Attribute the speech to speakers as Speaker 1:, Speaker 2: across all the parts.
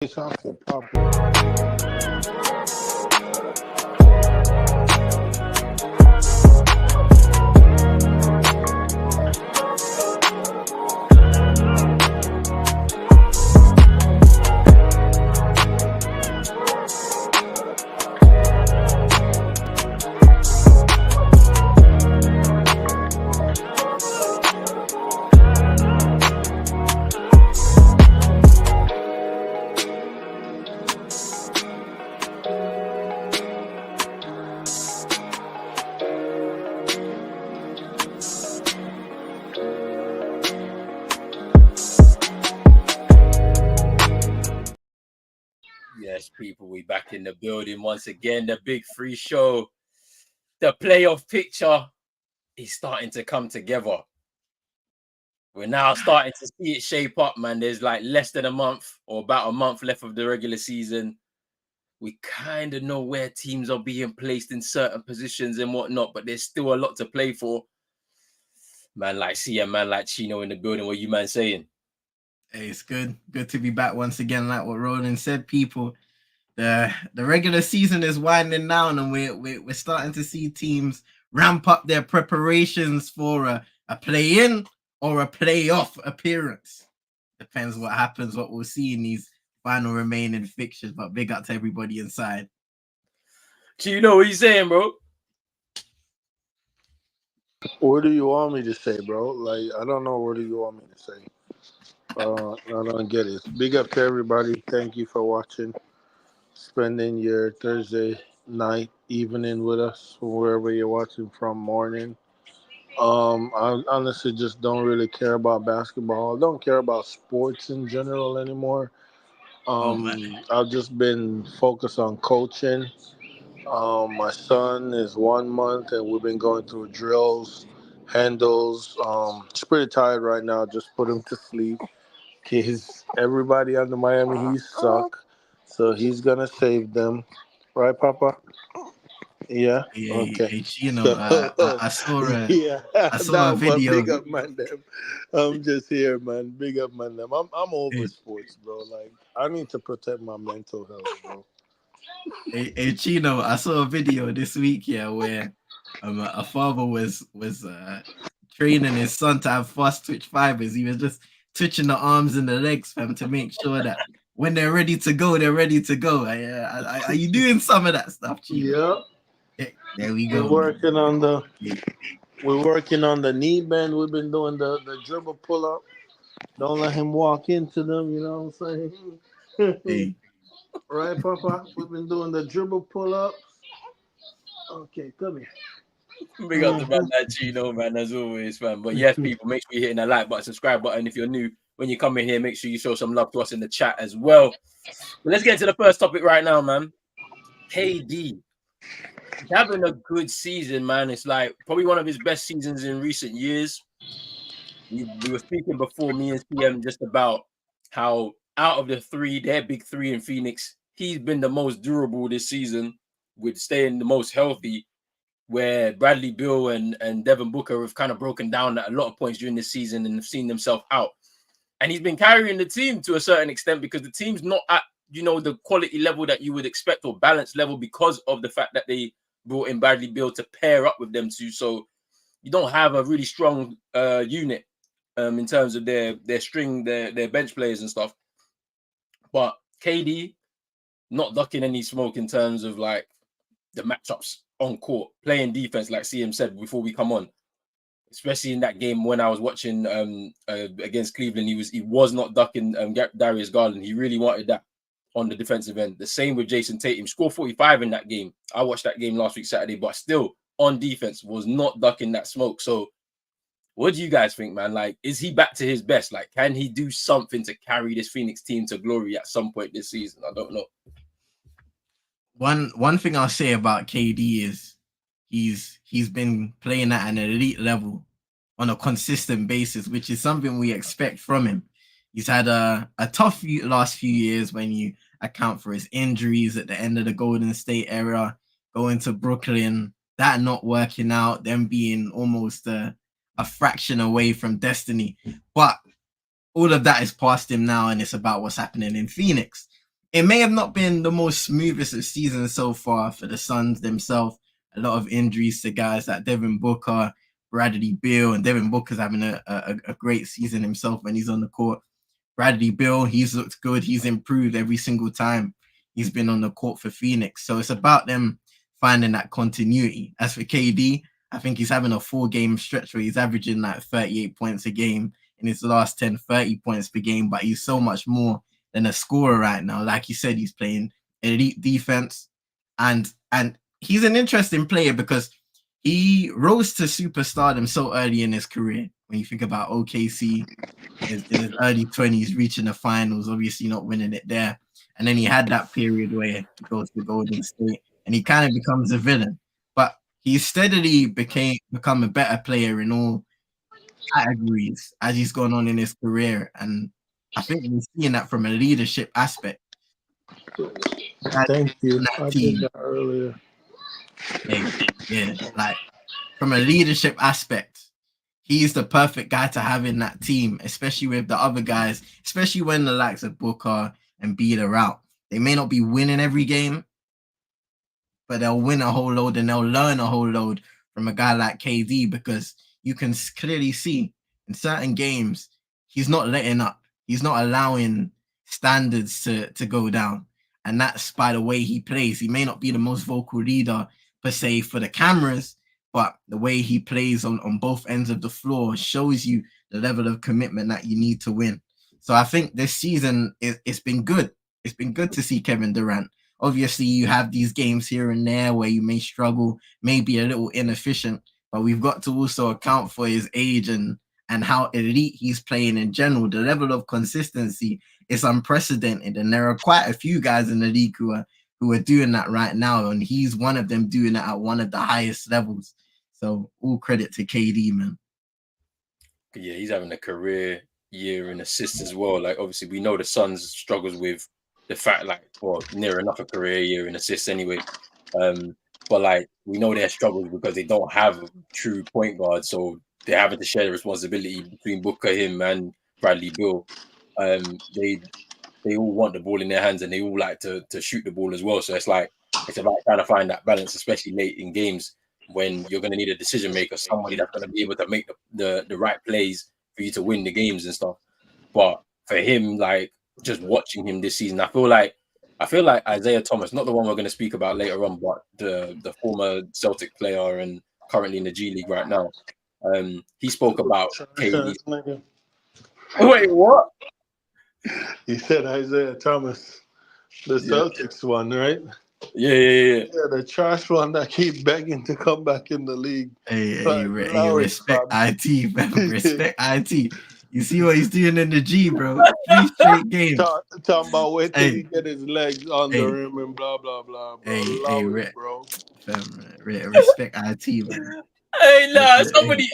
Speaker 1: It's off the proper.
Speaker 2: Yes, people, we back in the building once again. The Big Three show, the playoff picture is starting to come together. We're now starting to see it shape up, man. There's like less than a month or about a month left of the regular season. We kind of know where teams are being placed in certain positions and whatnot, but there's still a lot to play for. Man like CM, man like Chino in the building. What you man saying?
Speaker 3: Hey, it's good to be back once again. Like what Roland said, people, the regular season is winding down, and we're starting to see teams ramp up their preparations for a play-in or a playoff appearance. Depends what happens, what we'll see in these final remaining fixtures. But big up to everybody inside.
Speaker 2: Chino, what you saying, bro?
Speaker 1: What do you want me to say, bro? Like, I don't know. What do you want me to say? I don't get it. Big up to everybody. Thank you for watching, spending your Thursday night, evening with us, wherever you're watching from, morning. I honestly just don't really care about basketball. I don't care about sports in general anymore. I've just been focused on coaching. My son is 1 month, and we've been going through drills, handles. He's pretty tired right now. Just put him to sleep. Everybody on the Miami Heat suck, so he's gonna save them, right, Papa? Yeah. Okay.
Speaker 3: Chino, I saw
Speaker 1: Yeah.
Speaker 3: I saw a
Speaker 1: No, but
Speaker 3: video.
Speaker 1: big up, man. Them. I'm just here, man. Big up, man. Them. I'm over sports, bro. Like, I need to protect my mental health, bro.
Speaker 3: Chino, I saw a video this week, where a father was training his son to have fast twitch fibers. He was just twitching the arms and the legs, fam, to make sure that when they're ready to go, they're ready to go. Are you doing some of that stuff, Chino?
Speaker 1: Yeah.
Speaker 3: There we go.
Speaker 1: We're working on the knee bend. We've been doing the dribble pull up. Don't let him walk into them. You know what I'm saying?
Speaker 3: Hey.
Speaker 1: Right, Papa? We've been doing the dribble pull ups. Okay, come here.
Speaker 2: Big up to man like Chino, man, as always, man. But yes, people, make sure you're hitting that like button, subscribe button. If you're new, when you come in here, make sure you show some love to us in the chat as well. But let's get into the first topic right now, man. KD. He's having a good season, man. It's like probably one of his best seasons in recent years. We were speaking before, me and CM, just about how out of the three, their big three in Phoenix, he's been the most durable this season with staying the most healthy, where Bradley Beal and Devin Booker have kind of broken down at a lot of points during this season and have seen themselves out. And he's been carrying the team to a certain extent because the team's not at, the quality level that you would expect or balance level because of the fact that they brought in Bradley Beal to pair up with them too. So you don't have a really strong unit in terms of their string, their bench players and stuff. But KD not ducking any smoke in terms of like the matchups on court, playing defense, like CM said before we come on. Especially in that game when I was watching against Cleveland, he was not ducking Darius Garland. He really wanted that on the defensive end. The same with Jason Tatum. Scored 45 in that game. I watched that game last week Saturday, but still on defense was not ducking that smoke. So what do you guys think, man? Like, is he back to his best? Like, can he do something to carry this Phoenix team to glory at some point this season? I don't know.
Speaker 3: One thing I'll say about KD is he's been playing at an elite level on a consistent basis, which is something we expect from him. He's had a tough last few years when you account for his injuries at the end of the Golden State era, going to Brooklyn, that not working out, them being almost a fraction away from destiny. But all of that is past him now, and it's about what's happening in Phoenix. it may have not been the most smoothest of seasons so far for the Suns themselves. A lot of injuries to guys like Devin Booker, Bradley Beal, and Devin Booker's having a great season himself when he's on the court. Bradley Beal, he's looked good. He's improved every single time he's been on the court for Phoenix. So it's about them finding that continuity. As for KD, I think he's having a 4-game stretch where he's averaging like 38 points a game in his last 10, 30 points per game, but he's so much more than a scorer right now. Like you said, he's playing elite defense, and he's an interesting player because he rose to superstardom so early in his career. When you think about OKC, in his early 20s, reaching the finals, obviously not winning it there. And then he had that period where he goes to Golden State and he kind of becomes a villain. But he steadily become a better player in all categories as he's gone on in his career. And I think we're seeing that from a leadership aspect.
Speaker 1: Thank you. I
Speaker 3: team.
Speaker 1: did that earlier.
Speaker 3: Yeah, like from a leadership aspect, he's the perfect guy to have in that team, especially with the other guys, especially when the likes of Booker and Beal are out. They may not be winning every game, but they'll win a whole load and they'll learn a whole load from a guy like KD, because you can clearly see in certain games, he's not letting up. He's not allowing standards to go down. And that's by the way he plays. He may not be the most vocal leader per se for the cameras, but the way he plays on both ends of the floor shows you the level of commitment that you need to win. So I think this season, it's been good. It's been good to see Kevin Durant. Obviously, you have these games here and there where you may struggle, may be a little inefficient, but we've got to also account for his age and how elite he's playing in general. The level of consistency is unprecedented, and there are quite a few guys in the league who are doing that right now, and he's one of them doing it at one of the highest levels. So all credit to KD, man.
Speaker 2: Yeah, he's having a career year in assists as well. Like, obviously, we know the Suns struggles with the fact, like, well, near enough a career year in assists anyway. But like, we know their struggles because they don't have a true point guard, so they're having to share the responsibility between Booker, him, and Bradley Beal. They all want the ball in their hands and they all like to shoot the ball as well. So it's like, it's about trying to find that balance, especially late in games when you're going to need a decision maker, somebody that's going to be able to make the right plays for you to win the games and stuff. But for him, like, just watching him this season, I feel like Isaiah Thomas, not the one we're going to speak about later on, but the former Celtic player and currently in the G League right now. He spoke about KD. Wait, what?
Speaker 1: He said Isaiah Thomas, the Celtics one, right?
Speaker 2: Yeah.
Speaker 1: The trash one that keep begging to come back in the league.
Speaker 3: Hey, respect IT, man. Respect IT. You see what he's doing in the G, bro? 3 straight games.
Speaker 1: Talking about wait till he get his legs on the rim and blah, blah, blah, bro. Bro.
Speaker 3: Respect IT, man.
Speaker 2: Hey, nah, somebody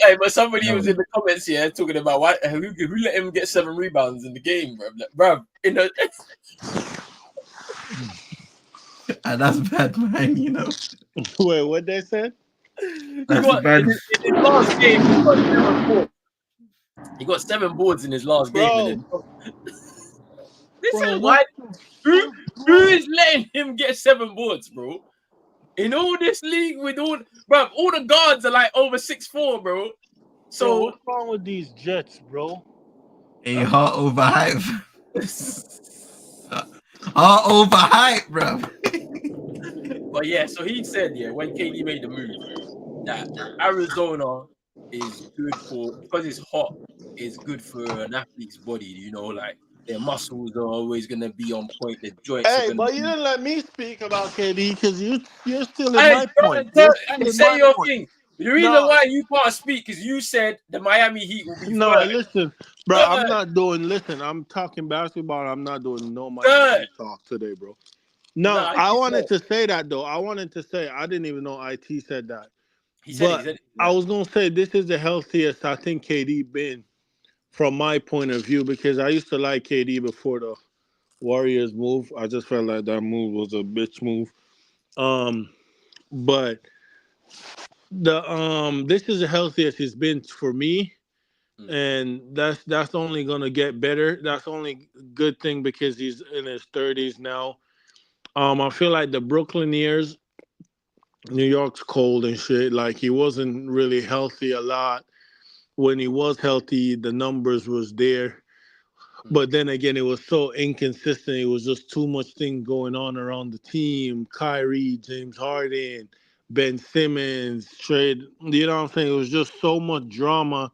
Speaker 2: was in the comments here talking about who let him get 7 rebounds in the game, bro. Like, bro,
Speaker 3: that's bad, man, you know.
Speaker 1: Wait, what they said?
Speaker 2: In his last game, he got 7 boards in his last game. Listen, why? Who is letting him get 7 boards, bro? In all this league, with all the guards are like over 6'4", bro. So
Speaker 1: what's wrong with these Jets, bro?
Speaker 3: A heart overhype. Heart overhype, bro.
Speaker 2: But yeah, so he said, when KD made the move, that Arizona is good because it's hot, is good for an athlete's body, you know, like their muscles are always gonna be on point, the joints.
Speaker 1: Hey, but you didn't let me speak about KD because you're still in my point.
Speaker 2: Say your thing. The reason why you can't speak is you said the Miami Heat will be third.
Speaker 1: Listen, bro, I'm talking basketball. I'm not doing no Miami talk today, bro. No, I wanted to say that, though. I didn't even know IT said that. He said it. I was going to say this is the healthiest I think KD been from my point of view, because I used to like KD before the Warriors move. I just felt like that move was a bitch move. But this is the healthiest he's been for me and that's only gonna get better. That's only good thing because he's in his 30s now. I feel like the Brooklyn years, New York's cold and shit. Like he wasn't really healthy a lot. When he was healthy, the numbers was there. But then again, it was so inconsistent. It was just too much thing going on around the team. Kyrie, James Harden, Ben Simmons, trade. You know what I'm saying? It was just so much drama.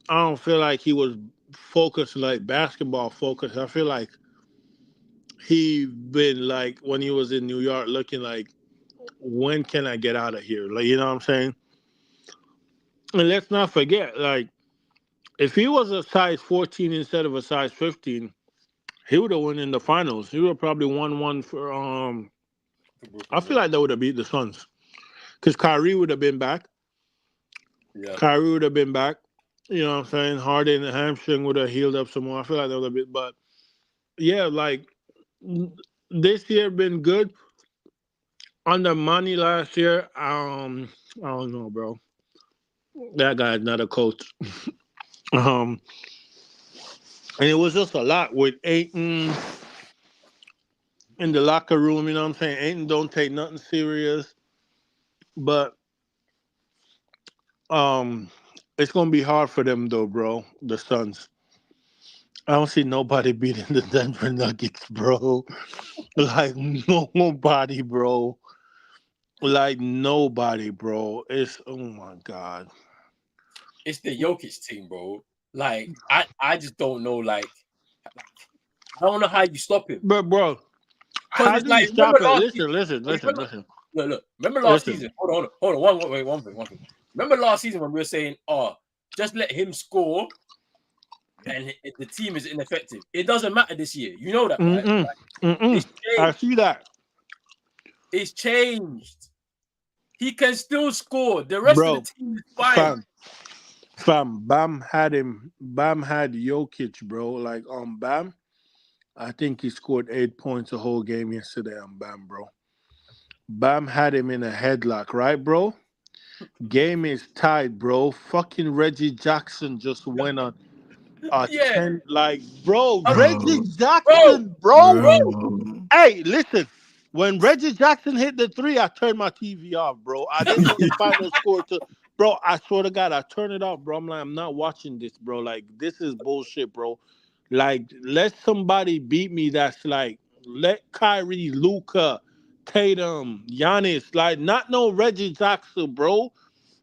Speaker 1: I don't feel like he was focused like basketball focused. I feel like he been like when he was in New York looking like, when can I get out of here? Like, you know what I'm saying? And let's not forget, like, if he was a size 14 instead of a size 15, he would have won in the finals. He would have probably won one for I feel like they would have beat the Suns. Because Kyrie would have been back.
Speaker 2: Yeah.
Speaker 1: Kyrie would have been back. You know what I'm saying? Harden, the hamstring would have healed up some more. I feel like that would have been, but yeah, like this year been good. Under money last year, I don't know, bro. That guy's not a coach. um, and it was just a lot with Aiton in the locker room. You know what I'm saying? Aiton don't take nothing serious, but it's gonna be hard for them though, bro. The Suns. I don't see nobody beating the Denver Nuggets, bro. Like nobody, bro. Like nobody, bro. It's oh my god.
Speaker 2: It's the Jokic team, bro. Like I just don't know. Like I don't know how you stop him.
Speaker 1: But bro,
Speaker 2: Because
Speaker 1: how
Speaker 2: it's
Speaker 1: do you
Speaker 2: like
Speaker 1: stop
Speaker 2: remember
Speaker 1: it?
Speaker 2: last season.
Speaker 1: Listen.
Speaker 2: Look. Remember last
Speaker 1: Listen.
Speaker 2: season. Hold on. One thing. Remember last season when we were saying, "Oh, just let him score, and the team is ineffective." It doesn't matter this year. You know that, right? It's
Speaker 1: I
Speaker 2: changed.
Speaker 1: see that.
Speaker 2: It's changed. He can still score. The rest
Speaker 1: Bro,
Speaker 2: of the team is fine.
Speaker 1: Bam had him. Bam had Jokic, bro. Like on Bam, I think he scored 8 points a whole game yesterday on Bam, bro. Bam had him in a headlock, right, bro? Game is tied, bro. Fucking Reggie Jackson just went on a
Speaker 2: Yeah,
Speaker 1: 10. Like, bro, Reggie
Speaker 3: Bro,
Speaker 2: bro,
Speaker 1: Jackson, bro.
Speaker 2: bro.
Speaker 3: bro.
Speaker 1: Hey, listen. When Reggie Jackson hit the three, I turned my TV off, bro. I didn't know the final score to. Bro, I swear to God, I turned it off, bro. I'm like, I'm not watching this, bro. Like, this is bullshit, bro. Like, let somebody beat me. That's like, let Kyrie, Luca, Tatum, Giannis, like, not no Reggie Jackson, bro.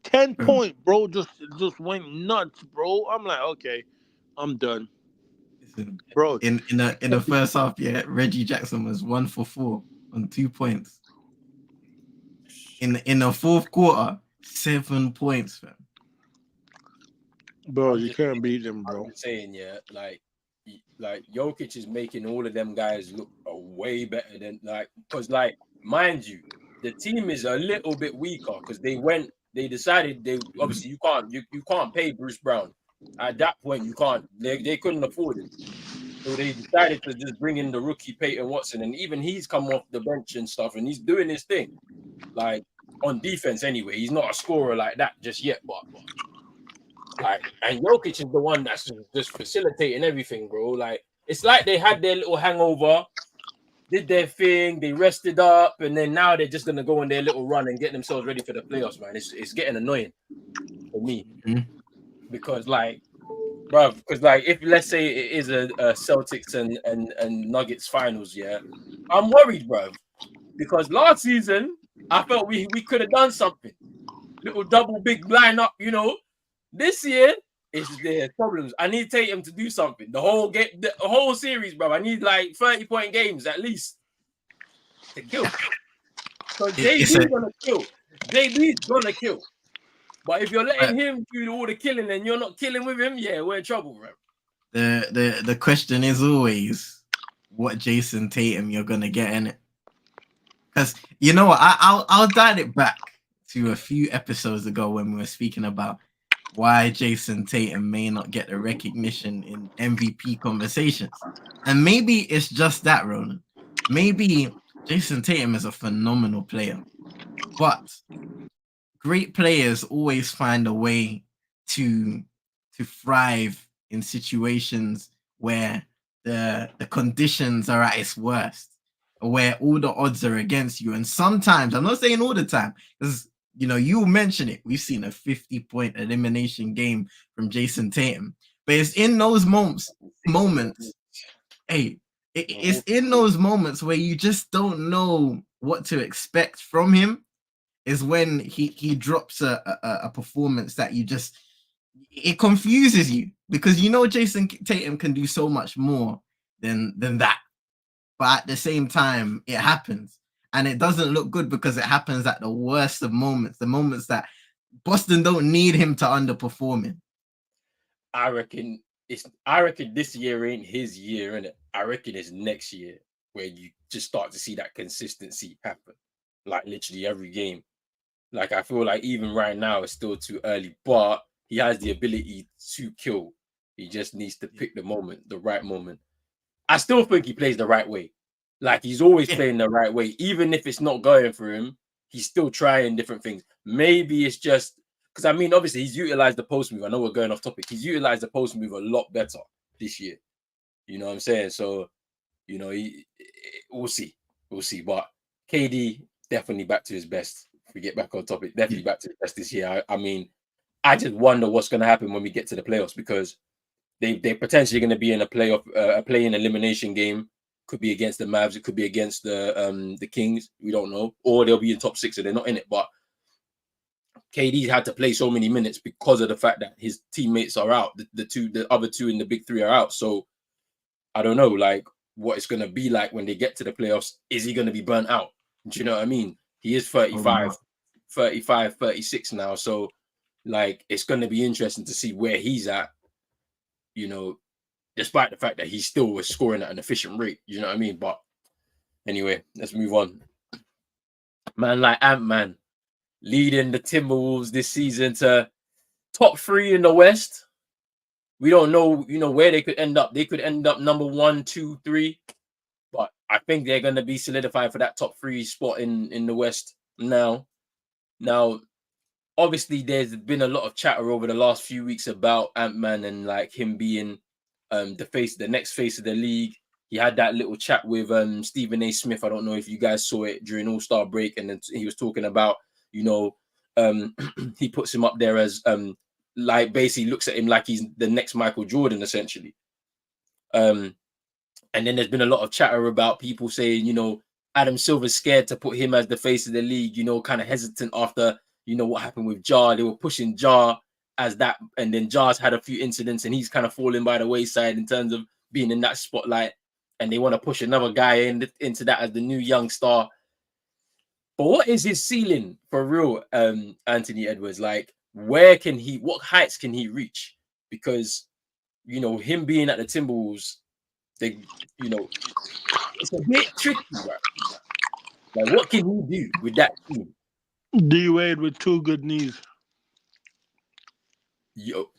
Speaker 1: 10 point, bro. Just went nuts, bro. I'm like, okay, I'm done,
Speaker 3: Listen,
Speaker 1: bro.
Speaker 3: in the first half, yeah, Reggie Jackson was 1 for 4 on 2 points. In the fourth quarter, 7 points, fam.
Speaker 1: Bro,
Speaker 2: I'm
Speaker 1: you
Speaker 2: just
Speaker 1: can't beat them, bro.
Speaker 2: saying, yeah, like Jokic is making all of them guys look way better than because mind you, the team is a little bit weaker because they decided they obviously you can't pay Bruce Brown at that point. You can't, they couldn't afford it, so they decided to just bring in the rookie Peyton Watson, and even he's come off the bench and stuff, and he's doing his thing, like on defense anyway. He's not a scorer like that just yet, but and Jokic is the one that's just facilitating everything, bro. Like it's like they had their little hangover, did their thing, they rested up, and then now they're just gonna go on their little run and get themselves ready for the playoffs, man. It's getting annoying for me because if let's say it is a Celtics and Nuggets finals, yeah, I'm worried, bro, because last season I felt we could have done something, little double big blind up, you know. This year, it's their problems. I need Tatum to do something. The whole game, the whole series, bro. I need like 30-point games at least to kill. So JB's gonna kill. JB's gonna kill. But if you're letting him do all the killing and you're not killing with him, yeah, we're in trouble, bro.
Speaker 3: The question is always what Jason Tatum you're gonna get in it. Because you know what, I'll dial it back to a few episodes ago when we were speaking about why Jason Tatum may not get the recognition in MVP conversations. And maybe it's just that, Roland. Maybe Jason Tatum is a phenomenal player. But great players always find a way to to thrive in situations where the conditions are at its worst, where all the odds are against you. And sometimes, I'm not saying all the time, because you mention it. We've seen a 50-point elimination game from Jason Tatum, but it's in those moments. Hey, it's in those moments where you just don't know what to expect from him. Is when he drops a performance that it confuses you, because Jason Tatum can do so much more than that, but at the same time it happens, and it doesn't look good because it happens at the worst of moments, the moments that Boston don't need him to underperform in.
Speaker 2: I reckon this year ain't his year, innit? I reckon it's next year where you just start to see that consistency happen, like literally every game. Like, I feel like even right now it's still too early, but he has the ability to kill. He just needs to pick the moment, the right moment. I still think he plays the right way. Like, he's always playing the right way. Even if it's not going for him, he's still trying different things. Maybe it's just because, I mean, obviously he's utilized the post move. I know we're going off topic. He's utilized the post move a lot better this year. You know what I'm saying? So, we'll see. We'll see. But KD, definitely back to his best. If we get back on topic, definitely back to his best this year. I mean, I just wonder what's going to happen when we get to the playoffs, because they're potentially going to be in a play-in elimination game. Could be against the Mavs. It could be against the Kings. We don't know. Or they'll be in top 6 and they're not in it. But KD's had to play so many minutes because of the fact that his teammates are out. The other two in the big three are out. So I don't know, like, what it's going to be like when they get to the playoffs. Is he going to be burnt out? Do you know what I mean? He is 35, 36 now. So, like, it's going to be interesting to see where he's at, despite the fact that he still was scoring at an efficient rate. You know what I mean? But anyway, let's move on. Man like Ant-Man leading the Timberwolves this season to top 3 in the West. We don't know, where they could end up. They could end up number 1, 2, 3. But I think they're going to be solidified for that top 3 spot in the West now. Now, obviously, there's been a lot of chatter over the last few weeks about Ant-Man and, like, him being the next face of the league. He had that little chat with Stephen A. Smith. I don't know if you guys saw it during All-Star break, and then he was talking about, he puts him up there as like, basically looks at him like he's the next Michael Jordan, essentially. And then there's been a lot of chatter about people saying, Adam Silver's scared to put him as the face of the league, kind of hesitant after, what happened with Ja. They were pushing Ja as that, and then Ja's had a few incidents and he's kind of fallen by the wayside in terms of being in that spotlight, and they want to push another guy into that as the new young star. But what is his ceiling for real, Anthony Edwards? Like, what heights can he reach? Because, him being at the Timberwolves, it's a bit tricky, right? Like, what can he do with that team?
Speaker 1: D-Wade with 2 good knees.
Speaker 2: Yo.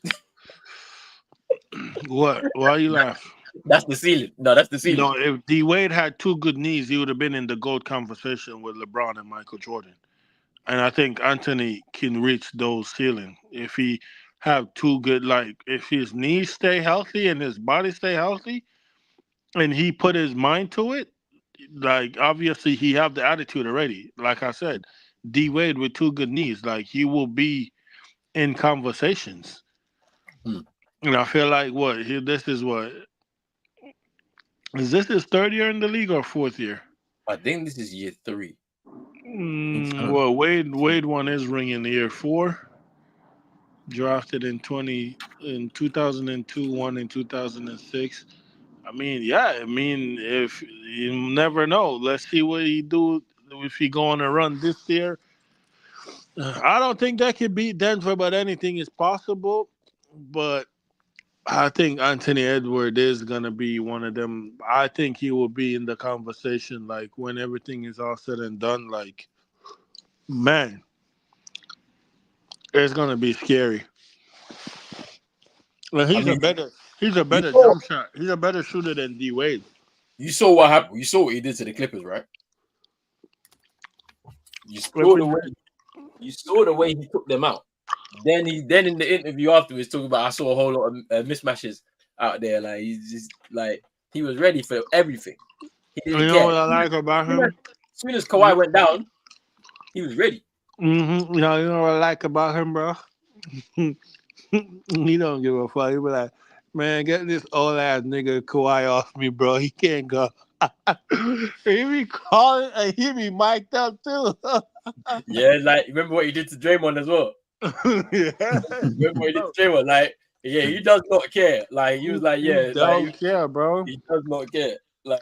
Speaker 1: What? Why are you laughing?
Speaker 2: That's the ceiling. No, that's the ceiling.
Speaker 1: No, if D-Wade had 2 good knees, he would have been in the GOAT conversation with LeBron and Michael Jordan. And I think Anthony can reach those ceilings if he have 2 good, like, if his knees stay healthy and his body stay healthy, and he put his mind to it. Like, obviously he have the attitude already. Like I said, D-Wade with 2 good knees, like, he will be in conversations. And I feel like this is this his 3rd year in the league or 4th year?
Speaker 2: I think this is year 3.
Speaker 1: Well, Wade won his ring in the year 4. Drafted in 2002, won in 2006. I mean, if you never know, let's see what he do if he go on a run this year. I don't think that could beat Denver, but anything is possible. But I think Anthony Edwards is gonna be one of them. I think he will be in the conversation, like, when everything is all said and done. Like, man, it's gonna be scary. Well, he's a better jump shot. He's a better shooter than D-Wade.
Speaker 2: You saw what happened. You saw what he did to the Clippers, right? You saw the way he took them out. then in the interview afterwards talking about I saw a whole lot of mismatches out there. Like he's just like he was ready for everything. He
Speaker 1: You
Speaker 2: didn't
Speaker 1: know
Speaker 2: care.
Speaker 1: what I like about him?
Speaker 2: As soon as Kawhi went down, he was ready.
Speaker 1: Mm-hmm. You know what I like about him, bro? He don't give a fuck. He be like, man, get this old ass nigga Kawhi off me, bro. He can't go. He be calling and he be mic'd up too.
Speaker 2: Yeah, like remember what he did to Draymond as well.
Speaker 1: Yeah.
Speaker 2: Remember what he did to Draymond? Like, yeah, he does not care. Like he was like,
Speaker 1: He
Speaker 2: yeah,
Speaker 1: don't
Speaker 2: like
Speaker 1: care, bro.
Speaker 2: he does not care. Like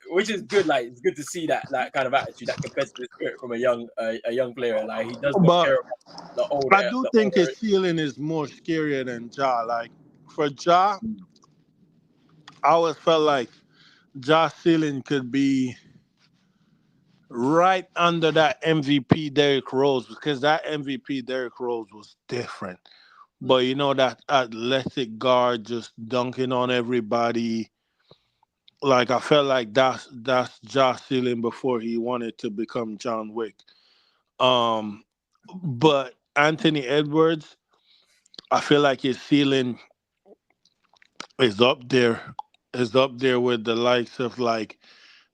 Speaker 2: which is good. Like it's good to see that kind of attitude, that competitive spirit from a young player. Like he does not
Speaker 1: But
Speaker 2: care about the older.
Speaker 1: I do think his ceiling is more scarier than Ja. Like for Ja, I always felt like Ja's ceiling could be right under that MVP Derrick Rose because that MVP Derrick Rose was different. But you know that athletic guard just dunking on everybody. Like I felt like that's Josh ceiling before he wanted to become John Wick. Um, but Anthony Edwards, I feel like his ceiling is up there, with the likes of like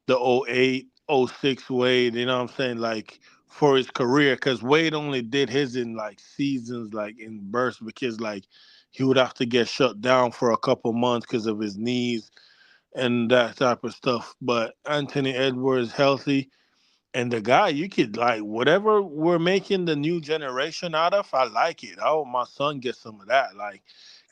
Speaker 1: the '08, '06 Wade. You know what I'm saying? Like for his career, because Wade only did his in like seasons, like in bursts, because like he would have to get shut down for a couple months because of his knees and that type of stuff. But Anthony Edwards healthy. And the guy, you could like whatever we're making the new generation out of. I like it. I hope my son gets some of that. Like,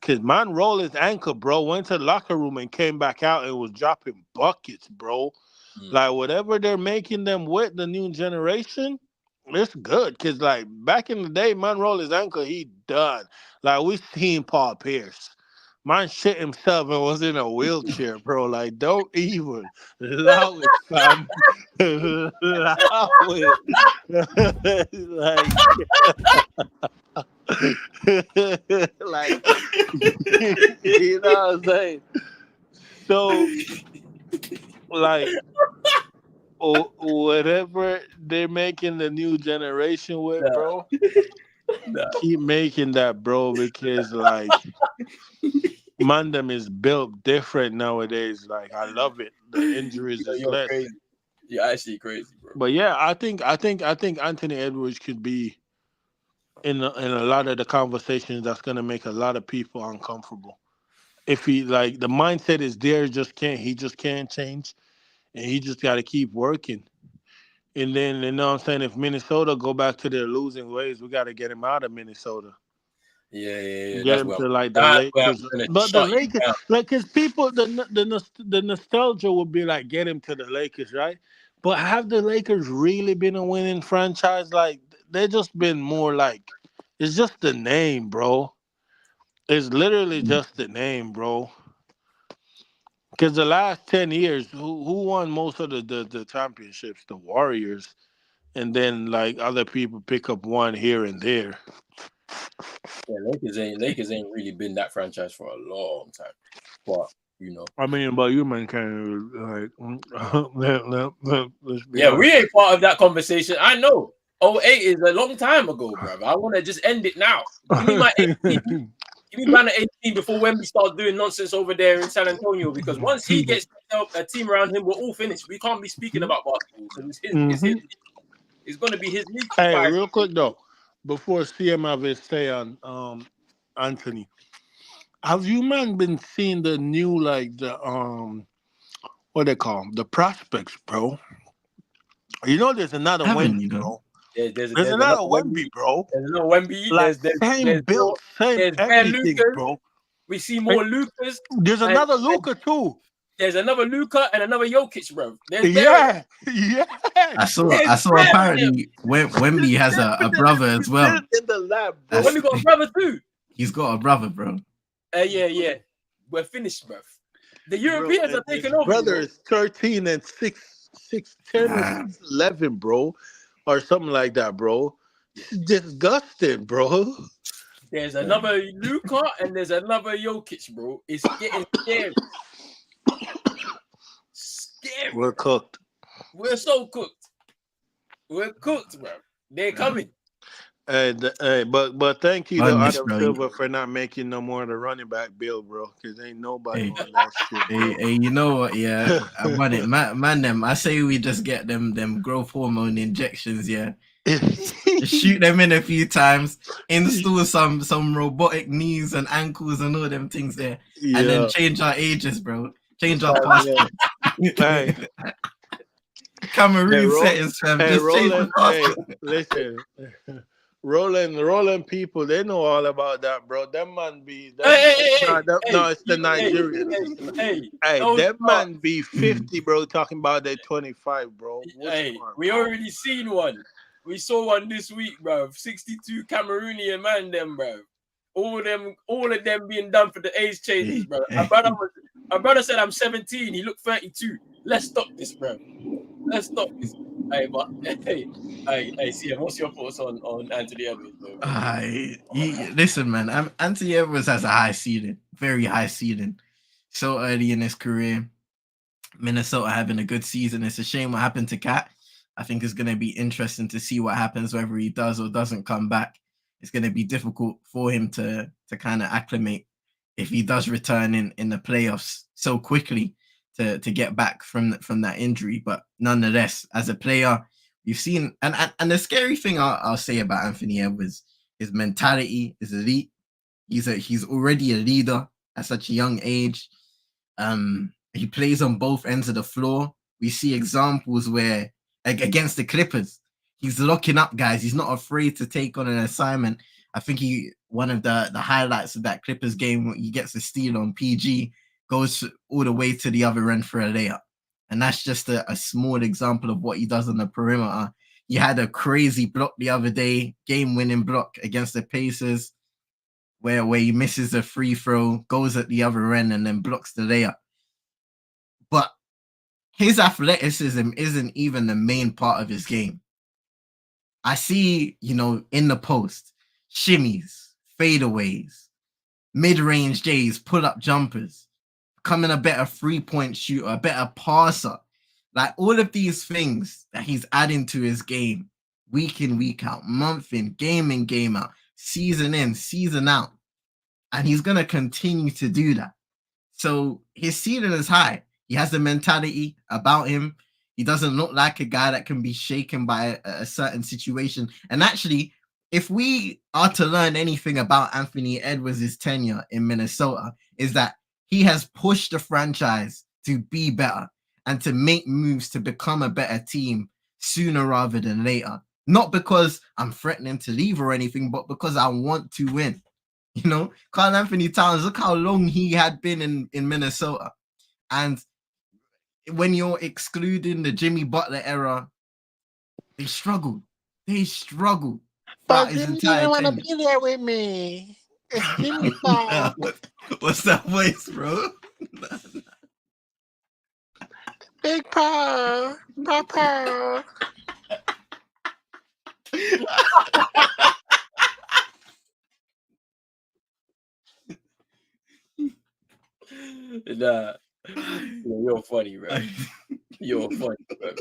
Speaker 1: cause man rolled his ankle, bro. Went to the locker room and came back out and was dropping buckets, bro. Like whatever they're making them with the new generation, it's good. Cause like back in the day, man rolled his ankle, he done. Like we seen Paul Pierce. Man shit himself and was in a wheelchair, bro. Like, don't even allow it, fam. Allow it. Like, like, you know what I'm saying? So, like, whatever they're making the new generation with, bro, keep making that, bro, because, like, Mandem is built different nowadays. Like I love it. The injuries is
Speaker 2: You're
Speaker 1: less.
Speaker 2: crazy. You're actually crazy, bro.
Speaker 1: But yeah, I think Anthony Edwards could be in a lot of the conversations that's gonna make a lot of people uncomfortable. If he like the mindset is there, he just can't change, and he just got to keep working. And then you know what I'm saying, if Minnesota go back to their losing ways, we got to get him out of Minnesota.
Speaker 2: Yeah.
Speaker 1: Get
Speaker 2: That's
Speaker 1: him
Speaker 2: where
Speaker 1: to like the
Speaker 2: that's where I'm
Speaker 1: Lakers,
Speaker 2: gonna
Speaker 1: but the
Speaker 2: shut you
Speaker 1: Lakers,
Speaker 2: down.
Speaker 1: like, cause people, the nostalgia would be like, get him to the Lakers, right? But have the Lakers really been a winning franchise? Like they just been more like, it's just the name, bro. It's literally just the name, bro. Cause the last 10 years, who won most of the championships? The Warriors, and then like other people pick up one here and there.
Speaker 2: Yeah, Lakers ain't really been that franchise for a long time. But you know.
Speaker 1: I mean, but you man can't like let's be
Speaker 2: Yeah, we
Speaker 1: honest.
Speaker 2: ain't part of that conversation. I know. '08 is a long time ago, bro. I want to just end it now. Give me my 18. Give me Banner 18 before Wemby starts doing nonsense over there in San Antonio. Because once he gets a team around him, we're all finished. We can't be speaking about basketball because it's his. It's going to be his league for
Speaker 1: Hey,
Speaker 2: 5
Speaker 1: real
Speaker 2: years.
Speaker 1: quick though, before CM have his say on Anthony, have you man been seeing the new like the what they call 'em? The prospects, bro? You know, there's another
Speaker 3: Haven't you
Speaker 1: Wemby,
Speaker 3: know?
Speaker 1: bro.
Speaker 2: There's
Speaker 1: There's
Speaker 2: another
Speaker 1: another
Speaker 2: Wemby.
Speaker 1: Wemby, bro.
Speaker 2: There's another Wemby.
Speaker 1: Like same build, same
Speaker 2: There's bare
Speaker 1: everything,
Speaker 2: Lucas.
Speaker 1: bro.
Speaker 2: We see more Lucas.
Speaker 1: There's
Speaker 2: And
Speaker 1: another Luca too.
Speaker 2: there's another Luka and another Jokic, bro. There's
Speaker 1: Yeah, yeah.
Speaker 3: I saw
Speaker 2: there's bare of them.
Speaker 3: apparently Wemby has a brother as well.
Speaker 1: In the lab, bro.
Speaker 3: That's,
Speaker 2: Wemby got a brother too.
Speaker 3: he's got a brother, bro.
Speaker 2: Yeah. We're finished, bro. The Europeans are taking over.
Speaker 1: Brother
Speaker 2: You know?
Speaker 1: is 13 and 6'10" or
Speaker 3: Nah.
Speaker 1: 6'11", bro, or something like that, bro. It's disgusting, bro.
Speaker 2: There's another Luka and there's another Jokic, bro. It's getting scary. Scary.
Speaker 1: We're cooked.
Speaker 2: We're so cooked. We're cooked, bro. They're coming.
Speaker 1: But thank you to
Speaker 3: Honest,
Speaker 1: Adam
Speaker 3: bro.
Speaker 1: Silver for not making no more of the running back bill, bro. Because ain't nobody
Speaker 3: Hey.
Speaker 1: on that shit, bro.
Speaker 3: Hey, you know what? Yeah, I want it, man. Them, I say we just get them growth hormone injections. Yeah, just shoot them in a few times, install some robotic knees and ankles and all them things there, and then change our ages, bro. Change our passport.
Speaker 1: Hey.
Speaker 3: Cameroon settings, fam. Just change the passport.
Speaker 1: Listen. Rolling people, they know all about that, bro. Them man be it's the Nigerians. Them man be 50, bro, talking about they 25, bro.
Speaker 2: We already seen one. We saw one this week, bro. 62 Cameroonian man, them, bro. All of them being done for the age changes, bro. My brother said I'm 17. He looked 32. Let's stop this, bro. Let's stop this. Hey, CM, what's your thoughts on Anthony Edwards, bro?
Speaker 3: Listen, man. Anthony Edwards has a high ceiling, very high ceiling. So early in his career, Minnesota having a good season. It's a shame what happened to Cat. I think it's going to be interesting to see what happens, whether he does or doesn't come back. It's going to be difficult for him to kind of acclimate if he does return in the playoffs so quickly to get back from that injury. But nonetheless, as a player, you've seen, and the scary thing I'll say about Anthony Edwards, his mentality is elite. He's already a leader at such a young age. He plays on both ends of the floor. We see examples where against the Clippers, he's locking up guys. He's not afraid to take on an assignment. I think one of the highlights of that Clippers game, he gets a steal on PG, goes all the way to the other end for a layup. And that's just a small example of what he does on the perimeter. He had a crazy block the other day, game-winning block against the Pacers, where he misses a free throw, goes at the other end, and then blocks the layup. But his athleticism isn't even the main part of his game. I see, in the post, shimmies, fadeaways, mid-range J's, pull-up jumpers, becoming a better three-point shooter, a better passer. Like all of these things that he's adding to his game, week in, week out, month in, game out, season in, season out. And he's going to continue to do that. So his ceiling is high. He has the mentality about him. He doesn't look like a guy that can be shaken by a certain situation. And actually, if we are to learn anything about Anthony Edwards' tenure in Minnesota, is that he has pushed the franchise to be better and to make moves to become a better team sooner rather than later. Not because I'm threatening to leave or anything, but because I want to win. Karl Anthony Towns, look how long he had been in Minnesota. And when you're excluding the Jimmy Butler era, they struggled.
Speaker 1: But Jimmy didn't want to be there with me. It's Jimmy's fault.
Speaker 3: What's that voice, bro?
Speaker 1: Big Paw. Papa.
Speaker 2: Nah. You're funny, bro. You're funny, bro.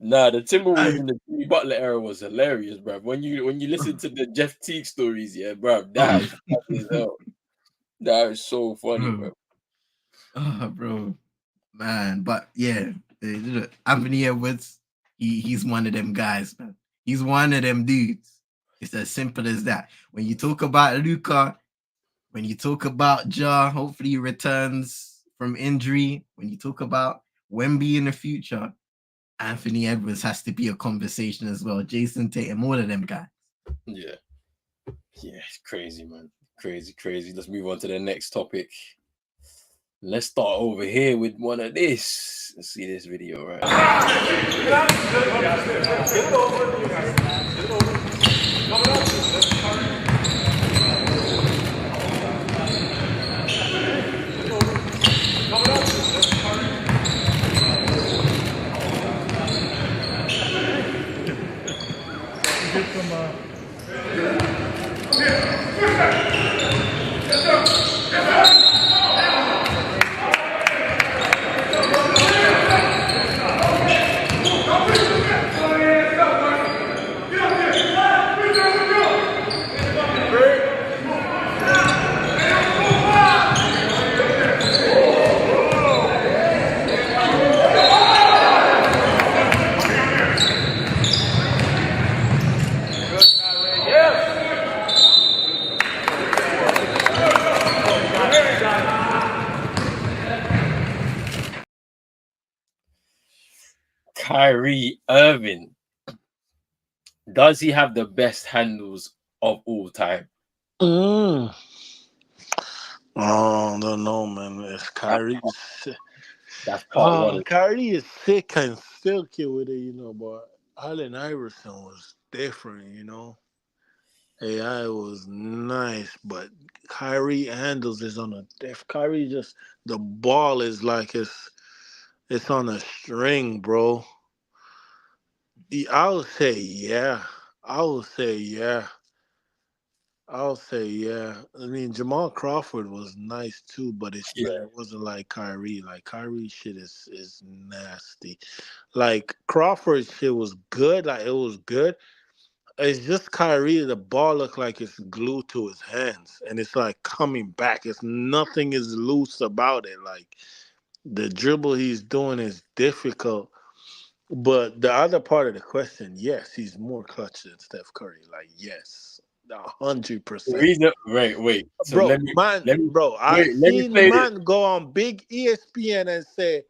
Speaker 2: Nah, the Timberwolves in the Jimmy Butler era was hilarious, bro. When you listen to the Jeff Teague stories, yeah, bro, that is funny as hell. That is so funny, bro.
Speaker 3: Oh, bro, man. But yeah, Anthony Edwards, he's one of them guys, man. He's one of them dudes. It's as simple as that. When you talk about Luka, when you talk about Ja, hopefully he returns from injury. When you talk about Wemby in the future, Anthony Edwards has to be a conversation as well. Jason Tatum, all of them guys.
Speaker 2: Yeah, it's crazy, man. Crazy. Let's move on to the next topic. Let's start over here with one of this. Let's see this video, right? Kyrie Irving, does he have the best handles of all time?
Speaker 1: Mm. Oh, I don't know, man. It's Kyrie.
Speaker 2: That's part one.
Speaker 1: Kyrie is sick and silky with it, but Allen Iverson was different, AI was nice, but Kyrie handles is on a Kyrie just the ball is like it's on a string, bro. I would say yeah. I would say yeah. I'll say yeah. I mean Jamal Crawford was nice too, but
Speaker 2: Yeah,
Speaker 1: it wasn't like Kyrie. Like Kyrie shit is nasty. Like Crawford shit was good. Like it was good. It's just Kyrie. The ball looked like it's glued to his hands, and it's like coming back. It's nothing is loose about it. Like the dribble he's doing is difficult. But the other part of the question, yes, he's more clutch than Steph Curry. Like yes, 100%.
Speaker 2: wait. So
Speaker 1: Bro, man,
Speaker 2: let me
Speaker 1: bro, I
Speaker 2: wait. Let me
Speaker 1: seen
Speaker 2: play this.
Speaker 1: man go on big ESPN and say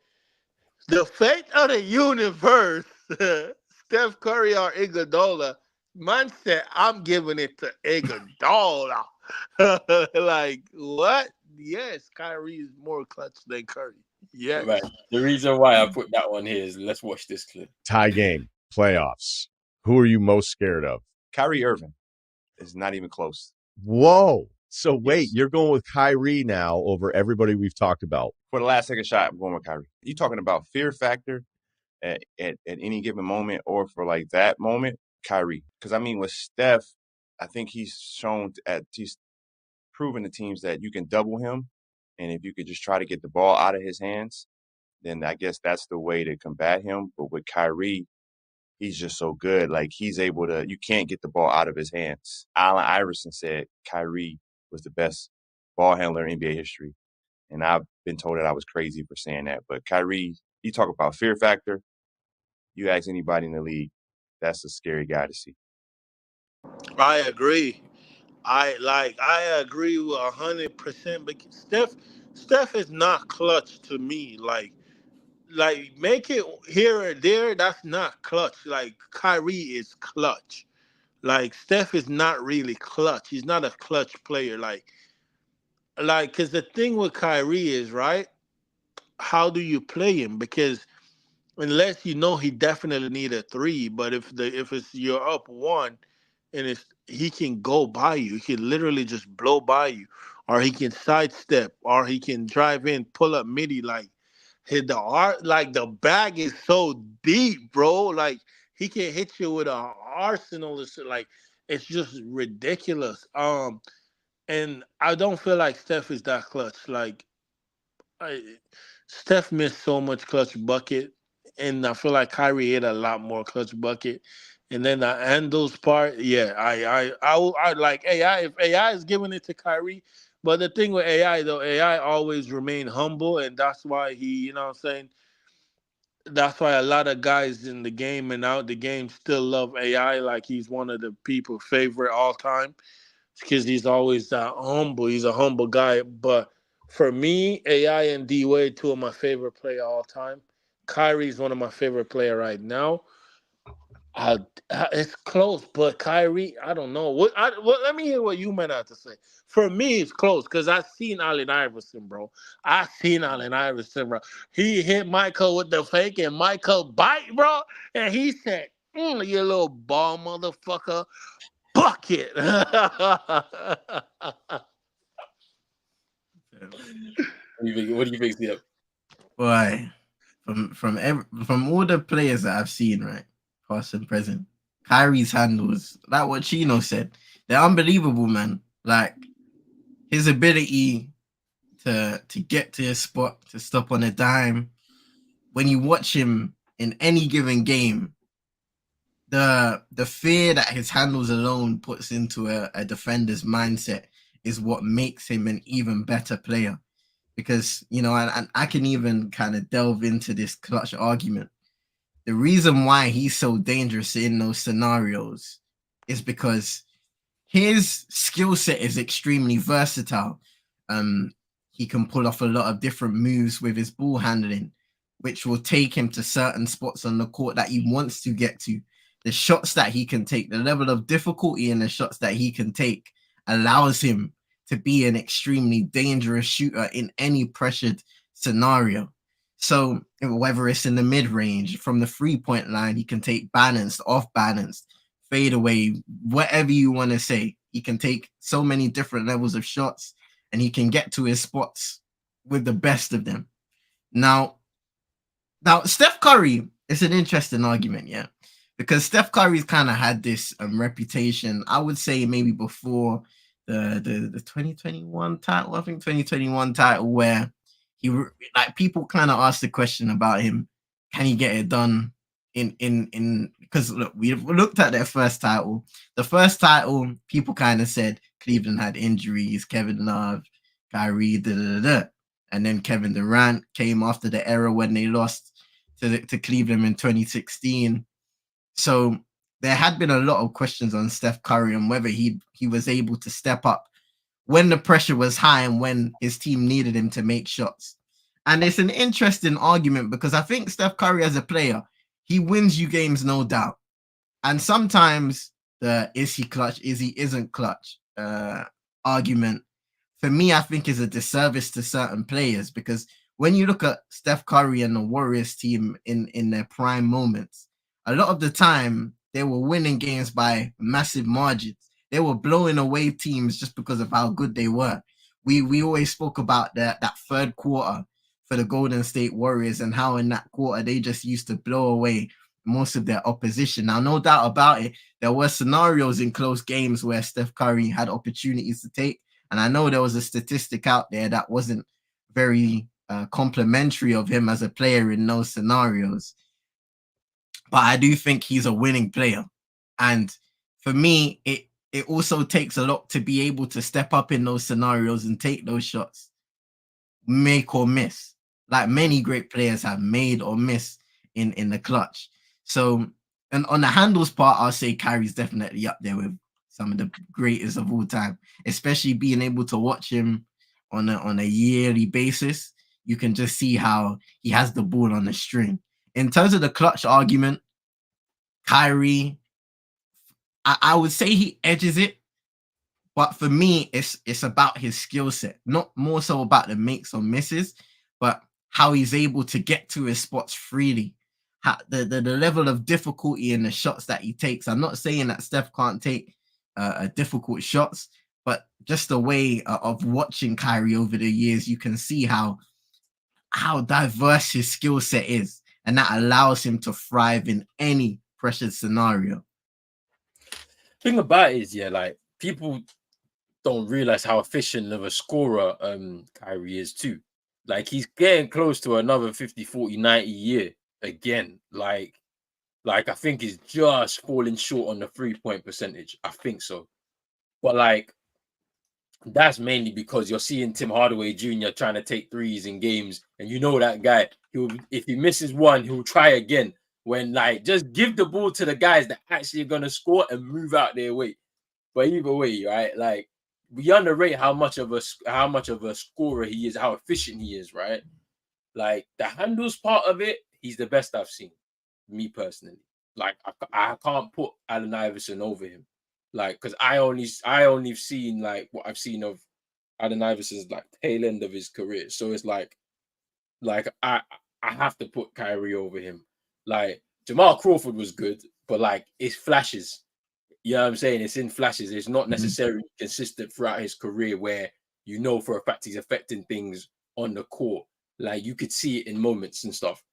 Speaker 1: the fate of the universe, Steph Curry or Iguodala. Man said, I'm giving it to Iguodala. Like, what? Yes, Kyrie is more clutch than Curry. Yes.
Speaker 2: Right. The reason why I put that one here is let's watch this clip.
Speaker 4: Tie game, playoffs. Who are you most scared of?
Speaker 5: Kyrie Irving is not even close.
Speaker 4: Whoa. So wait,
Speaker 5: Yes.
Speaker 4: you're going with Kyrie now over everybody we've talked about.
Speaker 5: For the last second shot, I'm going with Kyrie. You talking about fear factor at any given moment, or for like that moment, Kyrie. Because I mean, with Steph, I think he's proven to teams that you can double him, and if you could just try to get the ball out of his hands, then I guess that's the way to combat him. But with Kyrie, he's just so good. Like he's able to, you can't get the ball out of his hands. Allen Iverson said Kyrie was the best ball handler in NBA history. And I've been told that I was crazy for saying that. But Kyrie, you talk about fear factor. You ask anybody in the league, that's a scary guy to see.
Speaker 1: I agree. I agree with 100%. But Steph is not clutch to me. Like make it here or there. That's not clutch. Like Kyrie is clutch. Like Steph is not really clutch. He's not a clutch player. Because the thing with Kyrie is right. How do you play him? Because unless he definitely need a three. But if it's you're up one, and it's he can go by you. He can literally just blow by you, or he can sidestep, or he can drive in, pull up midi. Like hit the art. Like the bag is so deep, bro. Like he can hit you with an arsenal of shit. Like it's just ridiculous. And I don't feel like Steph is that clutch. Like I, Steph missed so much clutch bucket, and I feel like Kyrie hit a lot more clutch bucket. And then the handles part, yeah, I like AI. If AI is giving it to Kyrie, but the thing with AI though, AI always remain humble, and that's why what I'm saying. That's why a lot of guys in the game and out the game still love AI. Like he's one of the people favorite all time because he's always humble. He's a humble guy. But for me, AI and D Wade, two of my favorite player all time. Kyrie's one of my favorite player right now. It's close, but Kyrie, I don't know. Let me hear what you might have to say. For me, it's close because I seen Allen Iverson, bro. I seen Allen Iverson, bro. He hit Michael with the fake, and Michael bite, bro. And he said, "You little ball motherfucker." Bucket.
Speaker 2: What do you think, Steve?
Speaker 3: Boy, from all the players that I've seen, right, past and present, Kyrie's handles, like what Chino said, they're unbelievable, man. Like his ability to get to his spot, to stop on a dime. When you watch him in any given game, the fear that his handles alone puts into a defender's mindset is what makes him an even better player. Because, and I can even kind of delve into this clutch argument. The reason why he's so dangerous in those scenarios is because his skill set is extremely versatile. He can pull off a lot of different moves with his ball handling. which will take him to certain spots on the court that he wants to get to. The shots that he can take, the level of difficulty in the shots that he can take allows him to be an extremely dangerous shooter in any pressured scenario. So whether it's in the mid-range, from the three-point line, he can take balanced, off-balanced, fade away, whatever you want to say. He can take so many different levels of shots, and he can get to his spots with the best of them. Now, Steph Curry is an interesting argument, yeah, because Steph Curry's kind of had this reputation, I would say maybe before the 2021 title, I think 2021 title, where he like people kind of asked the question about him, can he get it done in because look, we looked at their first title. The first title, people kind of said Cleveland had injuries, Kevin Love, Kyrie, and then Kevin Durant came after the era when they lost to Cleveland in 2016. So there had been a lot of questions on Steph Curry and whether he was able to step up when the pressure was high and when his team needed him to make shots. And it's an interesting argument because I think Steph Curry as a player, he wins you games, no doubt. And sometimes the is he clutch, is he isn't clutch argument, for me, I think is a disservice to certain players, because when you look at Steph Curry and the Warriors team in their prime moments, a lot of the time they were winning games by massive margins. They were blowing away teams just because of how good they were. We always spoke about that third quarter for the Golden State Warriors and how in that quarter they just used to blow away most of their opposition. Now, no doubt about it, there were scenarios in close games where Steph Curry had opportunities to take. And I know there was a statistic out there that wasn't very complimentary of him as a player in those scenarios. But I do think he's a winning player. And for me, it also takes a lot to be able to step up in those scenarios and take those shots, make or miss, like many great players have made or missed in the clutch. So, and on the handles part, I'll say Kyrie's definitely up there with some of the greatest of all time, especially being able to watch him on a yearly basis. You can just see how he has the ball on the string. In terms of the clutch argument, Kyrie, I would say he edges it, but for me, it's about his skill set, not more so about the makes or misses, but how he's able to get to his spots freely. The level of difficulty in the shots that he takes. I'm not saying that Steph can't take difficult shots, but just the way of watching Kyrie over the years, you can see how diverse his skill set is, and that allows him to thrive in any pressured scenario.
Speaker 2: Thing about it is, yeah, like people don't realize how efficient of a scorer Kyrie is too. Like he's getting close to another 50, 40, 90 year again. Like I think he's just falling short on the 3-point percentage. I think so. But like that's mainly because you're seeing Tim Hardaway Jr. trying to take threes in games, and you know that guy, if he misses one, he'll try again. When like just give the ball to the guys that actually are gonna score and move out their way. But either way, right? Like we underrate how much of a scorer he is, how efficient he is, right? Like the handles part of it, he's the best I've seen, me personally. Like I can't put Allen Iverson over him, like because I only seen like what I've seen of Allen Iverson's like tail end of his career. So it's like I have to put Kyrie over him. Like Jamal Crawford was good, but like it's flashes. You know what I'm saying? It's in flashes. It's not necessarily consistent throughout his career where you know for a fact he's affecting things on the court. Like you could see it in moments and stuff.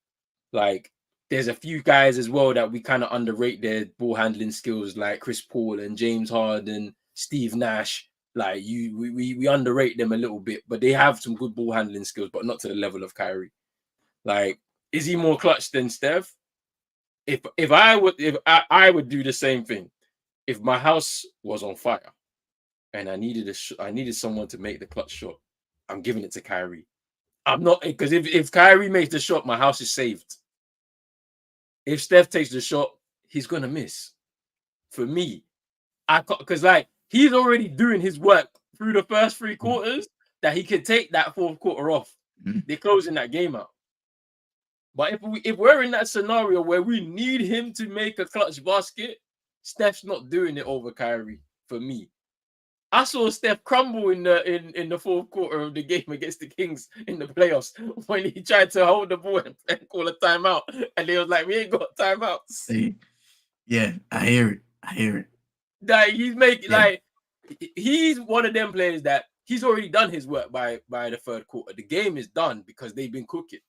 Speaker 2: Like there's a few guys as well that we kind of underrate their ball handling skills, like Chris Paul and James Harden, Steve Nash. Like we underrate them a little bit, but they have some good ball handling skills, but not to the level of Kyrie. Like, is he more clutch than Steph? If I would do the same thing. If my house was on fire and I needed someone to make the clutch shot, I'm giving it to Kyrie. I'm not, because if Kyrie makes the shot, my house is saved. If Steph takes the shot, he's gonna miss. For me, because like he's already doing his work through the first 3 quarters that he could take that 4th quarter off. They're closing that game out. But if we're in that scenario where we need him to make a clutch basket, Steph's not doing it over Kyrie for me. I saw Steph crumble in the fourth quarter of the game against the Kings in the playoffs when he tried to hold the ball and call a timeout, and they was like, "We ain't got timeouts."
Speaker 3: Yeah, I hear it. I hear it.
Speaker 2: Like he's one of them players that he's already done his work by the third quarter. The game is done because they've been cooking.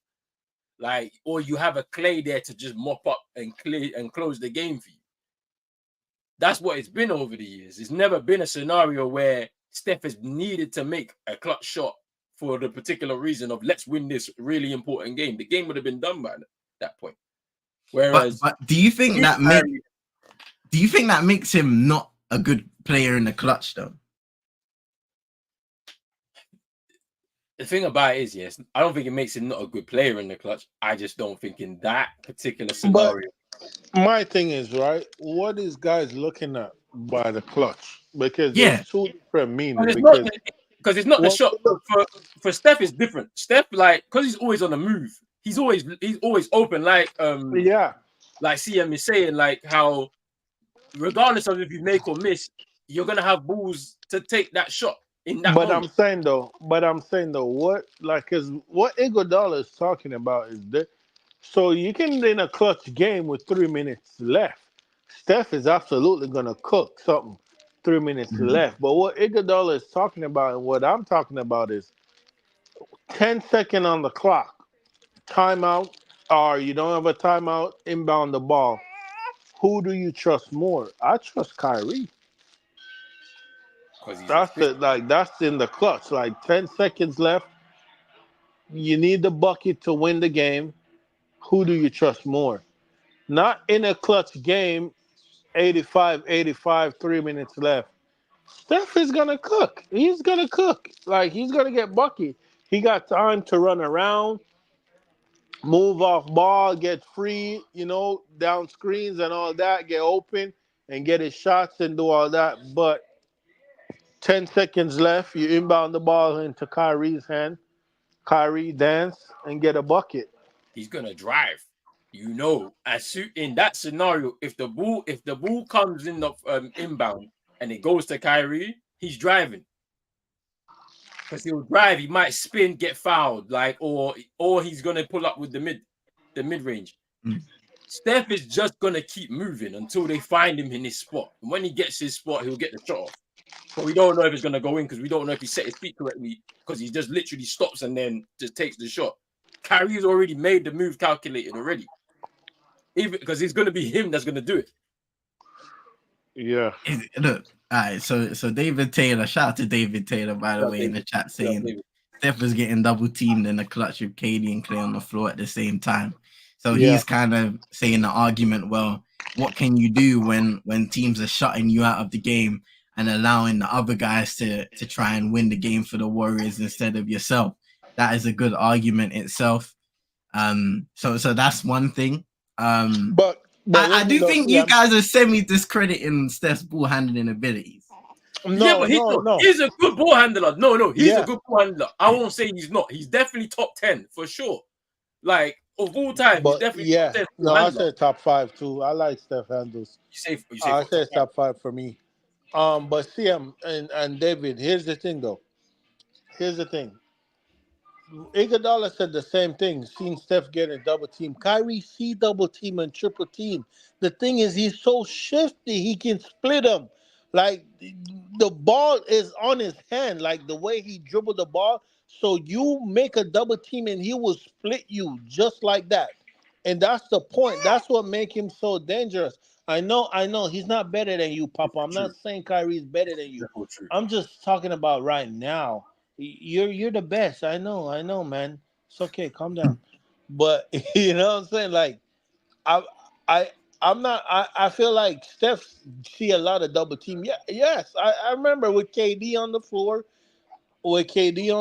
Speaker 2: Like, or you have a Clay there to just mop up and close the game for you. That's what it's been over the years. It's never been a scenario where Steph has needed to make a clutch shot for the particular reason of let's win this really important game. The game would have been done by that point. Whereas,
Speaker 3: but do you think that makes him not a good player in the clutch, though?
Speaker 2: The thing about it is, yes, I don't think it makes him not a good player in the clutch. I just don't think in that particular scenario.
Speaker 1: But my thing is, right, what is guys looking at by the clutch? Because
Speaker 3: Yeah,
Speaker 1: there's two different meanings.
Speaker 2: Because it's not the shot. For Steph, it's different. Steph, like, because he's always on the move. He's always open. Like like CM is saying, like how regardless of if you make or miss, you're gonna have balls to take that shot in that moment.
Speaker 1: I'm saying though, what is what Iguodala is talking about is that so you can in a clutch game with 3 minutes left. Steph is absolutely gonna cook something 3 minutes left. But what Iguodala is talking about and what I'm talking about is 10 seconds on the clock, timeout, or you don't have a timeout, inbound the ball. Who do you trust more? I trust Kyrie. That's it. Like that's in the clutch. Like 10 seconds left. You need the bucket to win the game. Who do you trust more? Not in a clutch game, 85, 3 minutes left. Steph is going to cook. He's going to cook. Like, he's going to get bucket. He got time to run around, move off ball, get free, down screens and all that, get open and get his shots and do all that. But 10 seconds left, you inbound the ball into Kyrie's hand. Kyrie dance and get a bucket.
Speaker 2: He's gonna drive. In that scenario, if the ball comes in the inbound and it goes to Kyrie, he's driving. Because he'll drive, he might spin, get fouled, or he's gonna pull up with the mid range. Steph is just gonna keep moving until they find him in his spot. And when he gets his spot, he'll get the shot off. But we don't know if it's gonna go in because we don't know if he set his feet correctly because he just literally stops and then just takes the shot. Kyrie's already made the move calculated already. Even because it's gonna be him that's gonna do it.
Speaker 1: Yeah.
Speaker 3: Look, all right. So David Taylor, shout out to David Taylor, by the way, in the chat saying Steph is getting double teamed in the clutch with KD and Clay on the floor at the same time. So he's kind of saying the argument, well, what can you do when teams are shutting you out of the game and allowing the other guys to try and win the game for the Warriors instead of yourself? That is a good argument itself. So that's one thing.
Speaker 1: But
Speaker 3: I do think you guys are semi-discrediting Steph's ball handling abilities.
Speaker 2: He's a good ball handler. No, he's a good ball handler. I won't say he's not. He's definitely top 10 for sure. Like of all time, he's definitely top 10.
Speaker 1: No, I said top 5 too. I like Steph handles. I said top 5 for me. But CM and David, here's the thing though. Iguodala said the same thing. Seeing Steph get a double team. Kyrie see double team and triple team. The thing is, he's so shifty. He can split them. Like the ball is on his hand. Like the way he dribbled the ball. So you make a double team and he will split you just like that. And that's the point. That's what makes him so dangerous. I know. He's not better than you, Papa. I'm not saying Kyrie's better than you. I'm just talking about right now. You're the best. I know, man. It's okay. Calm down. But you know what I'm saying? Like, I'm not. I feel like Steph see a lot of double team. Yeah, yes. I remember with KD on the floor, with Clay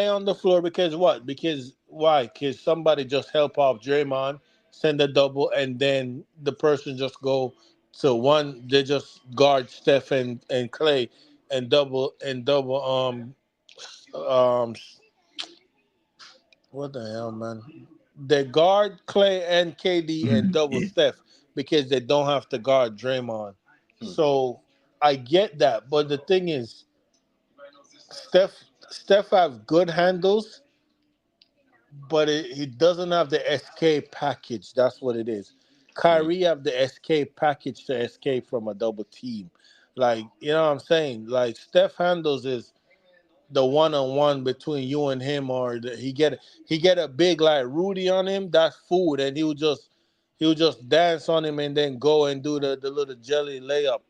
Speaker 1: on the floor because what? Because why? Because somebody just help off Draymond, send a double, and then the person just go to one. They just guard Steph and Clay and double What the hell, man? They guard Clay and KD and double
Speaker 3: Yeah.
Speaker 1: Steph because they don't have to guard Draymond.
Speaker 2: Hmm.
Speaker 1: So I get that, but the thing is, Steph have good handles, but he doesn't have the escape package. That's what it is.
Speaker 2: Mm.
Speaker 1: Kyrie have the escape package to escape from a double team. Like, you know what I'm saying? Like Steph handles is the one on one between you and him, or he get a big like Rudy on him. That's food, and he'll just dance on him and then go and do the little jelly layup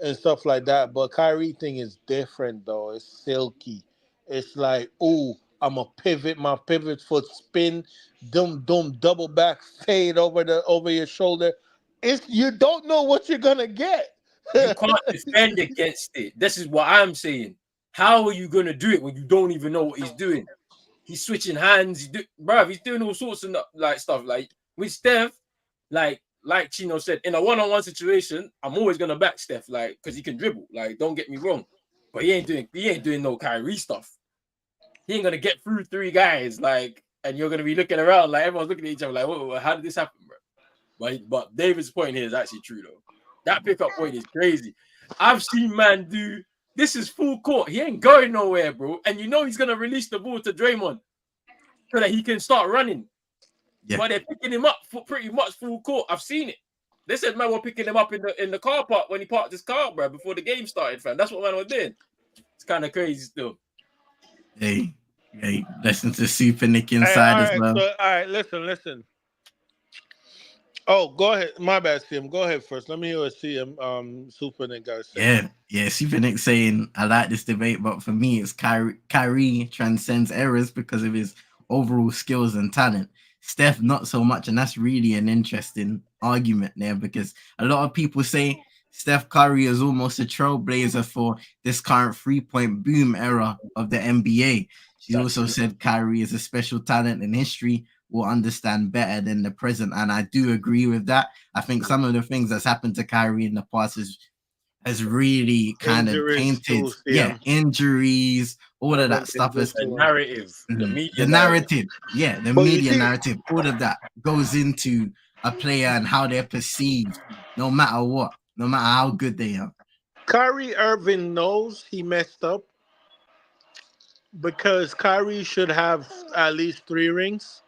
Speaker 1: and stuff like that. But Kyrie thing is different though. It's silky. It's like, ooh, I'm a pivot, my pivot foot spin, double back fade over your shoulder. It's you don't know what you're gonna get.
Speaker 2: You can't defend against it. This is what I'm saying. How are you gonna do it when you don't even know what he's doing? He's switching hands. He's doing all sorts of like stuff. Like with Steph, like Chino said, in a one-on-one situation, I'm always gonna back Steph, like because he can dribble. Like, don't get me wrong, but he ain't doing no Kyrie stuff. He ain't gonna get through three guys, like, and you're gonna be looking around like everyone's looking at each other like, whoa, how did this happen, bro? But David's point here is actually true though. That pickup point is crazy. I've seen man do this is full court. He ain't going nowhere, bro. And you know he's gonna release the ball to Draymond so that he can start running.
Speaker 3: Yeah.
Speaker 2: But they're picking him up for pretty much full court. I've seen it. They said man were picking him up in the car park when he parked his car, bro, before the game started, fam. That's what man was doing. It's kind of crazy still.
Speaker 3: Hey, listen to Super Nick
Speaker 1: Hey,
Speaker 3: inside
Speaker 1: all
Speaker 3: as
Speaker 1: right,
Speaker 3: well.
Speaker 1: so, all right, listen. Oh, go ahead. My bad, CM. Go ahead first. Let me hear what CM Super Nick got to say.
Speaker 3: Yeah. Super Nick saying I like this debate, but for me, it's Kyrie transcends errors because of his overall skills and talent. Steph, not so much, and that's really an interesting argument there because a lot of people say Steph Curry is almost a trailblazer for this current 3-point boom era of the NBA. She also said Kyrie is a special talent in history will understand better than the present, and I do agree with that. I think some of the things that's happened to Kyrie in the past has really kind of
Speaker 1: Injuries
Speaker 3: tainted,
Speaker 1: too, CM.
Speaker 3: injuries, all of that stuff is
Speaker 2: The narrative, the media
Speaker 3: the
Speaker 2: narrative.
Speaker 3: narrative, the
Speaker 1: But you
Speaker 3: media
Speaker 1: see,
Speaker 3: narrative, all of that goes into a player and how they're perceived, no matter what, no matter how good they are.
Speaker 1: Kyrie Irving knows he messed up because Kyrie should have at least 3 rings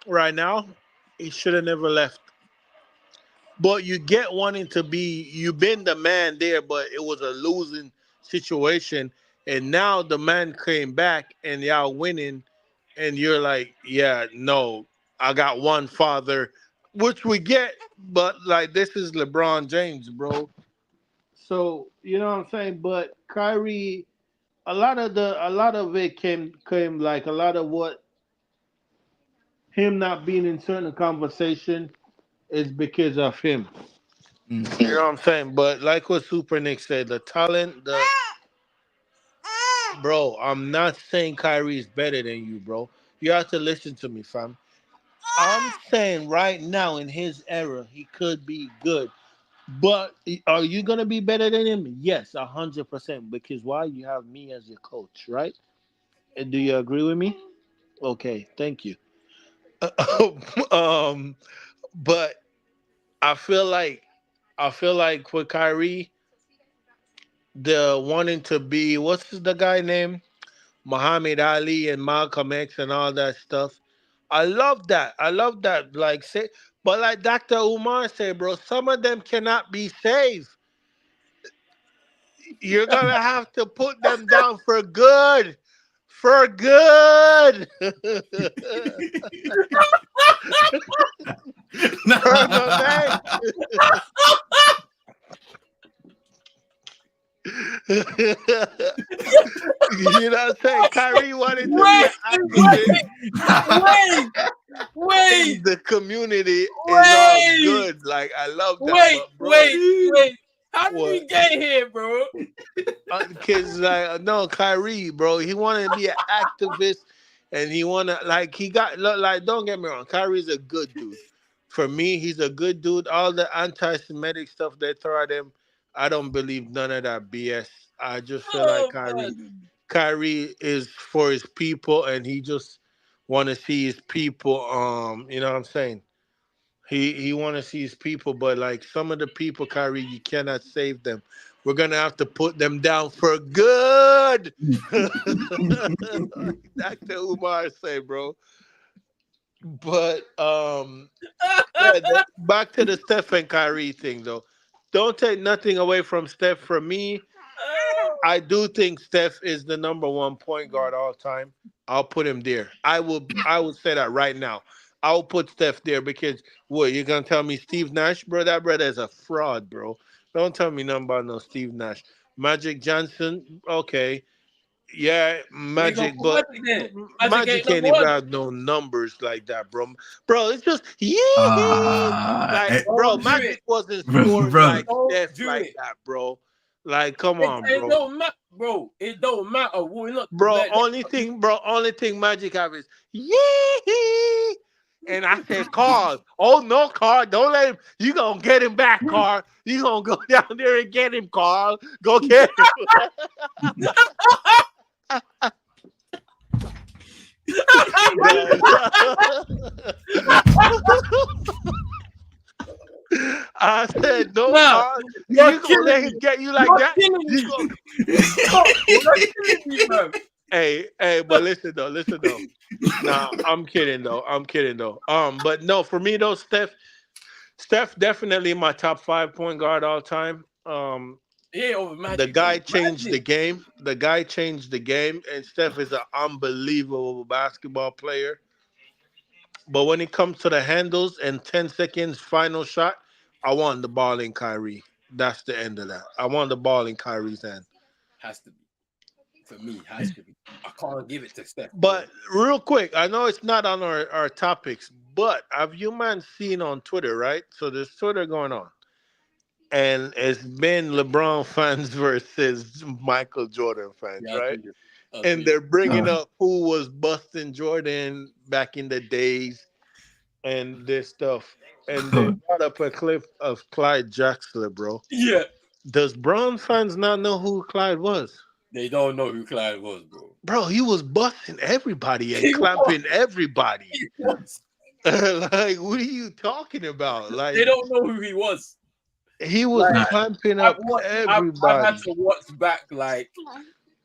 Speaker 1: right now. He should have never left. But you get wanting to be, you've been the man there, but it was a losing situation. And now the man came back and y'all winning. And you're like, yeah, no, I got one father, which we get. But like, this is LeBron James, bro. So, you know what I'm saying? But Kyrie, a lot of it came like a lot of what him not being in certain conversation is because of him.
Speaker 3: Mm.
Speaker 1: You know what I'm saying? But like what Super Nick said, the talent, the bro, I'm not saying Kyrie is better than you, bro. You have to listen to me, fam. I'm saying right now in his era, he could be good. But are you gonna be better than him? Yes, 100%. Because why? You have me as your coach, right? And do you agree with me? Okay, thank you. um, but I feel like with Kyrie, the wanting to be what's the guy name? Muhammad Ali and Malcolm X and all that stuff. I love that. I love that. Like say, but like Dr. Umar said, bro, some of them cannot be saved. You're gonna have to put them down for good. For good. For the man. You know what I'm saying? Kyrie wanted to be
Speaker 2: Wait,
Speaker 1: an activist
Speaker 2: wait,
Speaker 1: in the community is all
Speaker 2: wait,
Speaker 1: good. Like I love that,
Speaker 2: wait,
Speaker 1: but bro,
Speaker 2: wait. How did
Speaker 1: what?
Speaker 2: we get here, bro?
Speaker 1: Kids like no Kyrie, bro. He wanted to be an activist, and he wanna like he got like. Don't get me wrong, Kyrie's a good dude. For me, he's a good dude. All the anti-Semitic stuff they throw at him, I don't believe none of that BS. I just feel like
Speaker 2: Oh
Speaker 1: Kyrie
Speaker 2: man.
Speaker 1: Kyrie is for his people, and he just want to see his people. You know what I'm saying? He want to see his people, but like some of the people, Kyrie, you cannot save them. We're gonna have to put them down for good. Like Dr. Umar say, bro. But yeah, back to the Steph and Kyrie thing though. Don't take nothing away from Steph. For me, I do think Steph is the number one point guard all time. I'll put him there. I would say that right now. I'll put Steph there because what you're gonna tell me Steve Nash, bro? That brother is a fraud, bro. Don't tell me nothing about no Steve Nash. Magic Johnson, okay. Yeah,
Speaker 2: They gonna
Speaker 1: Magic,
Speaker 2: put
Speaker 1: but
Speaker 2: Magic there. Magic
Speaker 1: Magic
Speaker 2: ain't
Speaker 1: can't
Speaker 2: number
Speaker 1: even
Speaker 2: one.
Speaker 1: have no numbers like that, bro. Bro, it's just yeah. Like, bro,
Speaker 2: Don't do it.
Speaker 1: Magic wasn't
Speaker 3: bro,
Speaker 1: scoring
Speaker 3: bro.
Speaker 1: like
Speaker 2: Don't
Speaker 1: Steph
Speaker 2: do
Speaker 1: like
Speaker 2: it.
Speaker 1: that, bro. Like, come on,
Speaker 2: It
Speaker 1: bro.
Speaker 2: don't matter, bro. It don't matter. We're not
Speaker 1: Bro,
Speaker 2: like
Speaker 1: only thing Magic have is yeah. And I said, Carl, oh no, Carl, don't let him. You gonna get him back, Carl. You gonna go down there and get him, Carl. Go get him. I said, no,
Speaker 2: nah,
Speaker 1: Carl.
Speaker 2: you're
Speaker 1: You gonna let
Speaker 2: killing
Speaker 1: him
Speaker 2: me.
Speaker 1: get you like
Speaker 2: You're
Speaker 1: that?
Speaker 2: killing
Speaker 1: You
Speaker 2: me.
Speaker 1: go.
Speaker 2: You're killing me, bro.
Speaker 1: Hey, but listen though. Nah, I'm kidding though. I'm kidding though. But no, for me though, Steph definitely my top 5 point guard all time.
Speaker 2: Yeah, over
Speaker 1: The
Speaker 2: Magic
Speaker 1: guy
Speaker 2: though.
Speaker 1: changed the
Speaker 2: Magic.
Speaker 1: game. The guy changed the game, and Steph is an unbelievable basketball player. But when it comes to the handles and 10 seconds final shot, I want the ball in Kyrie. That's the end of that. I want the ball in Kyrie's hand.
Speaker 2: Has to be. For me, has to be. I can't give it to Steph, bro.
Speaker 1: But real quick, I know it's not on our topics, but have you man seen on Twitter, right? So there's Twitter going on. And it's been LeBron fans versus Michael Jordan fans,
Speaker 2: Yeah,
Speaker 1: right?
Speaker 2: I
Speaker 1: And
Speaker 2: see.
Speaker 1: they're bringing up who was busting Jordan back in the days and this stuff. And they brought up a clip of Clyde Drexler, bro.
Speaker 2: Yeah.
Speaker 1: Does Brown fans not know who Clyde was?
Speaker 2: They don't know who Clyde was, bro.
Speaker 1: Bro, he was busting everybody and
Speaker 2: He was.
Speaker 1: clamping everybody.
Speaker 2: He was.
Speaker 1: Like, what are you talking about?
Speaker 2: They
Speaker 1: Like,
Speaker 2: don't know who he was.
Speaker 1: he was
Speaker 2: Like
Speaker 1: clamping up
Speaker 2: I've had
Speaker 1: everybody.
Speaker 2: to watch back like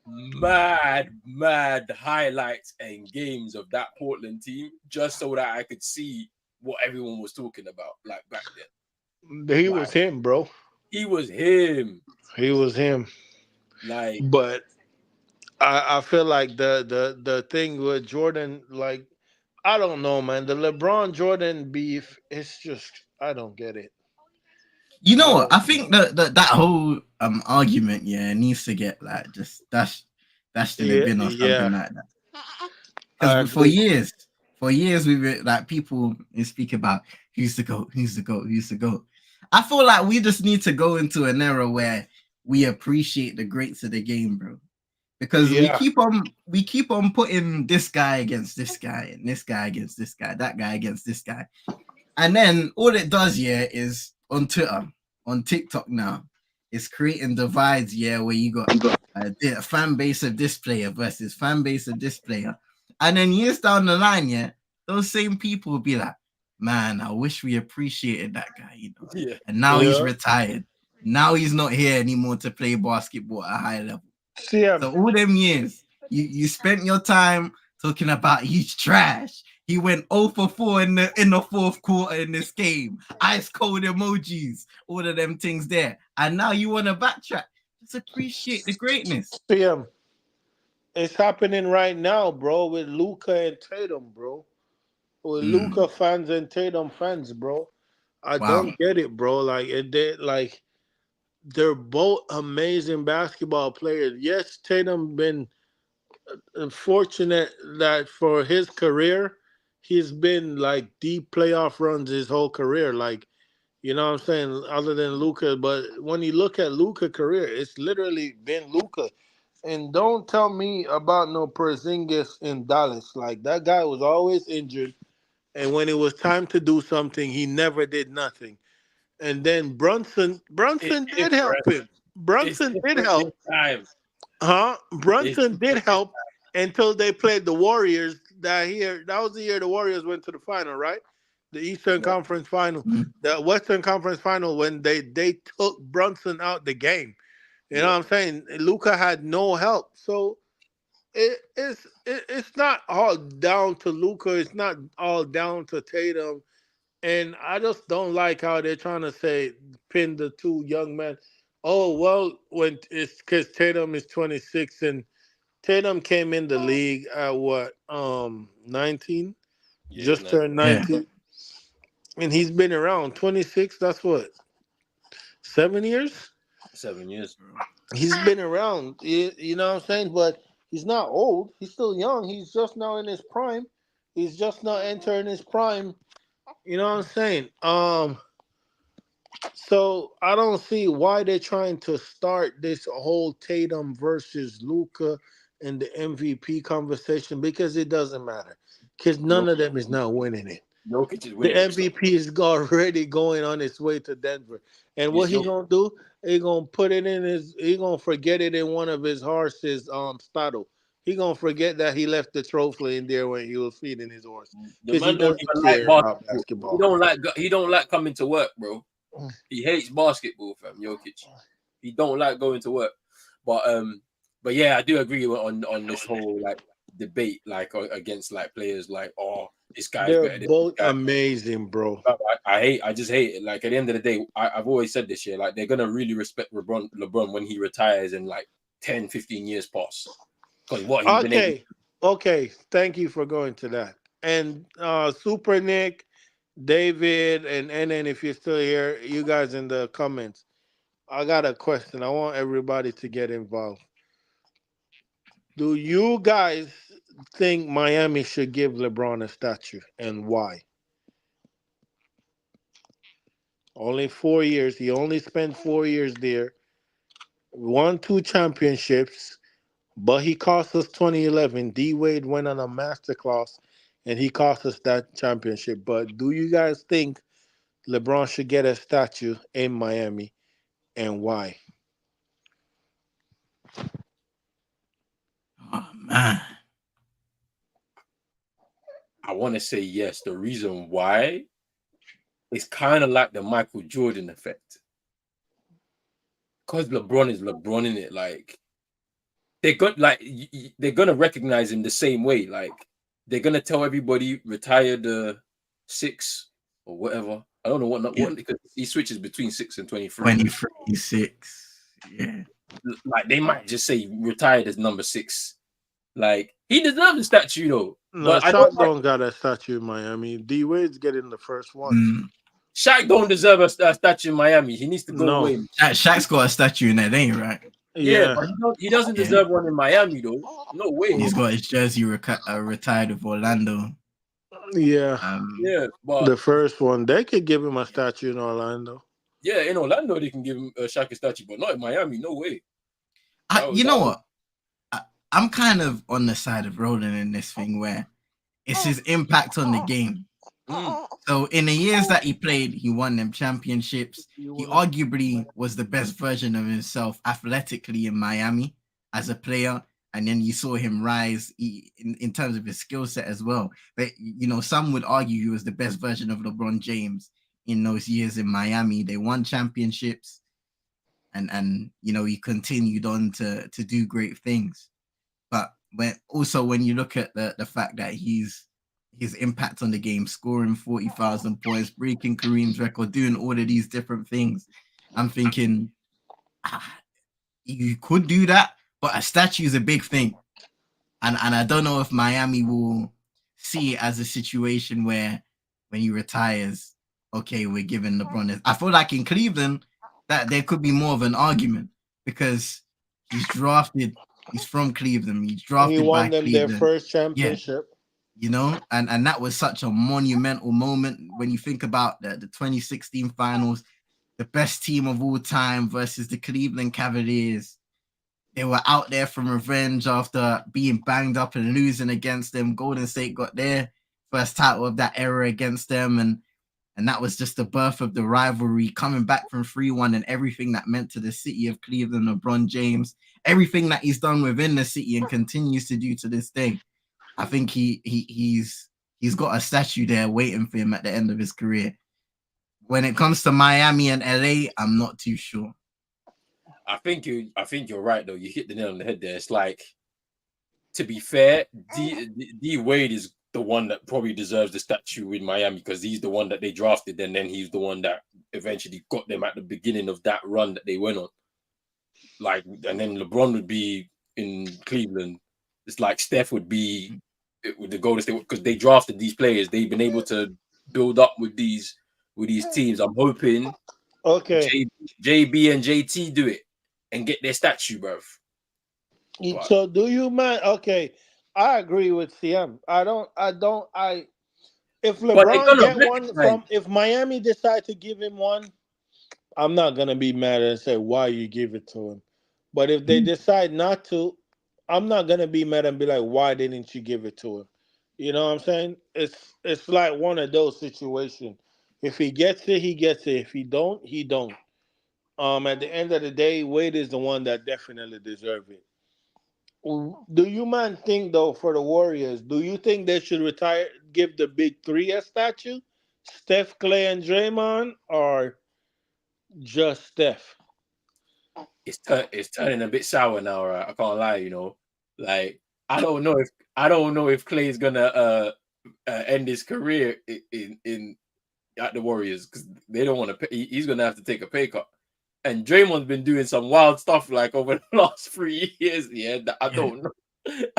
Speaker 2: mad highlights and games of that Portland team just so that I could see what everyone was talking about. Like back then,
Speaker 1: He
Speaker 2: like
Speaker 1: was him, bro.
Speaker 2: he was him.
Speaker 1: He was him.
Speaker 2: Like
Speaker 1: But I feel like the thing with Jordan, like, I don't know, man. The LeBron Jordan beef, it's just I don't get it.
Speaker 3: You know
Speaker 1: I
Speaker 3: what? I
Speaker 1: don't.
Speaker 3: think that whole argument, yeah, needs to get like just dashed in a
Speaker 1: Yeah,
Speaker 3: bin or
Speaker 1: yeah.
Speaker 3: something like that.
Speaker 1: I
Speaker 3: Because
Speaker 1: agree.
Speaker 3: for years we were like people speak about who's the goat, who's the goat, who's the goat. I feel like we just need to go into an era where we appreciate the greats of the game, bro. Because
Speaker 1: Yeah,
Speaker 3: we keep on putting this guy against this guy and this guy against this guy, that guy against this guy. And then all it does, yeah, is on Twitter, on TikTok now, it's creating divides, yeah, where you got the fan base of this player versus fan base of this player. And then years down the line, yeah, those same people will be like, man, I wish we appreciated that guy, you know.
Speaker 2: yeah.
Speaker 3: And now he's
Speaker 1: yeah.
Speaker 3: retired. Now he's not here anymore to play basketball at a high level.
Speaker 1: See,
Speaker 3: So all them years, you spent your time talking about he's trash. He went 0 for 4 in the fourth quarter in this game. Ice cold emojis, all of them things there. And now you want to backtrack. Just appreciate the greatness.
Speaker 1: see him. It's happening right now, bro, with Luca and Tatum, bro. With Luca fans and Tatum fans, bro. I
Speaker 3: Wow.
Speaker 1: don't get it, bro. Like they're both amazing basketball players. Yes, Tatum been unfortunate that for his career, he's been like deep playoff runs his whole career. Like, you know what I'm saying? Other than Luca, but when you look at Luca career, it's literally been Luca. And don't tell me about no Porzingis in Dallas. Like that guy was always injured, and when it was time to do something, he never did nothing. And then
Speaker 2: It's
Speaker 1: Brunson did help
Speaker 2: different.
Speaker 1: him.
Speaker 2: It's
Speaker 1: Brunson did
Speaker 2: different this
Speaker 1: help.
Speaker 2: time.
Speaker 1: Huh?
Speaker 2: It's
Speaker 1: Brunson did
Speaker 2: different this
Speaker 1: help until they played the Warriors that year. That was the year the Warriors went to the final, right? The Eastern Conference Final,
Speaker 3: Mhm.
Speaker 1: the Western Conference Final, when they took Brunson out the game. You know what I'm saying? Luka had no help, so it's not all down to Luka. It's not all down to Tatum. And I just don't like how they're trying to say pin the two young men. Oh well, when it's because Tatum is 26 and Tatum came in the league at what 19, just
Speaker 2: no,
Speaker 1: turned
Speaker 3: Yeah.
Speaker 1: 19, and he's been around 26. That's what 7 years.
Speaker 2: 7 years.
Speaker 1: He's been around. You know what I'm saying? But he's not old. He's still young. He's just now in his prime. He's just now entering his prime. You know what I'm saying? So I don't see why they're trying to start this whole Tatum versus Luka in the MVP conversation because it doesn't matter. Because none of them is not winning it.
Speaker 2: Jokic is
Speaker 1: The
Speaker 2: winning.
Speaker 1: MVP is already going on its way to Denver. And what he gonna do? He gonna put it in his. He gonna forget it in one of his horses, Stado. He gonna forget that he left the trophy in there when he was feeding his horse
Speaker 2: The
Speaker 1: because he
Speaker 2: man don't
Speaker 1: doesn't
Speaker 2: even like
Speaker 1: care about
Speaker 2: basketball.
Speaker 1: basketball.
Speaker 2: He don't like coming to work, bro. He hates basketball, fam. Jokic. He don't like going to work. But yeah, I do agree on this whole like debate, like against like players like, oh, this guy's
Speaker 1: They're
Speaker 2: better than
Speaker 1: both
Speaker 2: this guy.
Speaker 1: amazing, bro.
Speaker 2: I just hate it. Like at the end of the day, I've always said this year, like they're gonna really respect LeBron when he retires in like 10, 15 years past. Because what he's been able.
Speaker 1: Okay. Thank you for going to that. And Super Nick, David, and then if you're still here, you guys in the comments. I got a question. I want everybody to get involved. Do you guys think Miami should give LeBron a statue and why? Only 4 years. He only spent 4 years there. Won 2 championships, but he cost us 2011. D Wade went on a masterclass and he cost us that championship. But do you guys think LeBron should get a statue in Miami and why?
Speaker 3: Oh man.
Speaker 2: I want to say yes. The reason why is kind of like the Michael Jordan effect. Because LeBron is LeBron in it. Like they're gonna recognize him the same way. Like they're gonna tell everybody retire the 6 or whatever. I don't know what because he switches between 6 and 23.
Speaker 3: 26. Yeah.
Speaker 2: Like they might just say retired as number 6. Like he deserves a statue though.
Speaker 1: No,
Speaker 2: But I
Speaker 1: Shaq
Speaker 2: don't
Speaker 1: don't got a statue in Miami. D Wade's getting the first one.
Speaker 2: Shaq don't deserve a statue in Miami. He needs to go away.
Speaker 3: Shaq's got a statue in that, ain't right?
Speaker 2: Yeah, but he doesn't deserve one in Miami though. No way.
Speaker 3: He's got his jersey retired with Orlando.
Speaker 1: Yeah.
Speaker 2: Yeah, but
Speaker 1: The first one, they could give him a statue in Orlando.
Speaker 2: Yeah, in Orlando they can give him a Shaq a statue, but not in Miami. No way.
Speaker 3: You know what? I'm kind of on the side of Roland in this thing where it's his impact on the game. So in the years that he played, he won them championships. He arguably was the best version of himself athletically in Miami as a player. And then you saw him rise in terms of his skill set as well. But, you know, some would argue he was the best version of LeBron James in those years in Miami. They won championships and you know, he continued on to do great things. But when you look at the fact that his impact on the game, scoring 40,000 points, breaking Kareem's record, doing all of these different things, I'm thinking you could do that, but a statue is a big thing. And I don't know if Miami will see it as a situation where when he retires, okay, we're giving LeBron this. I feel like in Cleveland that there could be more of an argument because he's from Cleveland. He's drafted
Speaker 1: He won
Speaker 3: by
Speaker 1: them
Speaker 3: Cleveland.
Speaker 1: their first championship.
Speaker 3: Yeah. You know, and that was such a monumental moment when you think about the 2016 finals, the best team of all time versus the Cleveland Cavaliers. They were out there from revenge after being banged up and losing against them. Golden State got their first title of that era against them. And that was just the birth of the rivalry, coming back from 3-1 and everything that meant to the city of Cleveland, LeBron James, everything that he's done within the city and continues to do to this day. I think he's got a statue there waiting for him at the end of his career. When it comes to Miami and LA, I'm not too sure.
Speaker 2: I think you're right though. You hit the nail on the head there. It's like, to be fair, D Wade is the one that probably deserves the statue in Miami because he's the one that they drafted, and then he's the one that eventually got them at the beginning of that run that they went on. Like, and then LeBron would be in Cleveland. It's like Steph would be with the Golden State because they drafted these players. They've been able to build up with these teams. I'm hoping JB and JT do it and get their statue, bruv.
Speaker 1: So do you mind? Okay, I agree with CM. If LeBron get one if Miami decide to give him one, I'm not gonna be mad and say why you give it to him. But if they decide not to, I'm not gonna be mad and be like, why didn't you give it to him? You know what I'm saying? It's like one of those situations. If he gets it, he gets it. If he don't, he don't. At the end of the day, Wade is the one that definitely deserves it. Do you man think though for the Warriors? Do you think they should give the big three a statue, Steph, Clay, and Draymond, or just Steph?
Speaker 2: It's turning a bit sour now, right? I can't lie, you know. Like I don't know if Clay's gonna end his career in at the Warriors because they don't want to. He's gonna have to take a pay cut. And Draymond's been doing some wild stuff like over the last 3 years. Yeah, I don't know.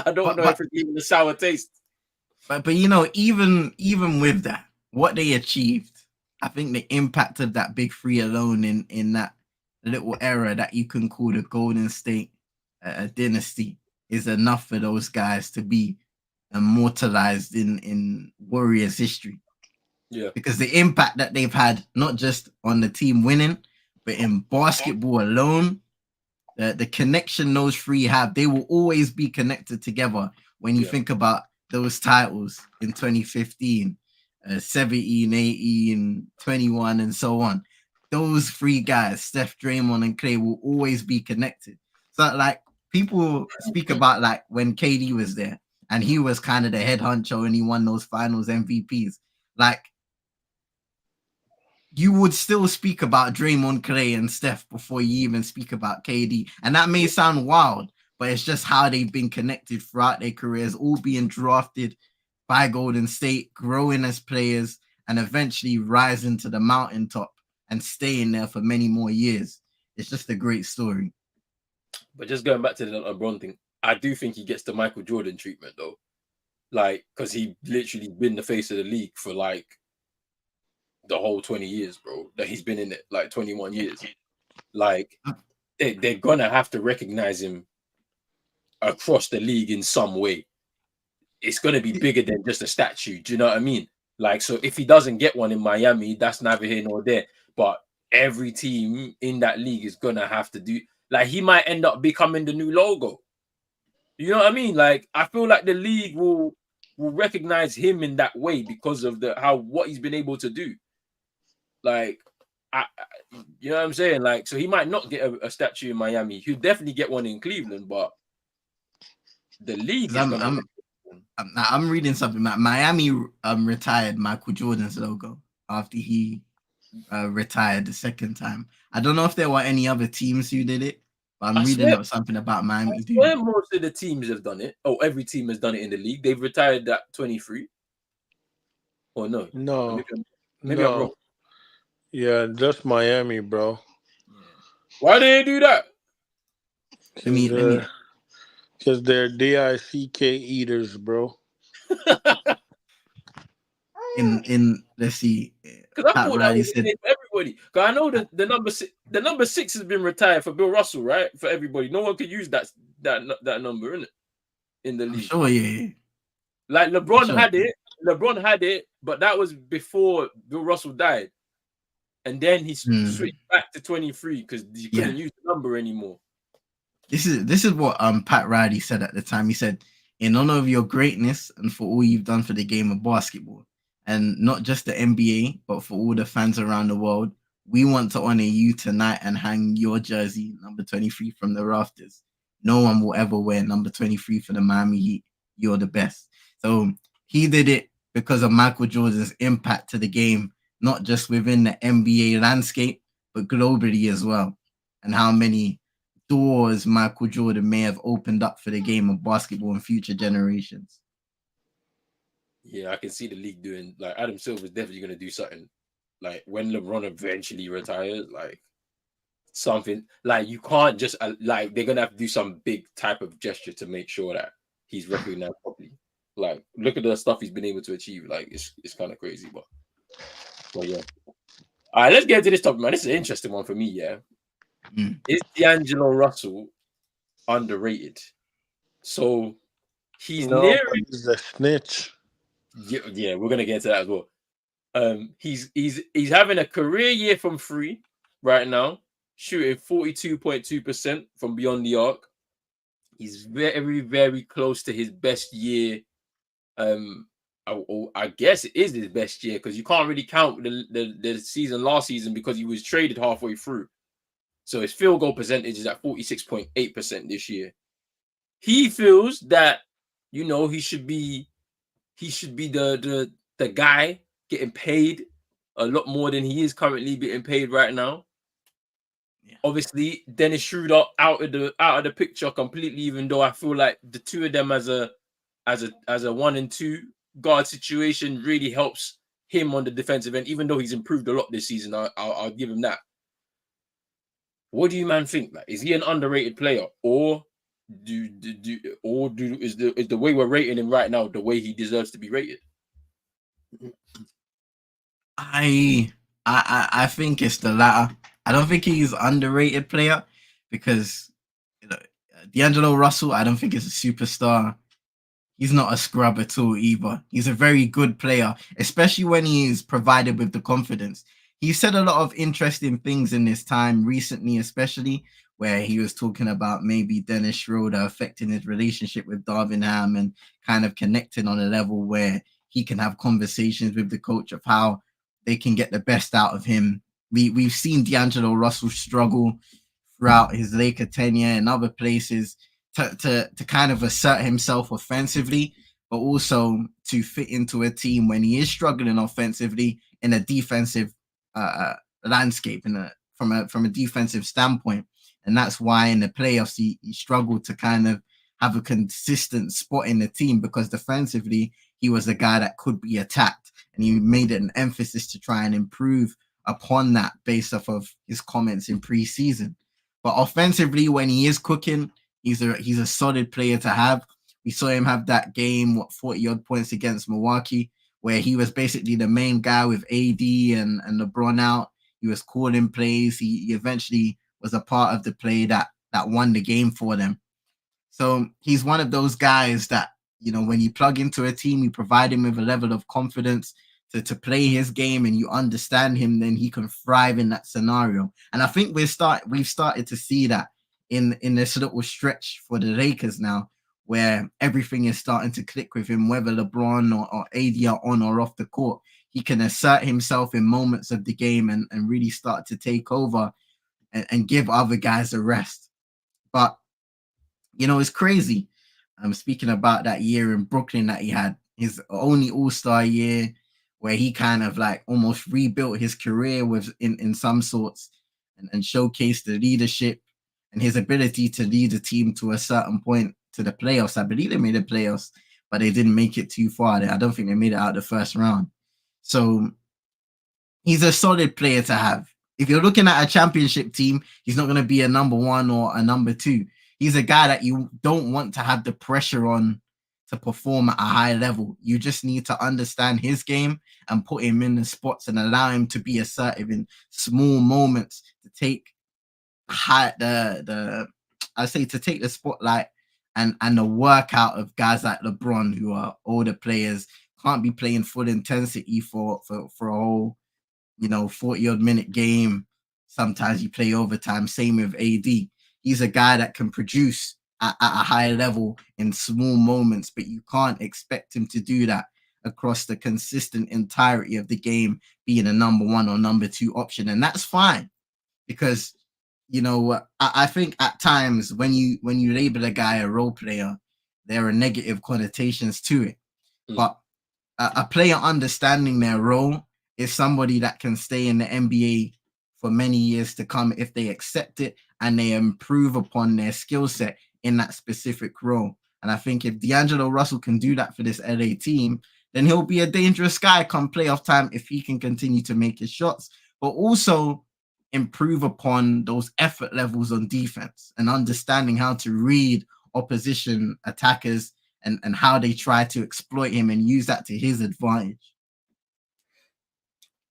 Speaker 2: I don't know if it's even a sour taste.
Speaker 3: But you know, even with that, what they achieved, I think the impact of that big three alone in that little era that you can call the Golden State dynasty is enough for those guys to be immortalized in Warriors history.
Speaker 2: Yeah,
Speaker 3: because the impact that they've had, not just on the team winning, but in basketball alone, the connection those three have, they will always be connected together. When you think about those titles in 2015, 17, 18, 21, and so on, those three guys, Steph, Draymond, and Clay, will always be connected. So, like, people speak about like when KD was there and he was kind of the head honcho and he won those finals MVPs. Like, you would still speak about Draymond, Clay, and Steph before you even speak about KD. And that may sound wild, but it's just how they've been connected throughout their careers, all being drafted by Golden State, growing as players, and eventually rising to the mountaintop and staying there for many more years. It's just a great story.
Speaker 2: But just going back to the LeBron thing, I do think he gets the Michael Jordan treatment, though. Like, because he literally been the face of the league for, like, the whole 20 years, bro, that he's been in it, like 21 years. Like, they're gonna have to recognize him across the league in some way. It's gonna be bigger than just a statue. Do you know what I mean? Like, so if he doesn't get one in Miami, that's neither here nor there. But every team in that league is gonna have to do. Like, he might end up becoming the new logo. You know what I mean? Like, I feel like the league will recognize him in that way because of what he's been able to do. Like, you know what I'm saying? Like, so he might not get a statue in Miami. He'll definitely get one in Cleveland, but the league is
Speaker 3: I'm reading something. Miami retired Michael Jordan's logo after he retired the second time. I don't know if there were any other teams who did it, but I'm reading up something about Miami.
Speaker 2: Where most of the teams have done it. Oh, every team has done it in the league. They've retired that 23. Or no?
Speaker 1: No.
Speaker 2: Maybe I'm wrong.
Speaker 1: Yeah, just Miami, bro.
Speaker 2: Why did they do that?
Speaker 1: Because they're DICK eaters, bro.
Speaker 3: in let's see.
Speaker 2: Because I thought that was for everybody. Because I know the number 6 has been retired for Bill Russell, right? For everybody, no one could use that number, innit? In the league.
Speaker 3: Sure, yeah.
Speaker 2: Like LeBron had it. LeBron had it, but that was before Bill Russell died. And then he switched back to 23 because he couldn't use the number anymore.
Speaker 3: This is what Pat Riley said at the time. He said, "In honor of your greatness and for all you've done for the game of basketball, and not just the NBA, but for all the fans around the world, we want to honor you tonight and hang your jersey, number 23, from the rafters. No one will ever wear number 23 for the Miami Heat. You're the best." So he did it because of Michael Jordan's impact to the game, not just within the NBA landscape, but globally as well, and how many doors Michael Jordan may have opened up for the game of basketball in future generations.
Speaker 2: Yeah, I can see the league doing like Adam Silver's definitely going to do something. Like when LeBron eventually retires, like something like you can't just like they're gonna have to do some big type of gesture to make sure that he's recognized properly. Like look at the stuff he's been able to achieve. Like it's kind of crazy, but yeah. All right, let's get into this topic, man. This is an interesting one for me. Yeah, is D'Angelo Russell underrated? So he's
Speaker 1: No, but
Speaker 2: nearing.
Speaker 1: he's a snitch.
Speaker 2: Yeah, we're gonna get into that as well. He's having a career year from three right now, shooting 42.2% from beyond the arc. He's very, very close to his best year. I guess it is his best year because you can't really count the season last season because he was traded halfway through. So his field goal percentage is at 46.8% this year. He feels that he should be the guy getting paid a lot more than he is currently getting paid right now. Yeah. Obviously, Dennis Schroeder out of the picture completely. Even though I feel like the two of them as a 1 and 2 guard situation really helps him on the defensive end. Even though he's improved a lot this season, I'll give him that. What do you man think? Like, is he an underrated player, or is the way we're rating him right now the way he deserves to be rated?
Speaker 3: I think it's the latter. I don't think he's an underrated player because D'Angelo Russell, I don't think is a superstar. He's not a scrub at all either. He's a very good player, especially when he is provided with the confidence. He said a lot of interesting things in this time recently, especially where he was talking about maybe Dennis Schroeder affecting his relationship with Darvin Ham and kind of connecting on a level where he can have conversations with the coach of how they can get the best out of him. We've seen D'Angelo Russell struggle throughout his Laker tenure and other places to kind of assert himself offensively, but also to fit into a team when he is struggling offensively in a defensive landscape from a defensive standpoint. And that's why in the playoffs he struggled to kind of have a consistent spot in the team because defensively he was a guy that could be attacked, and he made it an emphasis to try and improve upon that based off of his comments in preseason. But offensively, when he is cooking, he's a solid player to have. We saw him have that game, 40-odd points against Milwaukee, where he was basically the main guy with AD and LeBron out. He was calling plays. He eventually was a part of the play that won the game for them. So he's one of those guys that, when you plug into a team, you provide him with a level of confidence to play his game and you understand him, then he can thrive in that scenario. And I think we've started to see that in this little stretch for the Lakers now, where everything is starting to click with him, whether LeBron or AD are on or off the court. He can assert himself in moments of the game and really start to take over and give other guys a rest. But, it's crazy. I'm speaking about that year in Brooklyn that he had, his only All-Star year, where he kind of like almost rebuilt his career in some sorts and showcased the leadership and his ability to lead a team to a certain point to the playoffs. I believe they made the playoffs, but they didn't make it too far. I don't think they made it out the first round. So he's a solid player to have. If you're looking at a championship team, he's not going to be a number 1 or a number 2. He's a guy that you don't want to have the pressure on to perform at a high level. You just need to understand his game and put him in the spots and allow him to be assertive in small moments to take the spotlight and the work out of guys like LeBron, who are older players, can't be playing full intensity for a whole 40-odd minute game. Sometimes you play overtime. Same with AD. He's a guy that can produce at a high level in small moments, but you can't expect him to do that across the consistent entirety of the game, being a number 1 or number 2 option. And that's fine, because I think at times when you label a guy a role player, there are negative connotations to it. But a player understanding their role is somebody that can stay in the NBA for many years to come if they accept it and they improve upon their skill set in that specific role. And I think if D'Angelo Russell can do that for this LA team, then he'll be a dangerous guy come playoff time if he can continue to make his shots, but also improve upon those effort levels on defense and understanding how to read opposition attackers and how they try to exploit him and use that to his advantage.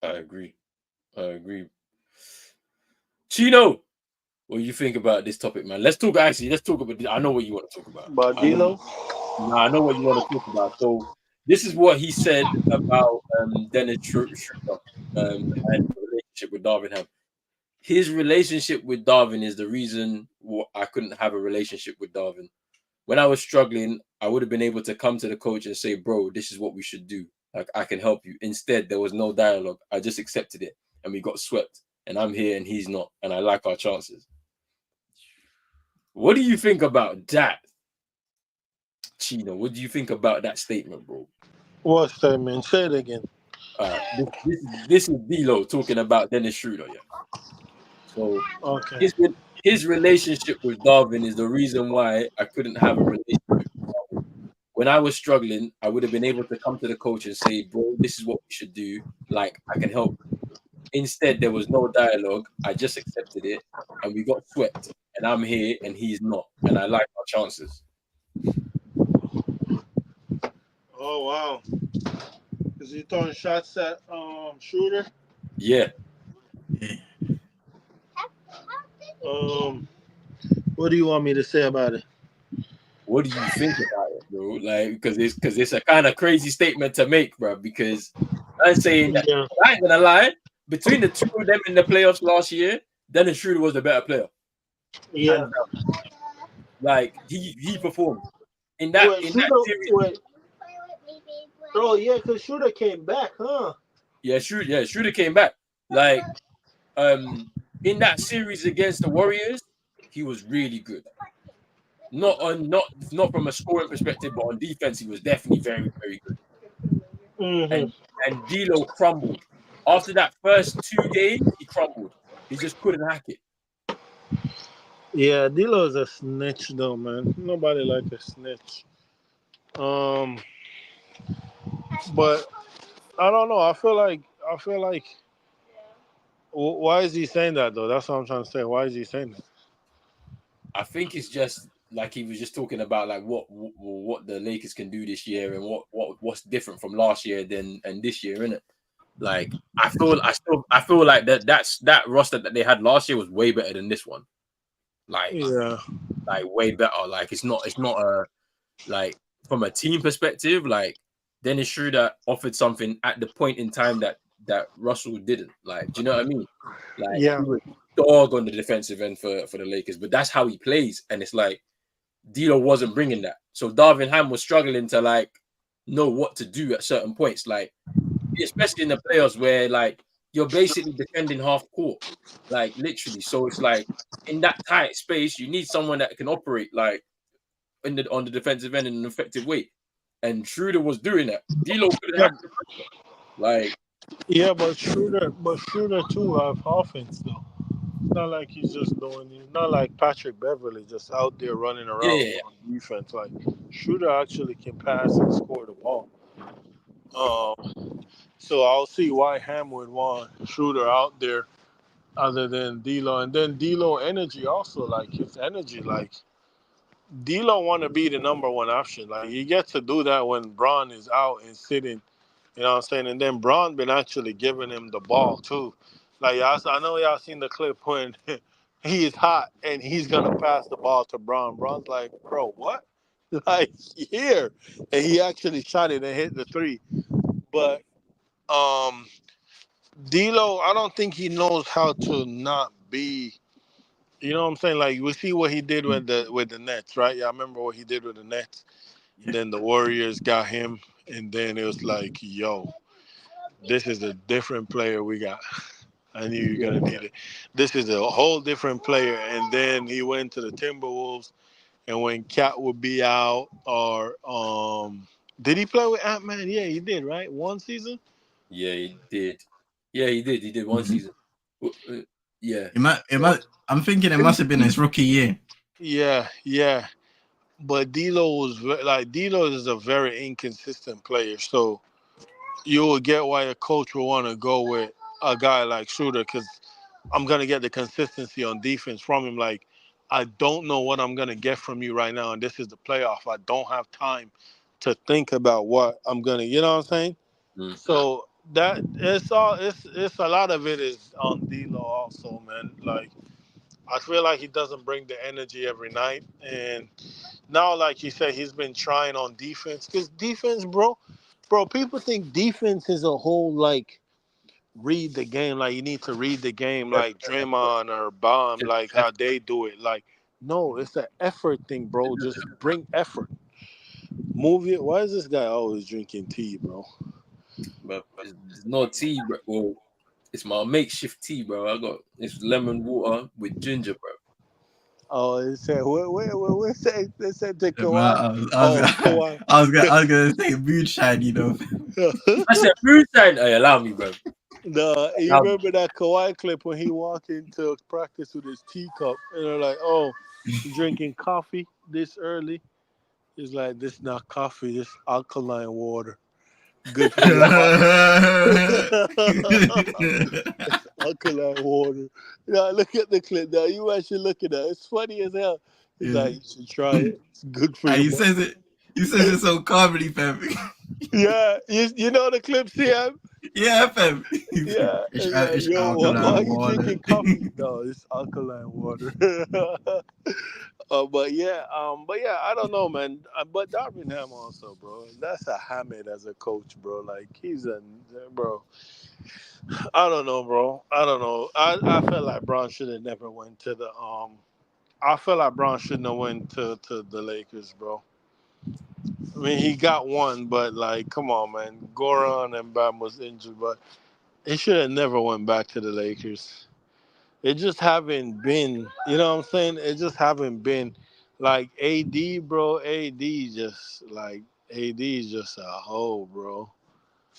Speaker 2: I agree. Chino, what do you think about this topic, man? Let's talk about. I know what you want to talk about.
Speaker 1: About D'Lo?
Speaker 2: I know what you want to talk about. So this is what he said about Dennis Schroeder and the relationship with Darvin Ham. His relationship with Darvin is the reason I couldn't have a relationship with Darvin. When I was struggling, I would have been able to come to the coach and say, bro, this is what we should do. Like, I can help you. Instead, there was no dialogue. I just accepted it and we got swept. And I'm here and he's not. And I like our chances. What do you think about that, Chino? What do you think about that statement, bro?
Speaker 1: What statement? Say it again.
Speaker 2: This is D'Lo talking about Dennis Schroeder, yeah. So
Speaker 1: okay.
Speaker 2: His relationship with Darvin is the reason why I couldn't have a relationship with Darvin. When I was struggling, I would have been able to come to the coach and say, bro, this is what we should do. Like, I can help. Instead, there was no dialogue. I just accepted it and we got swept. And I'm here and he's not. And I like our chances.
Speaker 1: Oh, wow. Is he throwing shots at Schroeder?
Speaker 2: Yeah.
Speaker 1: What do you want me to say about it?
Speaker 2: What do you think about it, bro? Like, because it's a kind of crazy statement to make, bro. Because I'm saying that I ain't gonna lie, between the two of them in the playoffs last year, Dennis Schroeder was the better player.
Speaker 1: Yeah,
Speaker 2: like he performed in that series.
Speaker 1: Oh yeah, because Schroeder came back, huh?
Speaker 2: Yeah, Schroeder came back. Like, in that series against the Warriors, he was really good. Not from a scoring perspective, but on defense, he was definitely very, very good.
Speaker 1: Mm-hmm.
Speaker 2: And D'Lo crumbled. After that first 2 games, he crumbled. He just couldn't hack it.
Speaker 1: Yeah, D'Lo is a snitch, though, man. Nobody like a snitch. But I don't know. I feel like. Why is he saying that though? That's what I'm trying to say. Why is he saying that?
Speaker 2: I think it's just like he was just talking about like what the Lakers can do this year and what's different from last year and this year, innit? Like I feel like that roster that they had last year was way better than this one. Like way better. Like it's not a like from a team perspective. Like Dennis Schroeder offered something at the point in time that Russell didn't. Like, do you know what I mean? Like he was dog on the defensive end for the Lakers, but that's how he plays, and it's like D'Lo wasn't bringing that. So Darvin Ham was struggling to like know what to do at certain points, like especially in the playoffs where like you're basically defending half court, like literally. So it's like in that tight space, you need someone that can operate like on the defensive end in an effective way. And Schroeder was doing that. D'Lo couldn't have like.
Speaker 1: Yeah, but Schroeder too have offense though. It's not like he's just doing. He's not like Patrick Beverly just out there running around on defense. Like Schroeder actually can pass and score the ball. So I'll see why Ham would want Schroeder out there, other than D'Lo, and then D'Lo energy also like his energy like. D'Lo want to be the number one option. Like he gets to do that when Bron is out and sitting. You know what I'm saying? And then Bron been actually giving him the ball too. Like I know y'all seen the clip when he is hot and he's gonna pass the ball to Bron. Bron's like, bro, what? Like here, and he actually shot it and hit the three. But D'Lo, I don't think he knows how to not be. You know what I'm saying? Like we see what he did with the Nets, right? Yeah, I remember what he did with the Nets. And then the Warriors got him, and then it was like, yo, this is a different player we got. I knew you're gonna need it. This is a whole different player. And then he went to the Timberwolves, and when Cat would be out or Did he play with Ant-Man? Yeah, he did, right? One season?
Speaker 2: Yeah, he did. Yeah, he did. He did one season. Yeah.
Speaker 3: I'm thinking it must have been his rookie year.
Speaker 1: Yeah. But D'Lo is a very inconsistent player, so you will get why a coach will want to go with a guy like Schroeder because I'm gonna get the consistency on defense from him. Like, I don't know what I'm gonna get from you right now, and this is the playoff. I don't have time to think about what I'm gonna. You know what I'm saying?
Speaker 2: Mm.
Speaker 1: So that it's a lot of it is on D'Lo also, man. Like, I feel like he doesn't bring the energy every night, and now, like you said, he's been trying on defense because defense, bro. People think defense is a whole like read the game. Like you need to read the game, like Draymond or Bomb, like how they do it. Like no, it's an effort thing, bro. Just bring effort. Move it. Why is this guy always drinking tea, bro?
Speaker 2: But it's no tea, bro. Well, it's my makeshift tea, bro. I got it's lemon water with ginger, bro.
Speaker 1: Oh, it said what said they said to
Speaker 3: Man,
Speaker 1: Kawhi. Kawhi.
Speaker 3: I was gonna say moonshine, you know.
Speaker 2: I said food sign. Hey, allow me, bro.
Speaker 1: No, you
Speaker 2: Allow me.
Speaker 1: remember that Kawhi clip when he walked into practice with his teacup and they're like, "Oh, you drinking coffee this early?" He's like, "This not coffee. This alkaline water. Good for your heart." It's alkaline water. Yeah, look at the clip now. You actually look at that. It's funny as hell. He's
Speaker 3: Yeah.
Speaker 1: like, "You should try it. It's good for
Speaker 3: And
Speaker 1: your
Speaker 3: he
Speaker 1: body."
Speaker 3: says it so calmly, fam.
Speaker 1: Yeah, you know the clip, CM?
Speaker 3: Yeah, fam.
Speaker 1: Yeah,
Speaker 3: It's
Speaker 1: yo, why are
Speaker 3: alkaline
Speaker 1: you
Speaker 3: water.
Speaker 1: drinking coffee? No, it's alkaline water. But yeah, I don't know, man. But Darvin Ham also, bro. That's a Hamid as a coach, bro. Like he's a bro. I don't know, bro. I don't know. I felt like Braun should have never went to the I feel like Braun shouldn't have went to the Lakers, bro. I mean, he got one, but like, come on, man. Goran and Bam was injured, but he should have never went back to the Lakers. It just haven't been, you know what I'm saying? It just haven't been like AD, bro. AD is just a hoe, bro.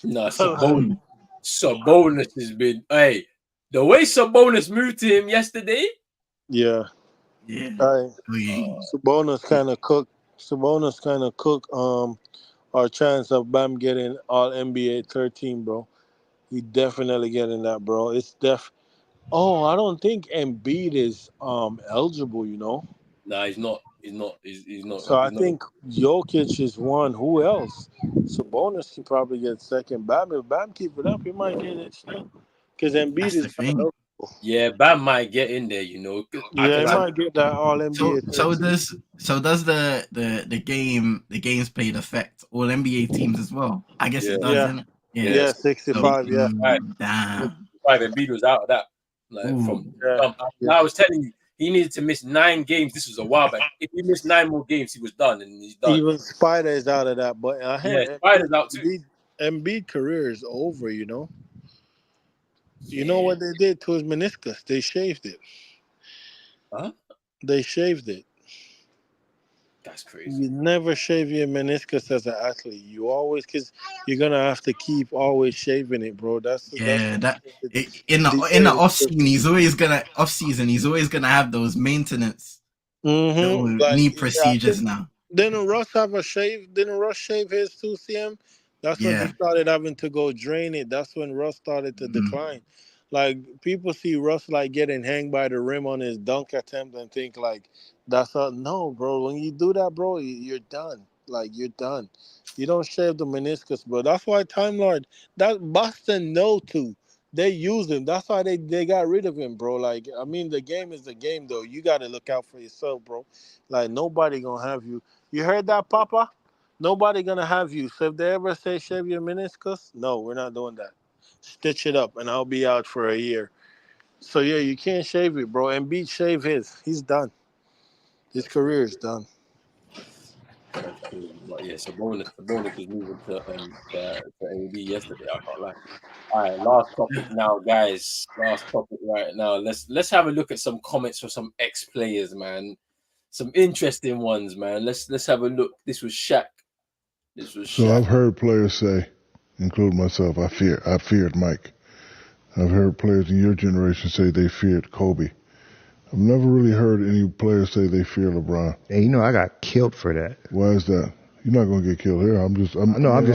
Speaker 2: Nah, Sabonis has been. Hey, the way Sabonis moved to him yesterday.
Speaker 1: Yeah.
Speaker 3: Yeah.
Speaker 1: Right.
Speaker 3: We-
Speaker 1: Sabonis kind of cooked. Our chance of Bam getting all NBA 13, bro. He definitely getting that, bro. Oh, I don't think Embiid is eligible, you know.
Speaker 2: Nah, he's not. He's not. He's not.
Speaker 1: So I
Speaker 2: He's not.
Speaker 1: think Jokic is one. Who else? Sabonis can probably get second. Bam, if Bam keep it up, he might get it still. Because Embiid
Speaker 3: That's the
Speaker 1: is not
Speaker 3: thing.
Speaker 1: eligible.
Speaker 2: Yeah, Bam might get in there. You know.
Speaker 1: Yeah, he
Speaker 3: So,
Speaker 1: might get that all NBA 13.
Speaker 3: does the games played affect all NBA teams as well? I guess
Speaker 2: Yeah.
Speaker 3: it
Speaker 1: Yeah,
Speaker 3: doesn't.
Speaker 2: Yeah.
Speaker 1: yeah,
Speaker 3: So
Speaker 1: 65. Yeah,
Speaker 3: damn.
Speaker 2: Five Embiid was out of that. Like
Speaker 3: Ooh.
Speaker 2: from
Speaker 1: yeah, yeah.
Speaker 2: I was telling you, he needed to miss 9 games. This was a while back. If he missed 9 more games, he was done, and he's done.
Speaker 1: Even Spider is out of that, but
Speaker 2: Yeah, Spider's out too.
Speaker 1: Embiid career is over. You know. You know
Speaker 2: Yeah.
Speaker 1: what they did to his meniscus? They shaved it.
Speaker 2: Huh?
Speaker 1: They shaved it.
Speaker 2: That's crazy.
Speaker 1: You never shave your meniscus as an athlete. You always, because you're gonna have to keep always shaving it, bro.
Speaker 3: Yeah,
Speaker 1: That's
Speaker 3: in the off season he's always gonna have those maintenance little
Speaker 1: Like
Speaker 3: knee
Speaker 1: yeah, I
Speaker 3: procedures
Speaker 1: think,
Speaker 3: now.
Speaker 1: didn't Russ have a shave? Didn't Russ shave his 2 cm? That's when he
Speaker 3: Yeah.
Speaker 1: started having to go drain it. That's when Russ started to
Speaker 3: Mhm.
Speaker 1: decline. Like people see Russ like getting hanged by the rim on his dunk attempt and think like that's a no, bro. When you do that, bro, you're done. Like you're done. You don't shave the meniscus, bro. That's why Time Lord that Boston know to. They use him. That's why they got rid of him, bro. Like I mean, the game is the game, though. You got to look out for yourself, bro. Like nobody gonna have you. You heard that, Papa? Nobody gonna have you. So if they ever say shave your meniscus, no, we're not doing that. Stitch it up, and I'll be out for a year. So yeah, you can't shave it, bro. And Beat shave his. He's done. His career is done.
Speaker 2: That's crazy. But yeah, Sabonis was moving to AD yesterday. I can't lie. All right, last topic now, guys. Last topic right now. Let's have a look at some comments for some ex players, man. Some interesting ones, man. Let's have a look. This was Shaq This was
Speaker 6: So
Speaker 2: Shaq.
Speaker 6: I've heard players say, including myself, I feared Mike. I've heard players in your generation say they feared Kobe. I've never really heard any players say they fear LeBron.
Speaker 7: And you know, I got killed for that.
Speaker 6: Why is that? You're not gonna get killed here. I'm just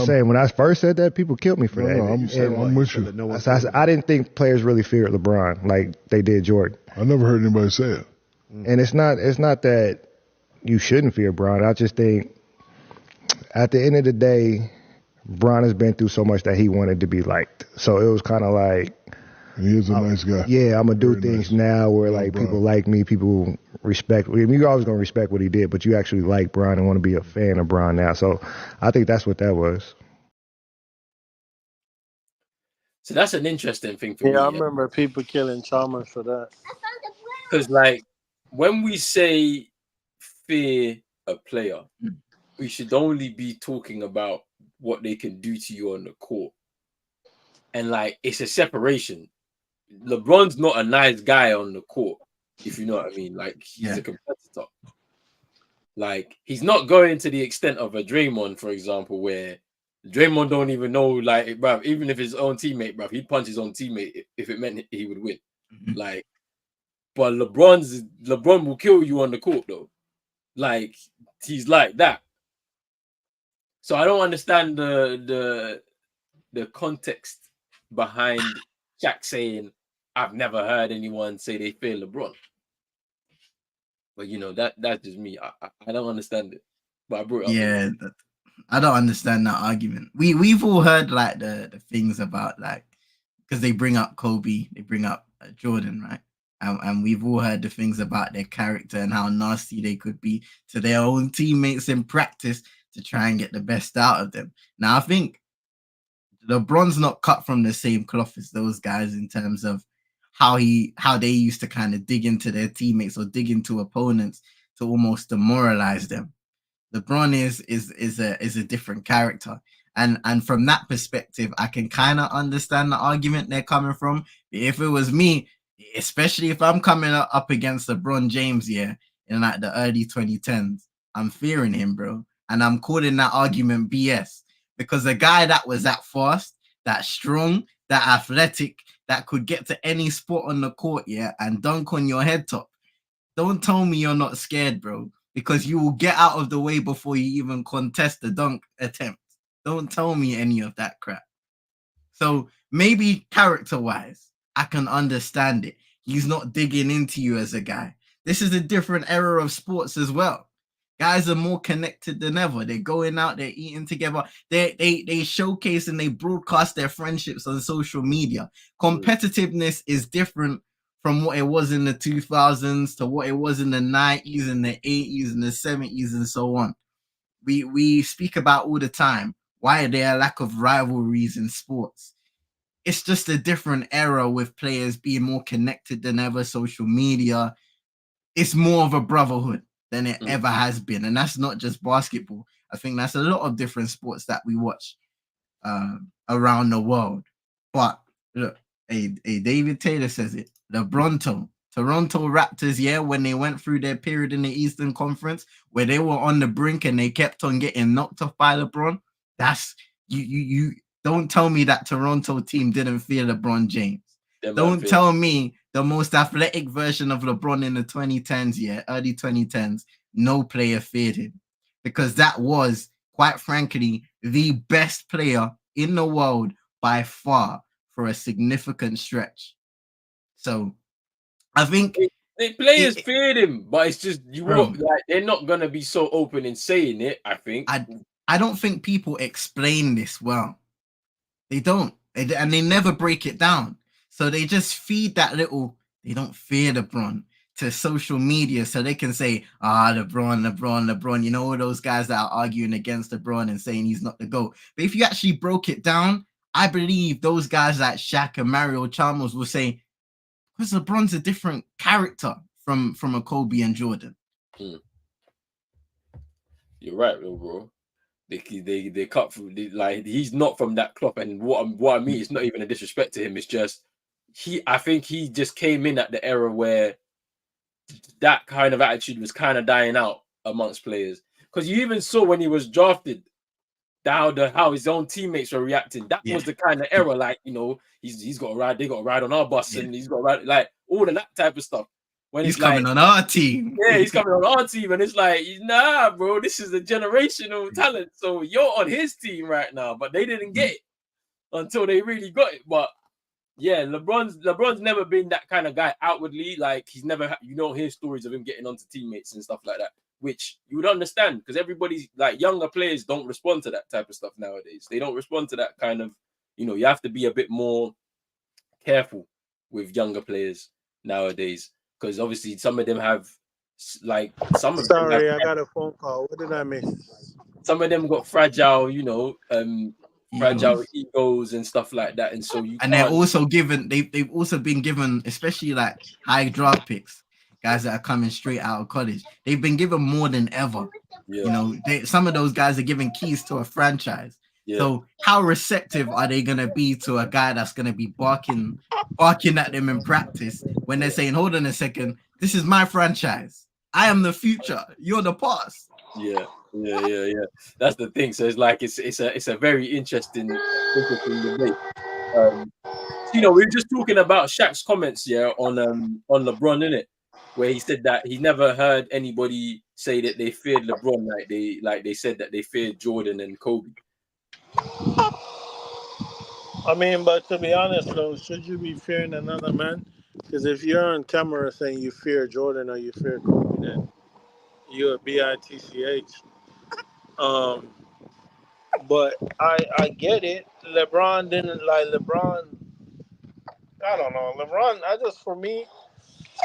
Speaker 7: saying. When I first said that, people killed me for that.
Speaker 6: No, I'm with you.
Speaker 7: I didn't think players really feared LeBron like they did Jordan.
Speaker 6: I never heard anybody say it.
Speaker 7: And it's not that you shouldn't fear Bron. I just think at the end of the day, Bron has been through so much that he wanted to be liked. So it was kind of like,
Speaker 6: and he is a nice guy.
Speaker 7: Yeah, I'm gonna do things now where
Speaker 6: Like
Speaker 7: people like me, people respect. I mean, you're always gonna respect what he did, but you actually like Bron and want to be a fan of Bron now. So I think that's what that was.
Speaker 2: So that's an interesting thing for me.
Speaker 1: I remember people killing Chalmers for that.
Speaker 2: Because, like, when we say fear a player, we should only be talking about what they can do to you on the court. And, like, it's a separation. LeBron's not a nice guy on the court, if you know what I mean. Like, he's a competitor. Like, he's not going to the extent of a Draymond, for example, where Draymond don't even know, like, bruv, even if his own teammate, bruv, he'd punch his own teammate if it meant he would win.
Speaker 3: Mm-hmm.
Speaker 2: Like, but LeBron will kill you on the court, though. Like, he's like that. So I don't understand the context behind Shaq saying, I've never heard anyone say they fear LeBron. But, you know, that's just me. I don't understand it. But I brought it up.
Speaker 3: Yeah, I don't understand that argument. We've all heard, like, the things about, like, because they bring up Kobe, they bring up Jordan, right? And we've all heard the things about their character and how nasty they could be to their own teammates in practice to try and get the best out of them. Now, I think LeBron's not cut from the same cloth as those guys in terms of how they used to kind of dig into their teammates or dig into opponents to almost demoralize them. LeBron is a different character. And from that perspective, I can kind of understand the argument they're coming from. If it was me, especially if I'm coming up against LeBron James, in like the early 2010s, I'm fearing him, bro. And I'm calling that argument BS because a guy that was that fast, that strong, that athletic, that could get to any spot on the court, and dunk on your head top. Don't tell me you're not scared, bro, because you will get out of the way before you even contest the dunk attempt. Don't tell me any of that crap. So maybe character-wise, I can understand it. He's not digging into you as a guy. This is a different era of sports as well. Guys are more connected than ever. They're going out, they're eating together. They showcase and they broadcast their friendships on social media. Competitiveness is different from what it was in the 2000s to what it was in the 90s and the 80s and the 70s and so on. We speak about all the time. Why are there a lack of rivalries in sports? It's just a different era with players being more connected than ever. Social media. It's more of a brotherhood than it ever has been. And that's not just basketball. I think that's a lot of different sports that we watch around the world. But look, David Taylor says it. Toronto Raptors, when they went through their period in the Eastern Conference where they were on the brink and they kept on getting knocked off by LeBron. That's you don't tell me that Toronto team didn't fear LeBron James. Don't tell me the most athletic version of LeBron in the 2010s, early 2010s, no player feared him. Because that was, quite frankly, the best player in the world by far for a significant stretch. So I think
Speaker 2: the players feared him, but it's just they're not gonna be so open in saying it. I think
Speaker 3: I don't think people explain this well. They don't, and they never break it down. So they just feed that little. They don't fear LeBron to social media, so they can say, LeBron. You know, all those guys that are arguing against LeBron and saying he's not the GOAT. But if you actually broke it down, I believe those guys like Shaq and Mario Chalmers will say, because LeBron's a different character from a Kobe and Jordan.
Speaker 2: You're right, bro. They cut through. Like, he's not from that cloth, and what I mean, it's not even a disrespect to him. It's just I think he just came in at the era where that kind of attitude was kind of dying out amongst players. Because you even saw when he was drafted, how his own teammates were reacting. That was the kind of era, like, you know, he's got to ride, they got to ride on our bus, and he's got to ride, like, all of that type of stuff. When
Speaker 3: he's
Speaker 2: it's
Speaker 3: coming
Speaker 2: like,
Speaker 3: on our team.
Speaker 2: yeah, he's coming on our team, and it's like, nah, bro, this is a generational talent. So you're on his team right now, but they didn't get it until they really got it. But yeah, LeBron's never been that kind of guy outwardly. Like, he's never, you don't hear stories of him getting onto teammates and stuff like that, which you would understand, because everybody's like, younger players don't respond to that type of stuff nowadays. They don't respond to that kind of, you know, you have to be a bit more careful with younger players nowadays, because obviously some of them have, like,
Speaker 1: Sorry, I got a phone call. What did I miss?
Speaker 2: Some of them got fragile, you know, fragile egos and stuff like that, and so
Speaker 3: they're also given. They've also been given, especially like high draft picks, guys that are coming straight out of college. They've been given more than ever.
Speaker 2: Yeah.
Speaker 3: You know, some of those guys are given keys to a franchise. Yeah. So how receptive are they going to be to a guy that's going to be barking at them in practice when they're saying, hold on a second, this is my franchise. I am the future. You're the past.
Speaker 2: Yeah. That's the thing. So it's like, it's a very interesting debate. You know, we were just talking about Shaq's comments, on LeBron, innit? Where he said that he never heard anybody say that they feared LeBron, like they said that they feared Jordan and Kobe.
Speaker 1: I mean, but to be honest, though, should you be fearing another man? Because if you're on camera saying you fear Jordan or you fear Kobe, then you're a bitch. But I get it. LeBron didn't like LeBron. I don't know. LeBron, for me,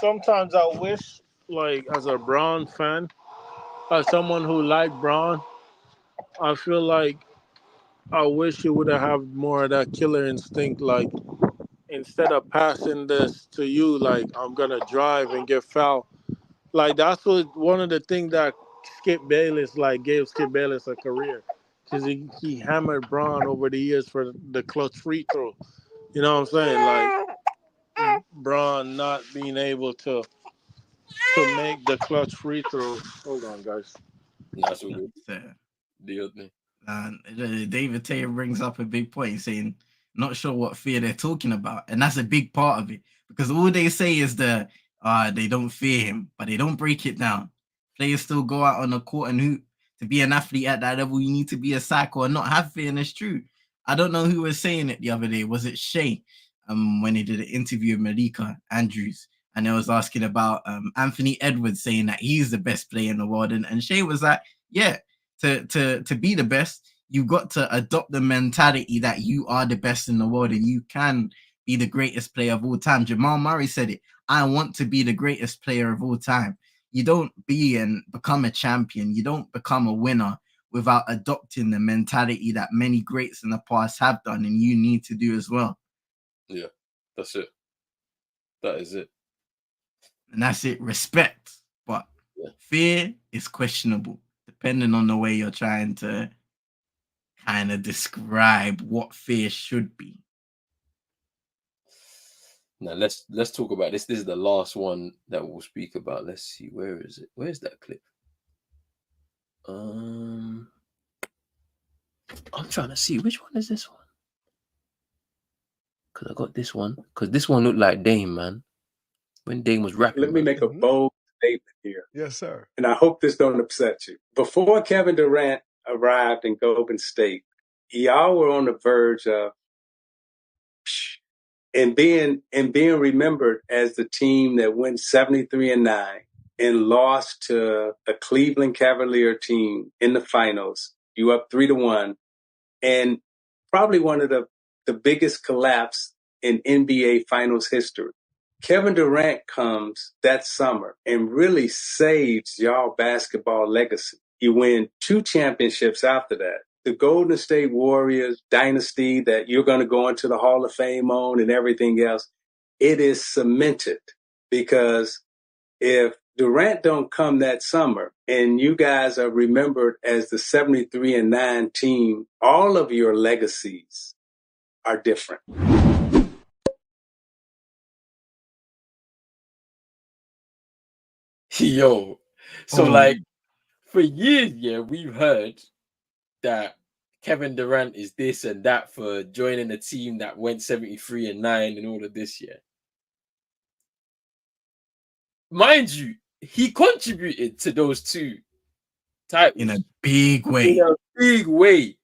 Speaker 1: sometimes I wish, like, as a Braun fan, as someone who liked Braun, I feel like I wish he would have more of that killer instinct. Like, instead of passing this to you, like, I'm going to drive and get fouled. Like, that's one of the things that Skip Bayless, like, gave Skip Bayless a career. Because he hammered Braun over the years for the clutch free throw. You know what I'm saying? Like, Braun not being able to make the clutch free throw. Hold on, guys.
Speaker 2: That's what the thing.
Speaker 3: David Taylor brings up a big point, saying, not sure what fear they're talking about. And that's a big part of it. Because all they say is that they don't fear him, but they don't break it down. Players still go out on the court and hoop. To be an athlete at that level, you need to be a psycho and not have fear, and it's true. I don't know who was saying it the other day. Was it Shea? When he did an interview with Malika Andrews, and they was asking about Anthony Edwards saying that he's the best player in the world, and Shea was like, yeah, to be the best, you've got to adopt the mentality that you are the best in the world and you can be the greatest player of all time. Jamal Murray said it. I want to be the greatest player of all time. You don't be and become a champion. You don't become a winner without adopting the mentality that many greats in the past have done, and you need to do as well.
Speaker 2: Yeah, that's it. That is it.
Speaker 3: And that's it. Respect. But fear is questionable, depending on the way you're trying to kind of describe what fear should be.
Speaker 2: Now let's talk about this. This is the last one that we'll speak about. Let's see, where is it? Where's that clip? I'm trying to see, which one is this one? Because I got this one. Because this one looked like Dame, man. When Dame was rapping.
Speaker 8: Let me make a bold statement here.
Speaker 6: Yes, sir.
Speaker 8: And I hope this don't upset you. Before Kevin Durant arrived in Golden State, y'all were on the verge of and being remembered as the team that went 73-9 and lost to a Cleveland Cavalier team in the finals. You up 3-1, and probably one of the biggest collapse in NBA Finals history. Kevin Durant comes that summer and really saves y'all basketball legacy. You win 2 championships after that. The Golden State Warriors dynasty that you're going to go into the Hall of Fame on and everything else, it is cemented, because if Durant don't come that summer and you guys are remembered as the 73-9 team, all of your legacies are different.
Speaker 2: Yo, so like for years, we've heard that Kevin Durant is this and that for joining a team that went 73-9 and all of this year. Mind you, he contributed to those 2 titles
Speaker 3: in a big way.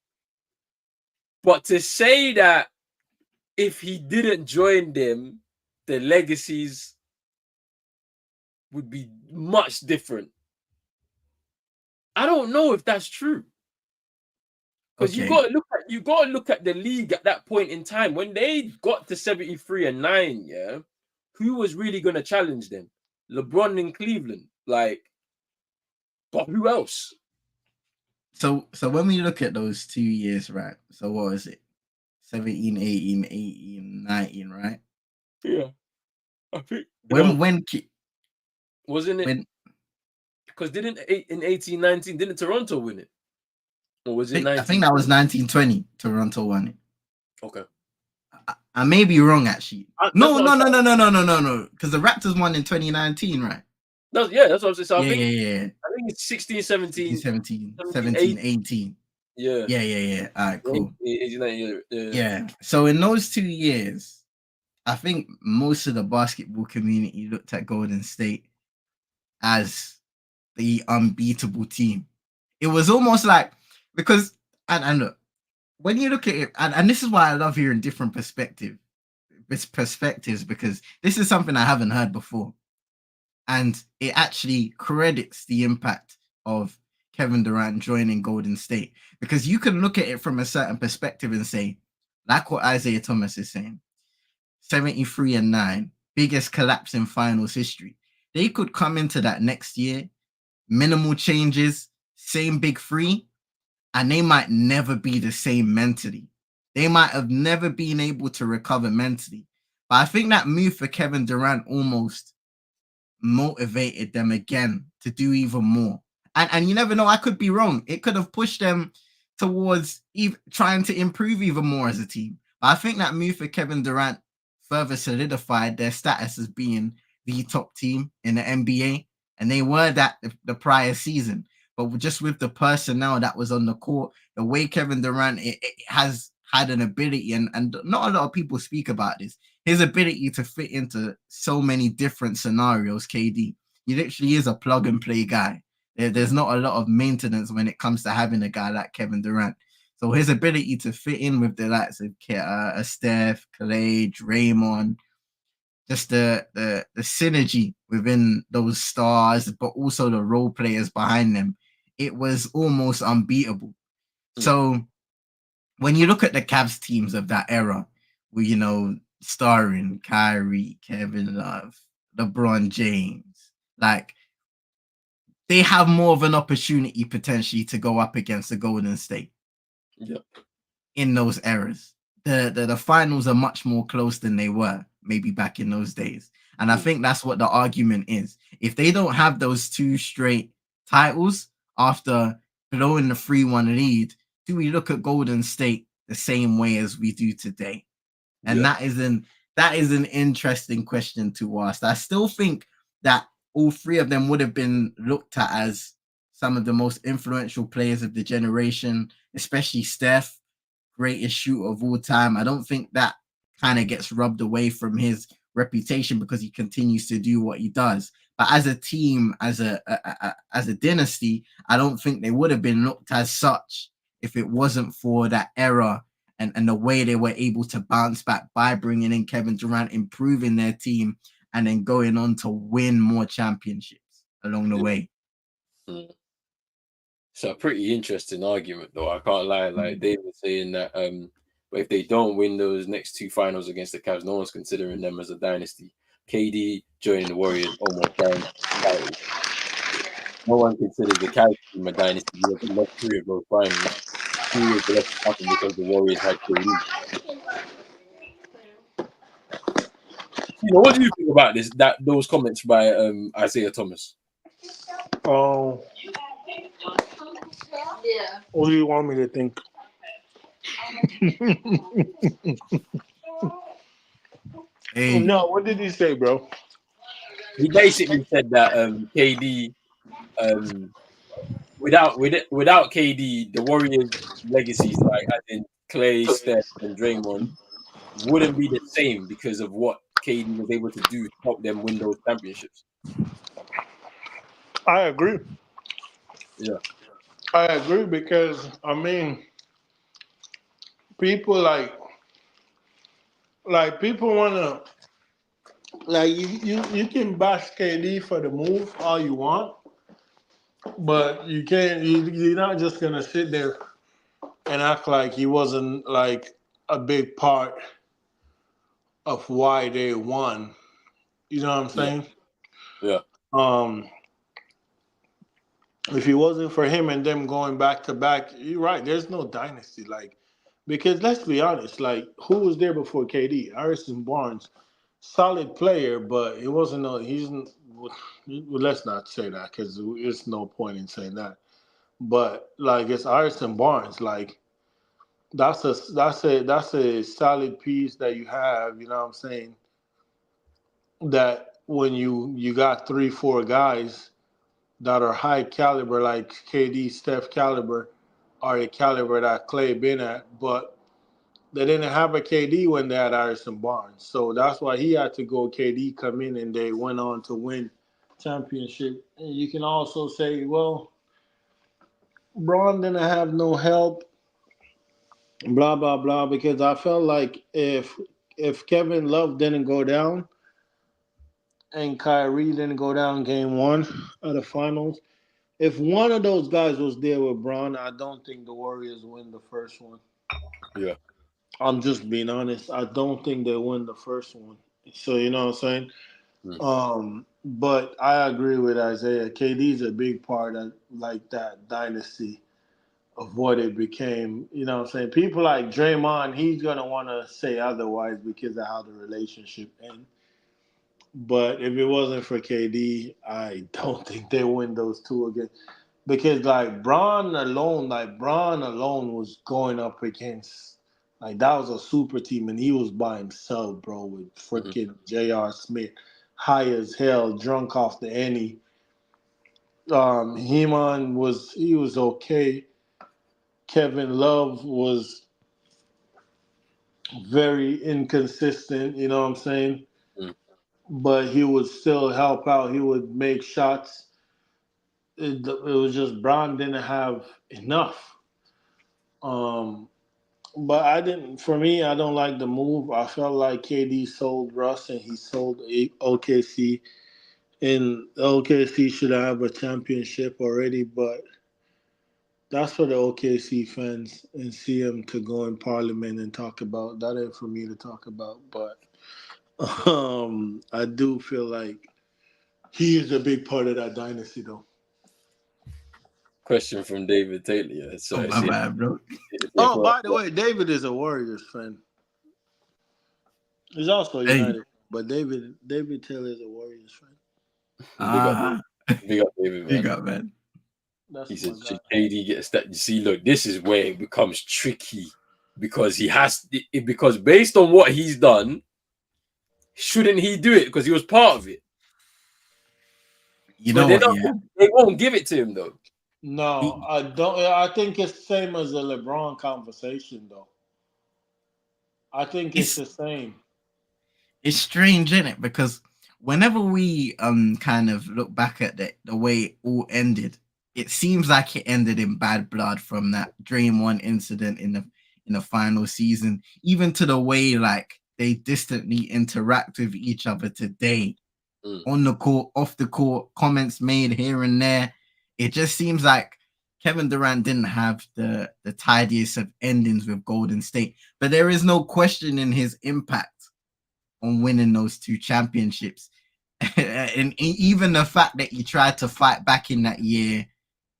Speaker 2: But to say that if he didn't join them, the legacies would be much different. I don't know if that's true. Because you got to look at the league at that point in time when they got to 73-9. Yeah, who was really going to challenge them? LeBron in Cleveland, but who else?
Speaker 3: So when we look at those 2 years, right? So what was it? 17, 18, 18, 19, right?
Speaker 2: Yeah, I think wasn't it? Because didn't in 18-19 didn't Toronto win it? Or was it 19?
Speaker 3: I think that was 1920. Toronto won it.
Speaker 2: Okay.
Speaker 3: I may be wrong, actually. No. Because the Raptors won in 2019, right?
Speaker 2: That's what I was saying. So
Speaker 3: yeah.
Speaker 2: I think it's 16, 17,
Speaker 3: 17, 18. Yeah. All right, cool.
Speaker 2: 18,
Speaker 3: yeah. So in those 2 years, I think most of the basketball community looked at Golden State as the unbeatable team. It was almost like, because, and look, when you look at it, and this is why I love hearing different perspectives, because this is something I haven't heard before. And it actually credits the impact of Kevin Durant joining Golden State, because you can look at it from a certain perspective and say, like what Isaiah Thomas is saying, 73-9, biggest collapse in finals history. They could come into that next year, minimal changes, same big 3, and they might never be the same mentally. They might have never been able to recover mentally. But I think that move for Kevin Durant almost motivated them again to do even more. And you never know, I could be wrong. It could have pushed them towards trying to improve even more as a team. But I think that move for Kevin Durant further solidified their status as being the top team in the NBA. And they were that the prior season. But just with the personnel that was on the court, the way Kevin Durant it has had an ability, and not a lot of people speak about this, his ability to fit into so many different scenarios, KD. He literally is a plug and play guy. There's not a lot of maintenance when it comes to having a guy like Kevin Durant. So his ability to fit in with the likes of Steph, Clay, Draymond, just the synergy within those stars, but also the role players behind them, it was almost unbeatable. So when you look at the Cavs teams of that era, where, starring Kyrie, Kevin Love, LeBron James, they have more of an opportunity potentially to go up against the Golden State.
Speaker 2: Yep.
Speaker 3: In those eras. The finals are much more close than they were maybe back in those days. And I think that's what the argument is. If they don't have those 2 straight titles after blowing the 3-1 lead, do we look at Golden State the same way as we do today? And that is an interesting question to ask. I still think that all 3 of them would have been looked at as some of the most influential players of the generation, especially Steph, greatest shooter of all time. I don't think that kind of gets rubbed away from his reputation because he continues to do what he does. But as a team, as a dynasty, I don't think they would have been looked as such if it wasn't for that era and the way they were able to bounce back by bringing in Kevin Durant, improving their team, and then going on to win more championships along the way.
Speaker 2: So a pretty interesting argument, though. I can't lie. Like they were saying that but if they don't win those next 2 finals against the Cavs, no one's considering them as a dynasty. KD joining the Warriors almost dynasty. No one considers the Cavs team a dynasty. You have lost 3 of those finals. 2 years left to happen because the Warriors had KD. What do you think about this? Those comments by Isaiah Thomas?
Speaker 1: What do you want me to think?
Speaker 3: Hey.
Speaker 1: No, what did he say, bro?
Speaker 2: He basically said that KD without KD, the Warriors' legacies, like I think Clay, Steph, and Draymond, wouldn't be the same because of what KD was able to do to help them win those championships.
Speaker 1: I agree.
Speaker 2: Yeah.
Speaker 1: I agree because I mean, people like people wanna like you can bash KD for the move all you want, but you can't. You're not just gonna sit there and act like he wasn't like a big part of why they won. You know what I'm saying?
Speaker 2: Yeah.
Speaker 1: Um, if it wasn't for him and them going back to back, you're right. There's no dynasty, like because let's be honest, like who was there before KD? Harrison Barnes, solid player, but it wasn't. No, he's. Well, let's not say that because there's no point in saying that. But like it's Harrison Barnes, like that's a solid piece that you have. You know what I'm saying? That when you got 3-4 guys that are high caliber, like KD, Steph caliber, are a caliber that Clay been at, but they didn't have a KD when they had Harrison Barnes. So that's why he had to go. KD come in and they went on to win championship. And you can also say, well, Braun didn't have no help, blah blah blah, because I felt like if Kevin Love didn't go down and Kyrie didn't go down game one of the finals, if one of those guys was there with Braun, I don't think the Warriors win the first one.
Speaker 2: Yeah.
Speaker 1: I'm just being honest. I don't think they win the first one. So you know what I'm saying? But I agree with Isaiah. KD's a big part of like that dynasty of what it became. You know what I'm saying? People like Draymond, he's gonna want to say otherwise because of how the relationship ended. But if it wasn't for KD, I don't think they win those two again. Because Braun alone was going up against like that was a super team and he was by himself, bro, with freaking J.R. Smith, high as hell, drunk off the Henny. Heman was okay. Kevin Love was very inconsistent, you know what I'm saying?
Speaker 2: Mm.
Speaker 1: But he would still help out. He would make shots. It was just Braun didn't have enough. But I didn't. For me, I don't like the move. I felt like KD sold Russ and he sold OKC, and OKC should have a championship already. But that's for the OKC fans and CM to go in Parliament and talk about. That ain't for me to talk about. But I do feel like he is a big part of that dynasty, though.
Speaker 2: Question from David Taylor. Yeah. So
Speaker 3: Oh, my bad, bro.
Speaker 1: Oh, by the way, David is a Warriors fan. He's also United, but David Taylor is a Warriors fan.
Speaker 2: Big up David, man.
Speaker 3: Big up, man.
Speaker 2: He said, should KD get a step? You see, look, this is where it becomes tricky because because based on what he's done, shouldn't he do it? Because he was part of it.
Speaker 3: You know what?
Speaker 2: They won't give it to him though.
Speaker 1: No, I don't. I think it's the same as the LeBron conversation, though. I think it's the same.
Speaker 3: It's strange, isn't it? Because whenever we kind of look back at the way it all ended, it seems like it ended in bad blood from that Draymond incident in the final season, even to the way like they distantly interact with each other today. On the court, off the court, comments made here and there. It just seems like Kevin Durant didn't have the tidiest of endings with Golden State, but there is no question in his impact on winning those two championships. And even the fact that he tried to fight back in that year,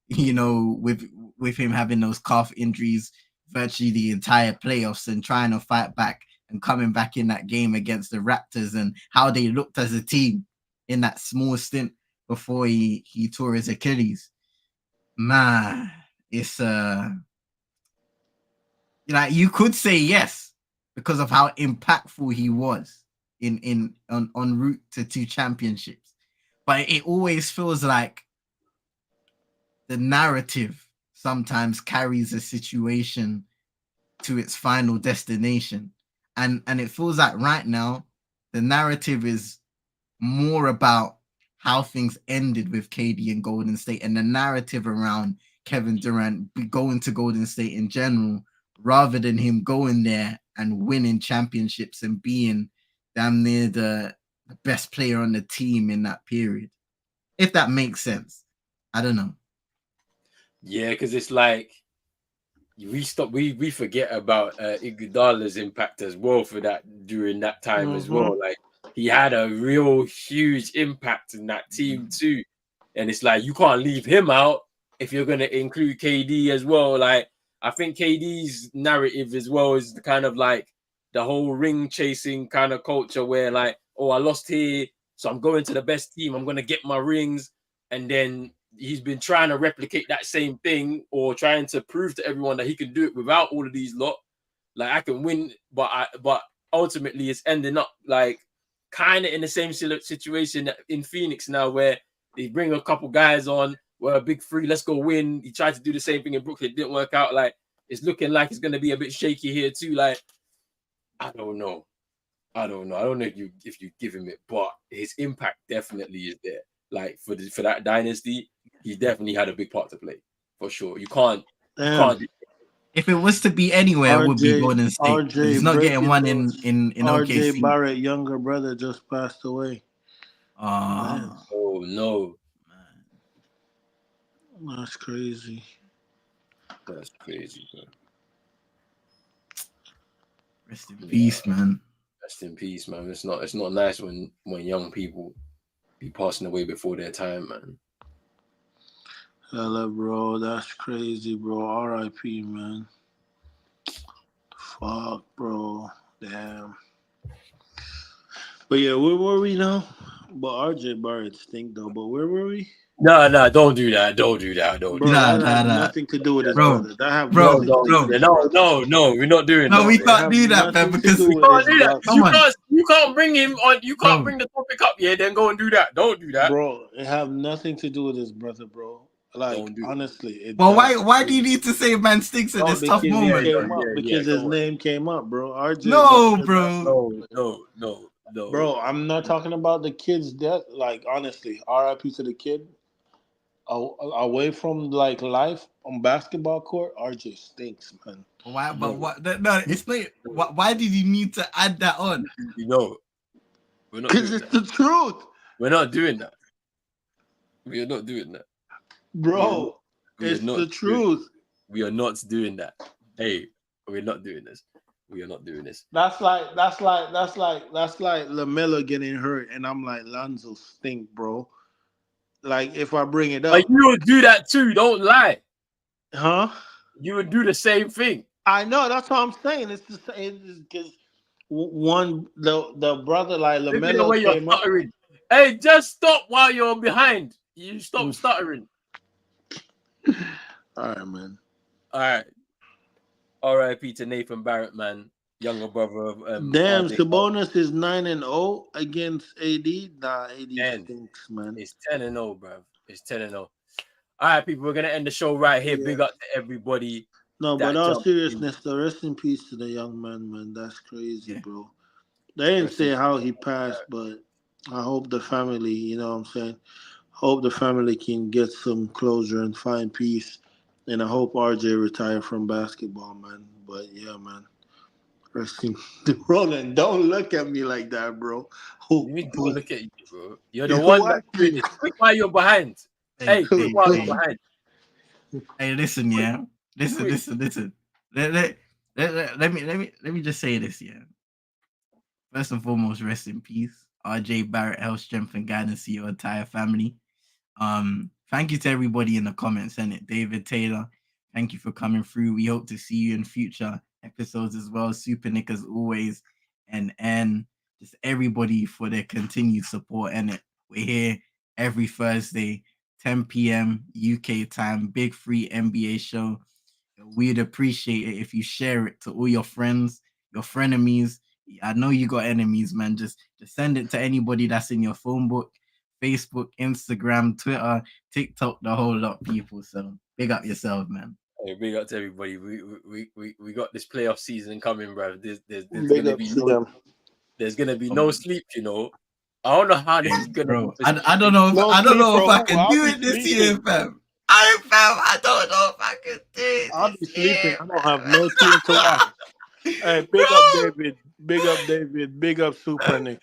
Speaker 3: you know, with him having those calf injuries virtually the entire playoffs and trying to fight back and coming back in that game against the Raptors and how they looked as a team in that small stint before he tore his Achilles. Man, it's like you could say yes because of how impactful he was on route to two championships, but it always feels like the narrative sometimes carries a situation to its final destination. And it feels like right now, the narrative is more about how things ended with KD and Golden State, and the narrative around Kevin Durant going to Golden State in general, rather than him going there and winning championships and being damn near the best player on the team in that period. If that makes sense. I don't know.
Speaker 2: Yeah, because it's like we forget about Iguodala's impact as well for that during that time as well. Like he had a real huge impact in that team too, and it's like you can't leave him out if you're gonna include KD as well. Like I think KD's narrative as well is the kind of like the whole ring chasing kind of culture where like, oh, I lost here, so I'm going to the best team. I'm gonna get my rings, and then he's been trying to replicate that same thing or trying to prove to everyone that he can do it without all of these lot. Like I can win, but ultimately it's ending up like kind of in the same situation in Phoenix now, where they bring a couple guys on, we're a big three, let's go win. He tried to do the same thing in Brooklyn, it didn't work out. Like it's looking like it's going to be a bit shaky here too. Like I don't know if you give him it, but his impact definitely is there. Like for that dynasty, he definitely had a big part to play for sure. You can't.
Speaker 3: If it was to be anywhere, it would be Golden State. He's not getting one in
Speaker 1: RJ
Speaker 3: OKC.
Speaker 1: Barrett, younger brother, just passed away.
Speaker 2: Oh no,
Speaker 1: man, that's crazy.
Speaker 2: That's crazy, bro.
Speaker 3: Rest in peace, man.
Speaker 2: Rest in peace, man. It's not nice when young people be passing away before their time, man.
Speaker 1: Hella, bro, that's crazy, bro. R.I.P., man. Fuck, bro. Damn. But yeah, where were we now? But RJ Barrett stink though. But where were we?
Speaker 2: No, don't do that. Don't do that. Don't do that.
Speaker 1: That has nothing to do with his
Speaker 3: bro.
Speaker 1: brother. That have
Speaker 3: bro,
Speaker 2: no, we're not doing that.
Speaker 3: No, we can't do that, man, because
Speaker 2: we can't do that. You can't bring him on. You can't bring the topic up here. Then go and do that. Don't do that,
Speaker 1: bro. It have nothing to do with his brother, bro. Like honestly,
Speaker 3: well, why do you need to say man stinks at this tough moment?
Speaker 1: Because his name came up, bro. RJ.
Speaker 3: No, bro.
Speaker 2: No.
Speaker 1: Bro, I'm not talking about the kid's death. Like honestly, RIP to the kid. Away from like life on basketball court, RJ stinks, man.
Speaker 3: Why? But what? No, explain. Why did you need to add that on?
Speaker 2: You know, we're not.
Speaker 1: Because it's the truth.
Speaker 2: We're not doing that. We are not doing that,
Speaker 1: bro. It's the truth.
Speaker 2: We are not doing that. Hey, we're not doing this. We are not doing this.
Speaker 1: That's like LaMelo getting hurt, and I'm like, Lonzo stink, bro. Like if I bring it up,
Speaker 2: like you would do that too. Don't lie,
Speaker 1: huh?
Speaker 2: You would do the same thing.
Speaker 1: I know. That's what I'm saying. It's the same because one the brother like LaMelo came up.
Speaker 2: Hey, just stop while you're behind. You stop stuttering.
Speaker 1: All right, man.
Speaker 2: All right. R.I.P. to Nathan Barrett, man. Younger brother of
Speaker 1: damn, Sabonis is 9-0 against AD. Nah, AD stinks, man.
Speaker 2: It's 10-0, bro. It's 10-0. All right, people, we're gonna end the show right here. Big up to everybody.
Speaker 1: No, but all seriousness, the rest in peace to the young man. That's crazy, bro. They didn't say how he passed, but I hope the family, you know what I'm saying? Hope the family can get some closure and find peace. And I hope RJ retire from basketball, man. But yeah, man. Roland, don't look at me like that, bro.
Speaker 2: Don't look at you, bro. You're the one that's doing this. Look why you're behind. Hey, why you're behind.
Speaker 3: Hey, listen, yeah. Listen. Let me just say this, yeah. First and foremost, rest in peace. RJ Barrett, health, strength, and guidance to your entire family. Thank you to everybody in the comments, and David Taylor. Thank you for coming through. We hope to see you in future episodes as well. Super Nick as always, and just everybody for their continued support. And we're here every Thursday, 10 p.m. UK time, Big Free NBA show. We'd appreciate it if you share it to all your friends, your frenemies. I know you got enemies, man. Just send it to anybody that's in your phone book. Facebook, Instagram, Twitter, TikTok, the whole lot, people. So big up yourself, man.
Speaker 2: Hey, big up to everybody. We got this playoff season coming, bro. There's
Speaker 1: Big
Speaker 2: gonna
Speaker 1: up
Speaker 2: be
Speaker 1: to
Speaker 2: no
Speaker 1: them.
Speaker 2: there's gonna be no sleep, you know. I don't know how this is gonna
Speaker 3: Bro,
Speaker 2: go for
Speaker 3: I don't know if
Speaker 1: No
Speaker 3: I don't
Speaker 1: sleep,
Speaker 3: know if
Speaker 1: bro.
Speaker 3: I can
Speaker 1: I'll
Speaker 3: do
Speaker 1: be
Speaker 3: it this
Speaker 1: sleeping.
Speaker 3: year, fam. I don't know if I can do it.
Speaker 1: I'll be
Speaker 3: this
Speaker 1: sleeping.
Speaker 3: year,
Speaker 1: I don't have no team to watch. Hey, big
Speaker 3: bro.
Speaker 1: up David. Big up David. Big up Super Nick.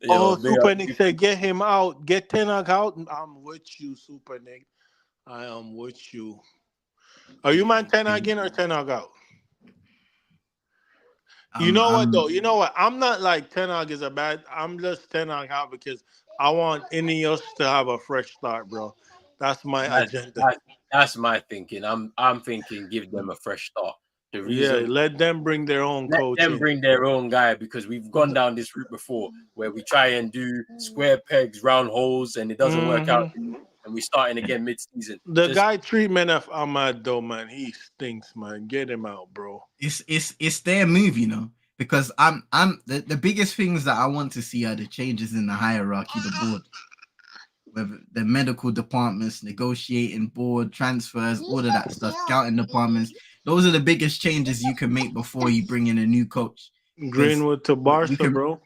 Speaker 2: Yo, big up.
Speaker 1: Super Nick said, get him out. Get Tenag out. I'm with you, Super Nick. I am with you. Are you man Tenag in or Tenag out? You know what though? You know what? I'm not like Tenag is a bad. I'm just Tenag out because I want Ineos to have a fresh start, bro. That's my agenda.
Speaker 2: That's my thinking. I'm thinking give them a fresh start. The
Speaker 1: Yeah,
Speaker 2: reason
Speaker 1: let them bring their own
Speaker 2: let
Speaker 1: coach
Speaker 2: them
Speaker 1: in.
Speaker 2: bring their own guy because we've gone down this route before where we try and do square pegs, round holes, and it doesn't work out. And we're starting again mid-season.
Speaker 1: The guy treatment of Ahmad though, man, he stinks, man. Get him out, bro.
Speaker 3: It's their move, you know, because I'm the biggest things that I want to see are the changes in the hierarchy, the board, whether the medical departments, negotiating board, transfers, all of that stuff, scouting departments. Those are the biggest changes you can make before you bring in a new coach.
Speaker 1: Greenwood to Barca,
Speaker 3: can-
Speaker 1: bro.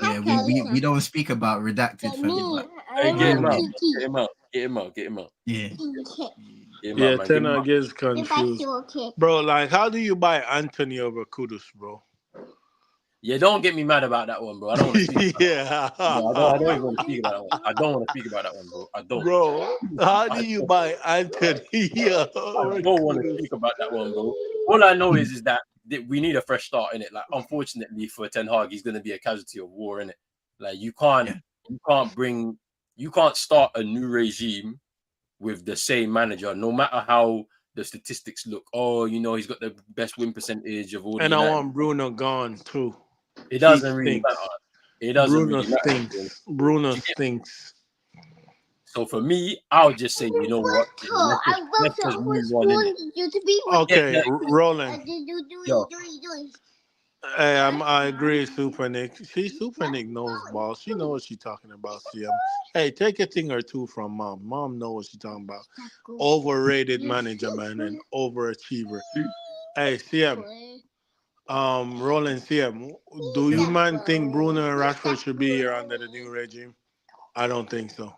Speaker 3: Yeah, we don't speak about redacted fam, but
Speaker 2: Hey, get him out. Get him out. Get him out. Get him out.
Speaker 3: yeah.
Speaker 2: Get him
Speaker 1: Yeah,
Speaker 2: out, man. Get him out.
Speaker 1: Tenag is confused. Bro, like, how do you buy Anthony over Kudus, bro?
Speaker 2: Yeah, don't get me mad about that one, bro. I don't want to speak about
Speaker 1: Yeah.
Speaker 2: No, I don't even want to speak about that one. I don't want to speak about that one, bro. I don't.
Speaker 1: Bro, how do you buy Anthony
Speaker 2: I
Speaker 1: over
Speaker 2: don't want to
Speaker 1: Kudus?
Speaker 2: speak about that one, bro. All I know is that we need a fresh start in it. Like, unfortunately for Ten Hag, he's going to be a casualty of war in it. Like, you can't start a new regime with the same manager, no matter how the statistics look. Oh, you know, he's got the best win percentage of all.
Speaker 1: And I want Bruno gone too.
Speaker 2: It doesn't really matter. It doesn't
Speaker 1: Bruno
Speaker 2: really matter.
Speaker 1: stinks. Bruno stinks.
Speaker 2: So for me, I'll just say, you know what? Let's just move on.
Speaker 1: Okay, Roland.
Speaker 2: Yo.
Speaker 1: Hey, I agree, Super Nick. Super Nick knows ball. She knows what she's talking about, CM. Hey, take a thing or two from mom. Mom knows what she's talking about. Overrated manager, man, and overachiever. Hey, CM. Roland, CM. Do you man think Bruno and Rashford should be here under the new regime? I don't think so.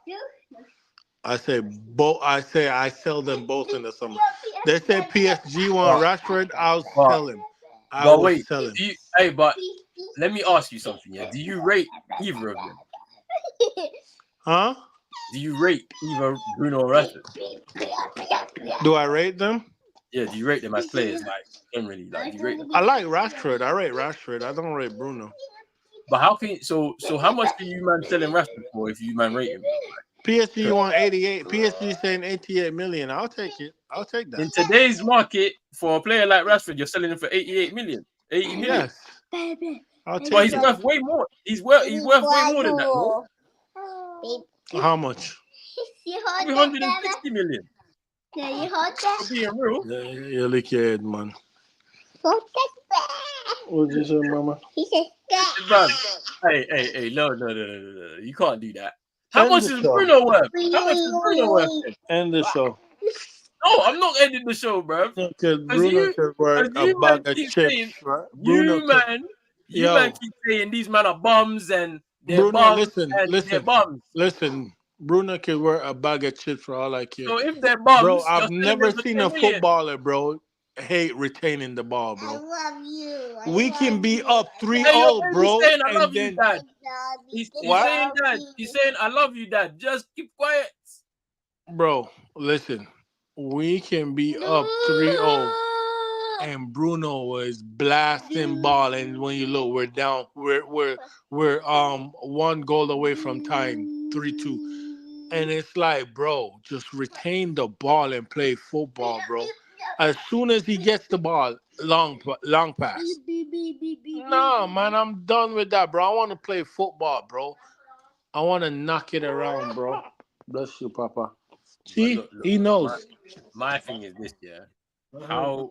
Speaker 1: I say both. I sell them both in the summer. They say PSG want Rashford. I'll sell him. I will sell him.
Speaker 2: But let me ask you something. Yeah, do you rate either of them?
Speaker 1: Huh?
Speaker 2: Do you rate either Bruno or Rashford?
Speaker 1: Do I rate them?
Speaker 2: Yeah, do you rate them as players? Like, generally, like, do you rate them?
Speaker 1: I like Rashford. I rate Rashford. I don't rate Bruno.
Speaker 2: But how can so how much do you man selling Rashford for if you man rate him?
Speaker 1: PSG want 88. PSG saying 88 million. I'll take it. I'll take that.
Speaker 2: In today's market, for a player like Rashford, you're selling him for 88 million. 80 million.
Speaker 1: Yes. I'll take
Speaker 2: But he's
Speaker 1: that.
Speaker 2: worth way more. He's worth way more than that. No?
Speaker 1: How much?
Speaker 2: 360 million. For being real.
Speaker 1: You lick your head, man. What'd you say, mama?
Speaker 2: Man, hey, no. You can't do that. How much is Bruno worth? How much is Bruno worth?
Speaker 1: End the show.
Speaker 2: No, I'm not ending the show, bro.
Speaker 1: Because Bruno could work a bag of chips, right?
Speaker 2: You man keep saying these men are bums and they're
Speaker 1: Bruno,
Speaker 2: bums and they're bums.
Speaker 1: Listen. Bruno could wear a bag of chips for all I care.
Speaker 2: So if they're bums,
Speaker 1: bro, I've never seen a footballer, bro, hate retaining the ball, bro.
Speaker 9: I love you.
Speaker 1: We can be up 3-0,
Speaker 2: Hey,
Speaker 1: bro.
Speaker 2: He's saying, I
Speaker 1: and
Speaker 2: love
Speaker 1: then
Speaker 2: you, Dad. He's saying that. He's saying, I love you, Dad. Just keep quiet.
Speaker 1: Bro, listen. We can be up 3-0. And Bruno was blasting ball. And when you look, we're down. We're 1 goal away from tying 3-2. And it's like, bro, just retain the ball and play football, bro. As soon as he gets the ball, long pass. No, man, I'm done with that, bro. I want to play football, bro. I want to knock it around, bro. Bless you, Papa. See,
Speaker 2: look,
Speaker 1: he knows.
Speaker 2: My thing is this, yeah. How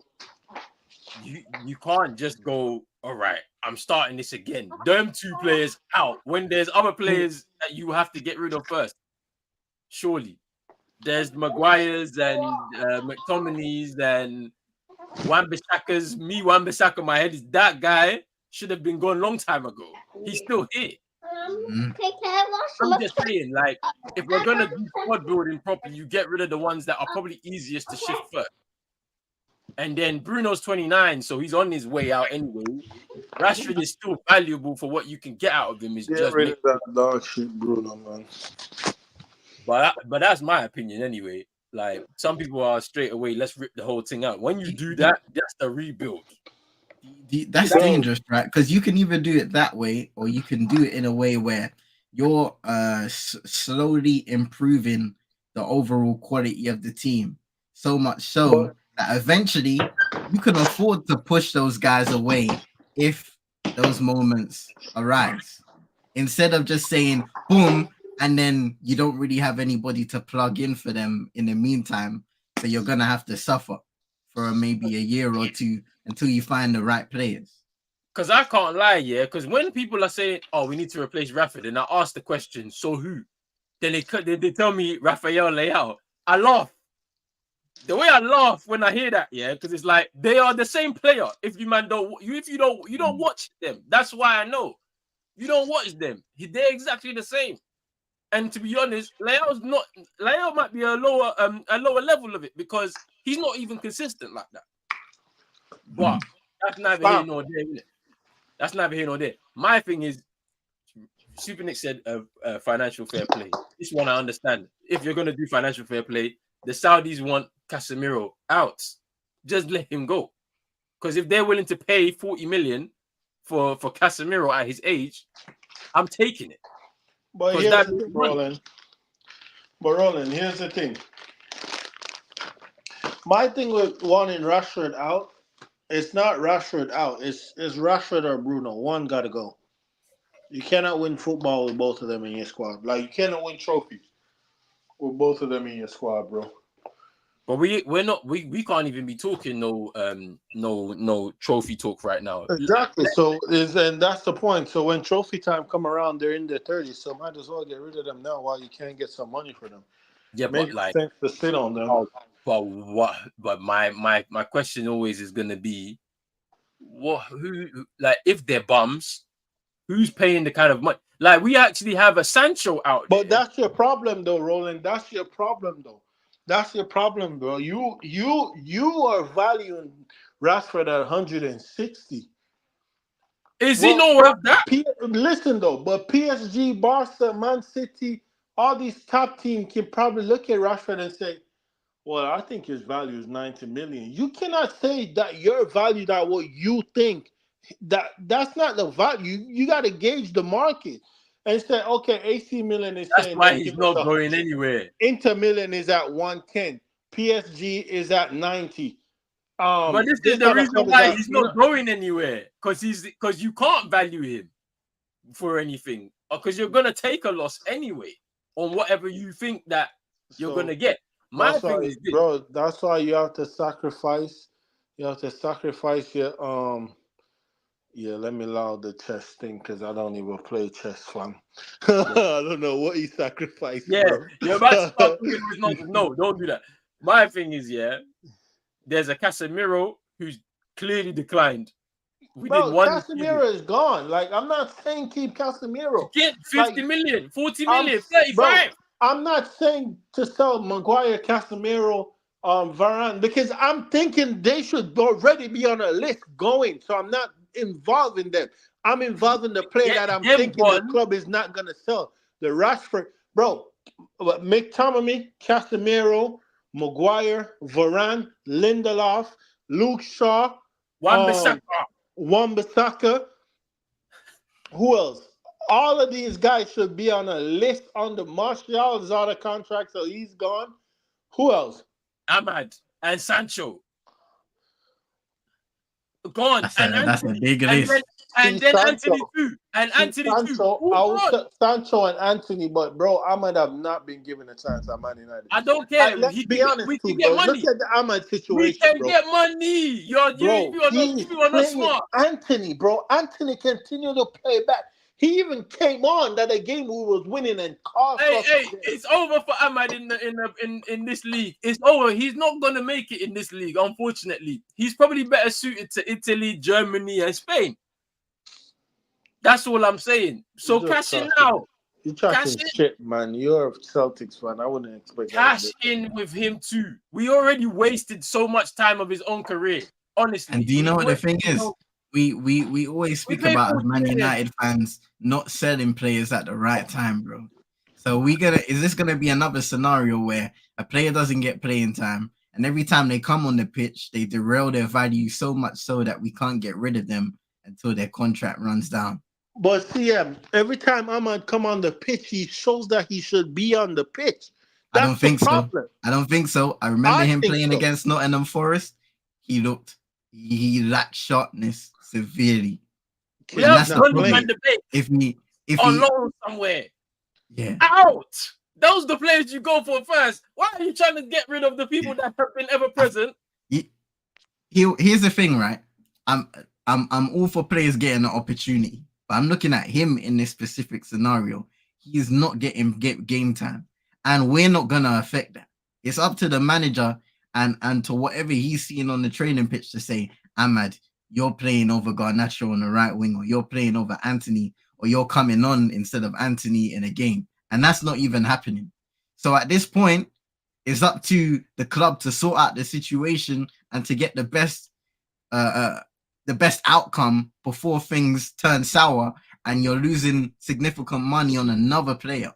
Speaker 2: you can't just go, all right, I'm starting this again. Them two players out when there's other players that you have to get rid of first. Surely. There's Maguire's and McTominay's and Wan-Bissaka's. Wan-Bissaka, my head is that guy should have been gone long time ago. He's still here. I'm just saying, like, if we're gonna do squad building properly, you get rid of the ones that are probably easiest to shift first. And then Bruno's 29, so he's on his way out anyway. Rashford is still valuable for what you can get out of him. Is
Speaker 1: Get
Speaker 2: just
Speaker 1: rid of that dog shit, Bruno, man.
Speaker 2: But that's my opinion anyway. Like, some people are straight away, let's rip the whole thing out. When you do that, that's the rebuild.
Speaker 3: That's dangerous, right? Because you can either do it that way, or you can do it in a way where you're slowly improving the overall quality of the team. So much so that eventually you can afford to push those guys away if those moments arise. Instead of just saying, boom, and then you don't really have anybody to plug in for them in the meantime. So you're going to have to suffer for maybe a year or two until you find the right players.
Speaker 2: Because I can't lie, yeah. Because when people are saying, "Oh, we need to replace Rafa," then I ask the question, "So who?" Then they tell me Rafael Leao. I laugh. The way I laugh when I hear that, yeah, because it's like they are the same player. If you don't watch them, that's why I know you don't watch them. They're exactly the same. And to be honest, Leao might be a lower level of it because he's not even consistent like that. But that's neither here nor there, isn't it? That's neither here nor there. My thing is, Super Nick said financial fair play. This one I understand. If you're going to do financial fair play, the Saudis want Casemiro out. Just let him go. Because if they're willing to pay 40 million for Casemiro at his age, I'm taking it.
Speaker 1: But here's the thing, Roland. Here's the thing. My thing with wanting Rashford out, it's not Rashford out. It's Rashford or Bruno. One got to go. You cannot win football with both of them in your squad. Like, you cannot win trophies with both of them in your squad, bro.
Speaker 2: But we can't even be talking no trophy talk right now.
Speaker 1: Exactly. And that's the point. So when trophy time come around, they're in their 30s. So might as well get rid of them now while you can't get some money for them.
Speaker 2: Yeah,
Speaker 1: Maybe
Speaker 2: but like
Speaker 1: to sit on them.
Speaker 2: But my question always is gonna be, if they're bums, who's paying the kind of money? Like, we actually have a Sancho out there.
Speaker 1: But that's your problem, though, Roland. That's your problem, bro. You are valuing Rashford at 160.
Speaker 2: Is he not worth that?
Speaker 1: Listen, though, but PSG, Barca, Man City, all these top teams can probably look at Rashford and say, well, I think his value is 90 million. You cannot say that you're valued at what you think. That's not the value. You got to gauge the market and say, okay, AC Milan is
Speaker 2: that's
Speaker 1: saying
Speaker 2: why he's not going anywhere.
Speaker 1: Inter Milan is at 110. PSG is at 90.
Speaker 2: But this is the reason why he's not going anywhere. Because you can't value him for anything. Because you're gonna take a loss anyway on whatever you think that you're gonna get. My thing is this.
Speaker 1: Bro, that's why you have to sacrifice. You have to sacrifice your Yeah, let me allow the chess thing because I don't even play chess, fam. I don't know what you sacrifice.
Speaker 2: Yeah,
Speaker 1: bro.
Speaker 2: you're about to start no, don't do that. My thing is, there's a Casemiro who's clearly declined.
Speaker 1: Casemiro is gone. Like, I'm not saying keep Casemiro.
Speaker 2: Get 50 million, 40 million, 35.
Speaker 1: Bro, I'm not saying to sell Maguire, Casemiro, Varane, because I'm thinking they should already be on a list going. So I'm not involved in them. I'm involved in the player that I'm thinking the club is not going to sell. The Rashford, bro, McTominay, Casemiro, Maguire, Varane, Lindelof, Luke Shaw, Wan-Bissaka. Who else? All of these guys should be on a list under Martial is out of contract, so he's gone. Who else?
Speaker 2: Ahmad and Sancho. Gone.
Speaker 3: That's a big list.
Speaker 2: And then Anthony too. And Anthony too.
Speaker 1: Sancho and Anthony, but bro, Ahmad have not been given a chance at Man United.
Speaker 2: I don't care.
Speaker 1: Let's be honest,
Speaker 2: we
Speaker 1: too,
Speaker 2: can get
Speaker 1: bro.
Speaker 2: money.
Speaker 1: Look at the Ahmad situation,
Speaker 2: We can
Speaker 1: bro.
Speaker 2: get money. You are not smart.
Speaker 1: Anthony, bro. Anthony continue to play back. He even came on that a game we was winning and cost us.
Speaker 2: Hey, it's over for Ahmad in this league. It's over. He's not gonna make it in this league, unfortunately. He's probably better suited to Italy, Germany, and Spain. That's all I'm saying. So cash in now.
Speaker 1: You're talking shit, man. You're a Celtics fan. I wouldn't expect
Speaker 2: cash in with him too. We already wasted so much time of his own career, honestly.
Speaker 3: And do you know what the thing is? We always speak about as Man United fans not selling players at the right time, bro. So is this gonna be another scenario where a player doesn't get playing time, and every time they come on the pitch, they derail their value so much so that we can't get rid of them until their contract runs down?
Speaker 1: But CM, every time Ahmad come on the pitch, he shows that he should be on the pitch.
Speaker 3: I don't think so. I remember him playing against Nottingham Forest. He lacked sharpness severely.
Speaker 2: That's not the
Speaker 3: if he
Speaker 2: on loan somewhere.
Speaker 3: Yeah.
Speaker 2: Out. Those the players you go for first. Why are you trying to get rid of the people that have been ever present?
Speaker 3: Here's the thing, right? I'm all for players getting an opportunity. But I'm looking at him in this specific scenario. He's not getting game time. And we're not going to affect that. It's up to the manager and to whatever he's seeing on the training pitch to say, Ahmad, you're playing over Garnacho on the right wing, or you're playing over Anthony, or you're coming on instead of Anthony in a game. And that's not even happening. So at this point, it's up to the club to sort out the situation and to get the best outcome before things turn sour and you're losing significant money on another player.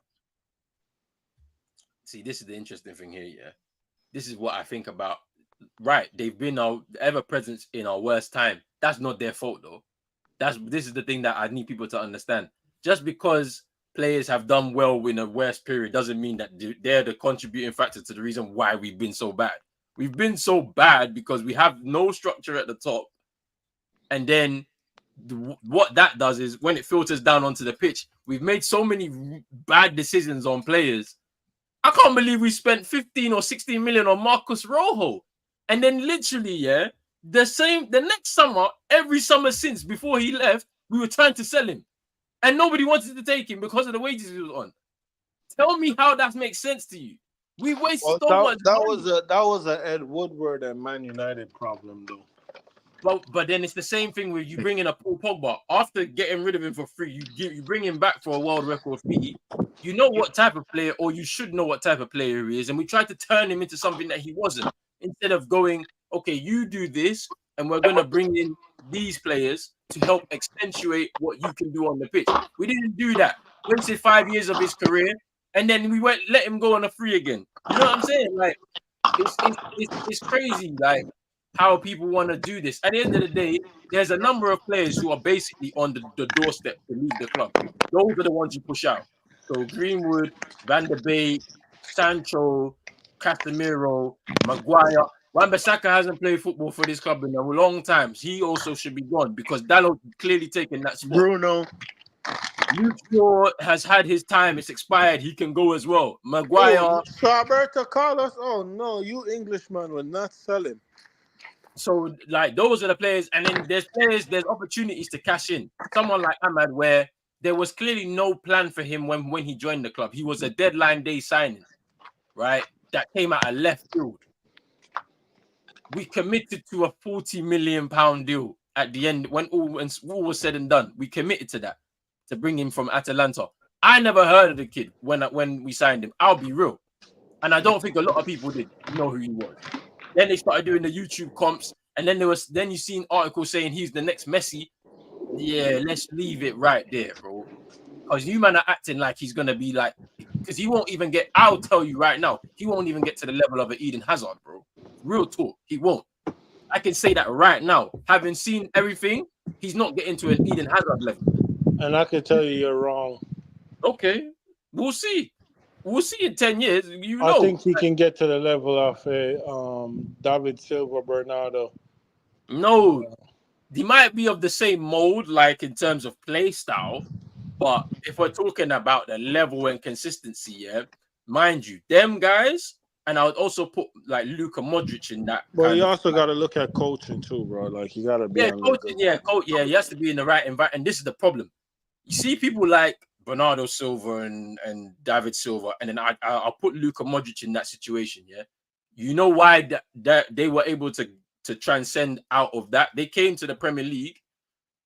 Speaker 2: See, this is the interesting thing here, yeah. This is what I think about. Right, they've been our ever presence in our worst time. That's not their fault, though. This is the thing that I need people to understand. Just because players have done well in a worst period doesn't mean that they're the contributing factor to the reason why we've been so bad. We've been so bad because we have no structure at the top. And then what that does is when it filters down onto the pitch, we've made so many bad decisions on players. I can't believe we spent 15 or 16 million on Marcus Rojo. And then literally, the next summer, every summer since before he left, we were trying to sell him. And nobody wanted to take him because of the wages he was on. Tell me how that makes sense to you. We wasted so much money.
Speaker 1: That was an Ed Woodward and Man United problem, though.
Speaker 2: But then it's the same thing with you bringing up Paul Pogba. After getting rid of him for free, you bring him back for a world record fee. You know what type of player, or you should know what type of player he is, and we tried to turn him into something that he wasn't. Instead of going, okay, you do this, and we're going to bring in these players to help accentuate what you can do on the pitch. We didn't do that. Wasted 5 years of his career, and then we let him go on a free again. You know what I'm saying? Like, it's crazy. Like, how people want to do this. At the end of the day, there's a number of players who are basically on the doorstep to leave the club. Those are the ones you push out. So Greenwood, Van der Beek, Sancho, Casemiro, Maguire. Wan-Bissaka hasn't played football for this club in a long time. He also should be gone because Dalot clearly taken that spot.
Speaker 1: Bruno.
Speaker 2: Luke Shaw has had his time. It's expired. He can go as well. Maguire.
Speaker 1: Roberto Carlos. Oh, no. You Englishman would not sell him.
Speaker 2: So, like, those are the players. And then there's opportunities to cash in. Someone like Ahmad, where there was clearly no plan for him when he joined the club. He was a deadline day signing, right? That came out of left field. We committed to a £40 million deal at the end when all was said and done. We committed to that, to bring him from Atalanta. I never heard of the kid when we signed him. I'll be real. And I don't think a lot of people did know who he was. Then they started doing the YouTube comps, and then you seen articles saying he's the next Messi. Yeah, let's leave it right there, bro. Because you man are acting like he's gonna be like, because he won't even get. I'll tell you right now, he won't even get to the level of an Eden Hazard, bro. Real talk, he won't. I can say that right now. Having seen everything, he's not getting to an Eden Hazard level.
Speaker 1: And I can tell you you're wrong.
Speaker 2: Okay, we'll see. We'll see in 10 years. You know,
Speaker 1: I think he can get to the level of a David Silva, Bernardo.
Speaker 2: No, he might be of the same mold, like in terms of play style. But if we're talking about the level and consistency, yeah, mind you, them guys, and I would also put like Luka Modric in that.
Speaker 1: But you also got to look at coaching too, bro. Like you got to be on the
Speaker 2: coaching, he has to be in the right environment. And this is the problem. You see people like Bernardo Silva and David Silva, and then I'll put Luka Modric in that situation. Yeah, you know why that they were able to transcend out of that? They came to the Premier League,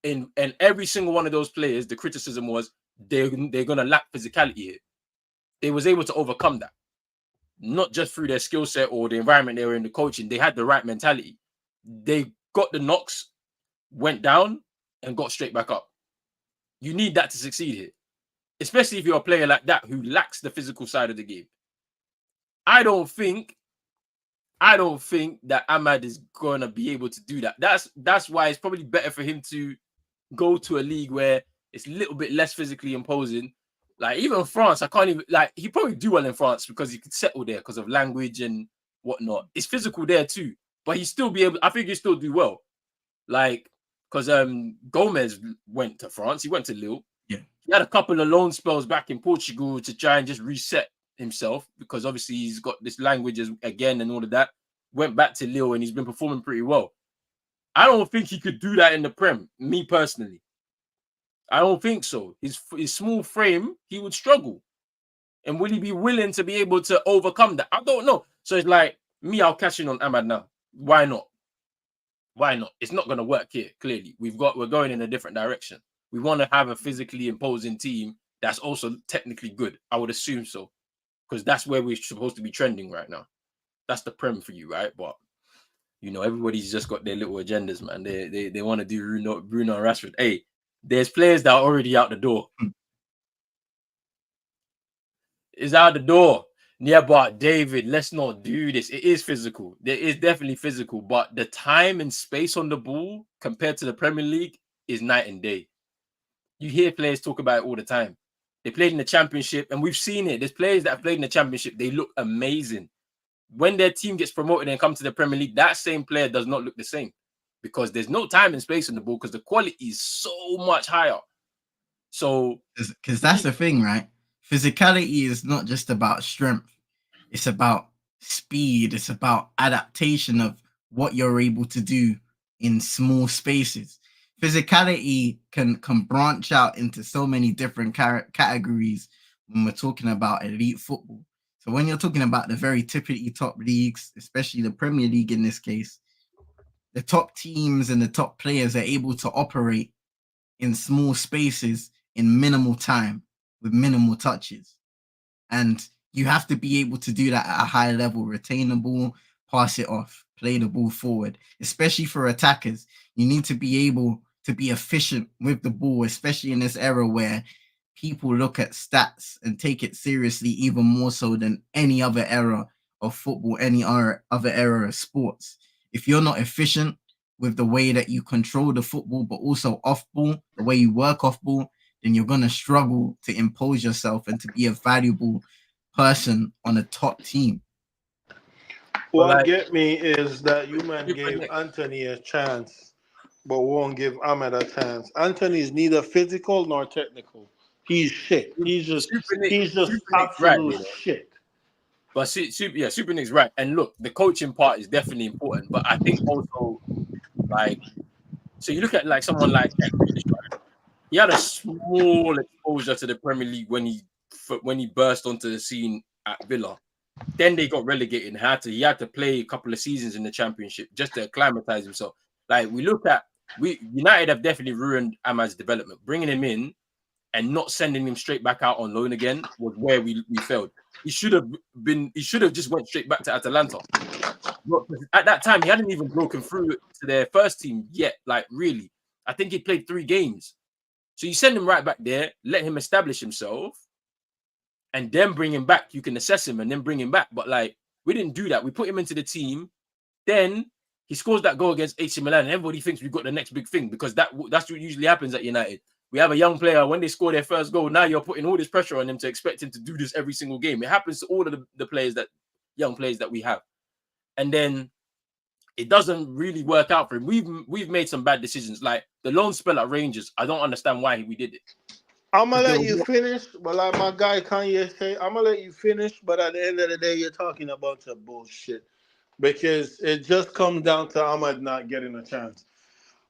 Speaker 2: and every single one of those players, the criticism was they're gonna lack physicality here. They was able to overcome that, not just through their skill set or the environment they were in, the coaching. They had the right mentality. They got the knocks, went down, and got straight back up. You need that to succeed here, especially if you're a player like that who lacks the physical side of the game. I don't think that Ahmad is gonna be able to do that. That's why it's probably better for him to go to a league where it's a little bit less physically imposing. Like even France, I can't even like he probably do well in France because he could settle there because of language and whatnot. It's physical there too, but he still be able. I think he still do well. Like because Gomez went to France, he went to Lille.
Speaker 3: Yeah,
Speaker 2: he had a couple of loan spells back in Portugal to try and just reset himself because obviously he's got this language again and all of that. Went back to Lille and he's been performing pretty well. I don't think he could do that in the Prem, me personally. I don't think so. His small frame, he would struggle. And will he be willing to be able to overcome that? I don't know. So it's like, me, I'll cash in on Ahmad now. Why not? Why not? It's not going to work here, clearly. We're going in a different direction. We want to have a physically imposing team that's also technically good. I would assume so. Because that's where we're supposed to be trending right now. That's the Prem for you, right? But you know, everybody's just got their little agendas, man. They want to do Bruno and Rashford. Hey, there's players that are already out the door. It's out the door. Yeah, but David, let's not do this. It is physical. There is definitely physical, but the time and space on the ball compared to the Premier League is night and day. You hear players talk about it all the time. They played in the Championship, and we've seen it. There's players that have played in the Championship. They look amazing. When their team gets promoted and come to the Premier League, that same player does not look the same because there's no time and space on the ball because the quality is so much higher. So,
Speaker 3: because that's the thing, right? Physicality is not just about strength. It's about speed. It's about adaptation of what you're able to do in small spaces. Physicality can branch out into so many different categories when we're talking about elite football. So when you're talking about the very typically top leagues, especially the Premier League in this case, the top teams and the top players are able to operate in small spaces in minimal time with minimal touches. And you have to be able to do that at a high level, retain the ball, pass it off, play the ball forward. Especially for attackers, you need to be able to be efficient with the ball, especially in this era where people look at stats and take it seriously even more so than any other era of football, any other era of sports. If you're not efficient with the way that you control the football, but also off ball, the way you work off ball, then you're going to struggle to impose yourself and to be a valuable person on a top team.
Speaker 1: What get me is that you man gave Anthony a chance, but won't give Ahmed a chance. Anthony is neither physical nor technical. He's shit. He's just absolute shit.
Speaker 2: But Super Nick's right. And look, the coaching part is definitely important. But I think also, like, so you look at like someone like he had a small exposure to the Premier League when he burst onto the scene at Villa. Then they got relegated and he had to play a couple of seasons in the Championship just to acclimatize himself. Like United have definitely ruined Ahmad's development. Bringing him in and not sending him straight back out on loan again was where we failed. He should have just went straight back to Atalanta. At that time, he hadn't even broken through to their first team yet. Like, really. I think he played 3 games. So you send him right back there, let him establish himself, and then bring him back. You can assess him and then bring him back. But, like, we didn't do that. We put him into the team. Then he scores that goal against AC Milan, and everybody thinks we've got the next big thing because that's what usually happens at United. We have a young player, when they score their first goal, now you're putting all this pressure on him to expect him to do this every single game. It happens to all of the young players that we have. And then it doesn't really work out for him. We've made some bad decisions, like the loan spell at Rangers. I don't understand why we did it.
Speaker 1: I'm gonna let you finish, but like my guy Kanye say, I'm gonna let you finish. But at the end of the day, you're talking a bunch of bullshit because it just comes down to Ahmad not getting a chance.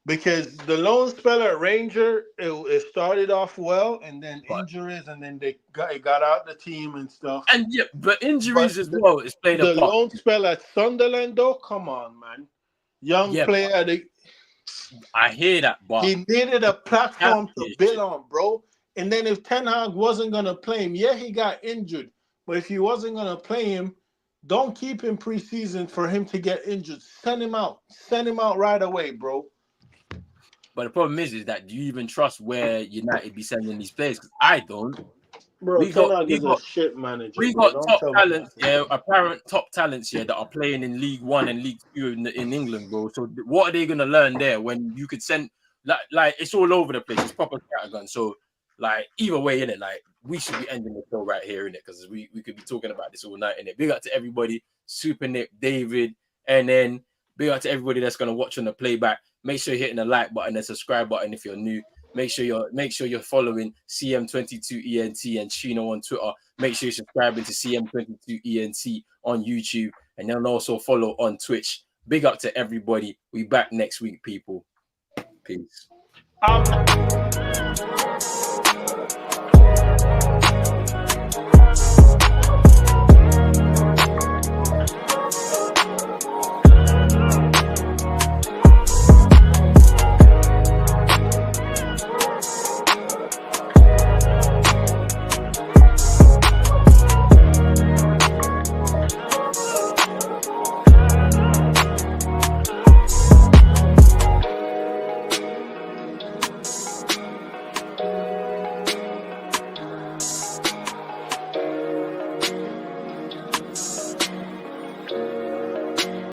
Speaker 1: Because the loan spell at Ranger, it started off well, and then injuries, and then it got out the team and stuff.
Speaker 2: And yeah, but injuries as well is playing a
Speaker 1: The
Speaker 2: part.
Speaker 1: loan spell at Sunderland, though, come on, man, young player.
Speaker 2: I hear that, but
Speaker 1: he needed a platform to build on, bro. And then if Ten Hag wasn't gonna play him, yeah, he got injured, but if he wasn't gonna play him, don't keep him preseason for him to get injured. Send him out right away, bro.
Speaker 2: But the problem is that do you even trust where United be sending these players? Because I don't.
Speaker 1: Bro,
Speaker 2: we got
Speaker 1: a shit manager.
Speaker 2: We got top talents, apparent top talents here that are playing in League One and League Two in England, bro. So what are they gonna learn there when you could send like it's all over the place? It's proper scattergun. So like either way, in it, like we should be ending the show right here in it because we could be talking about this all night in it. Big up to everybody, Super Nick, David, and then big up to everybody that's gonna watch on the playback. Make sure you're hitting the like button and subscribe button if you're new. Make sure you're following CM22ENT and Chino on Twitter. Make sure you're subscribing to CM22ENT on YouTube, and then also follow on Twitch. Big up to everybody. We back next week, people. Peace.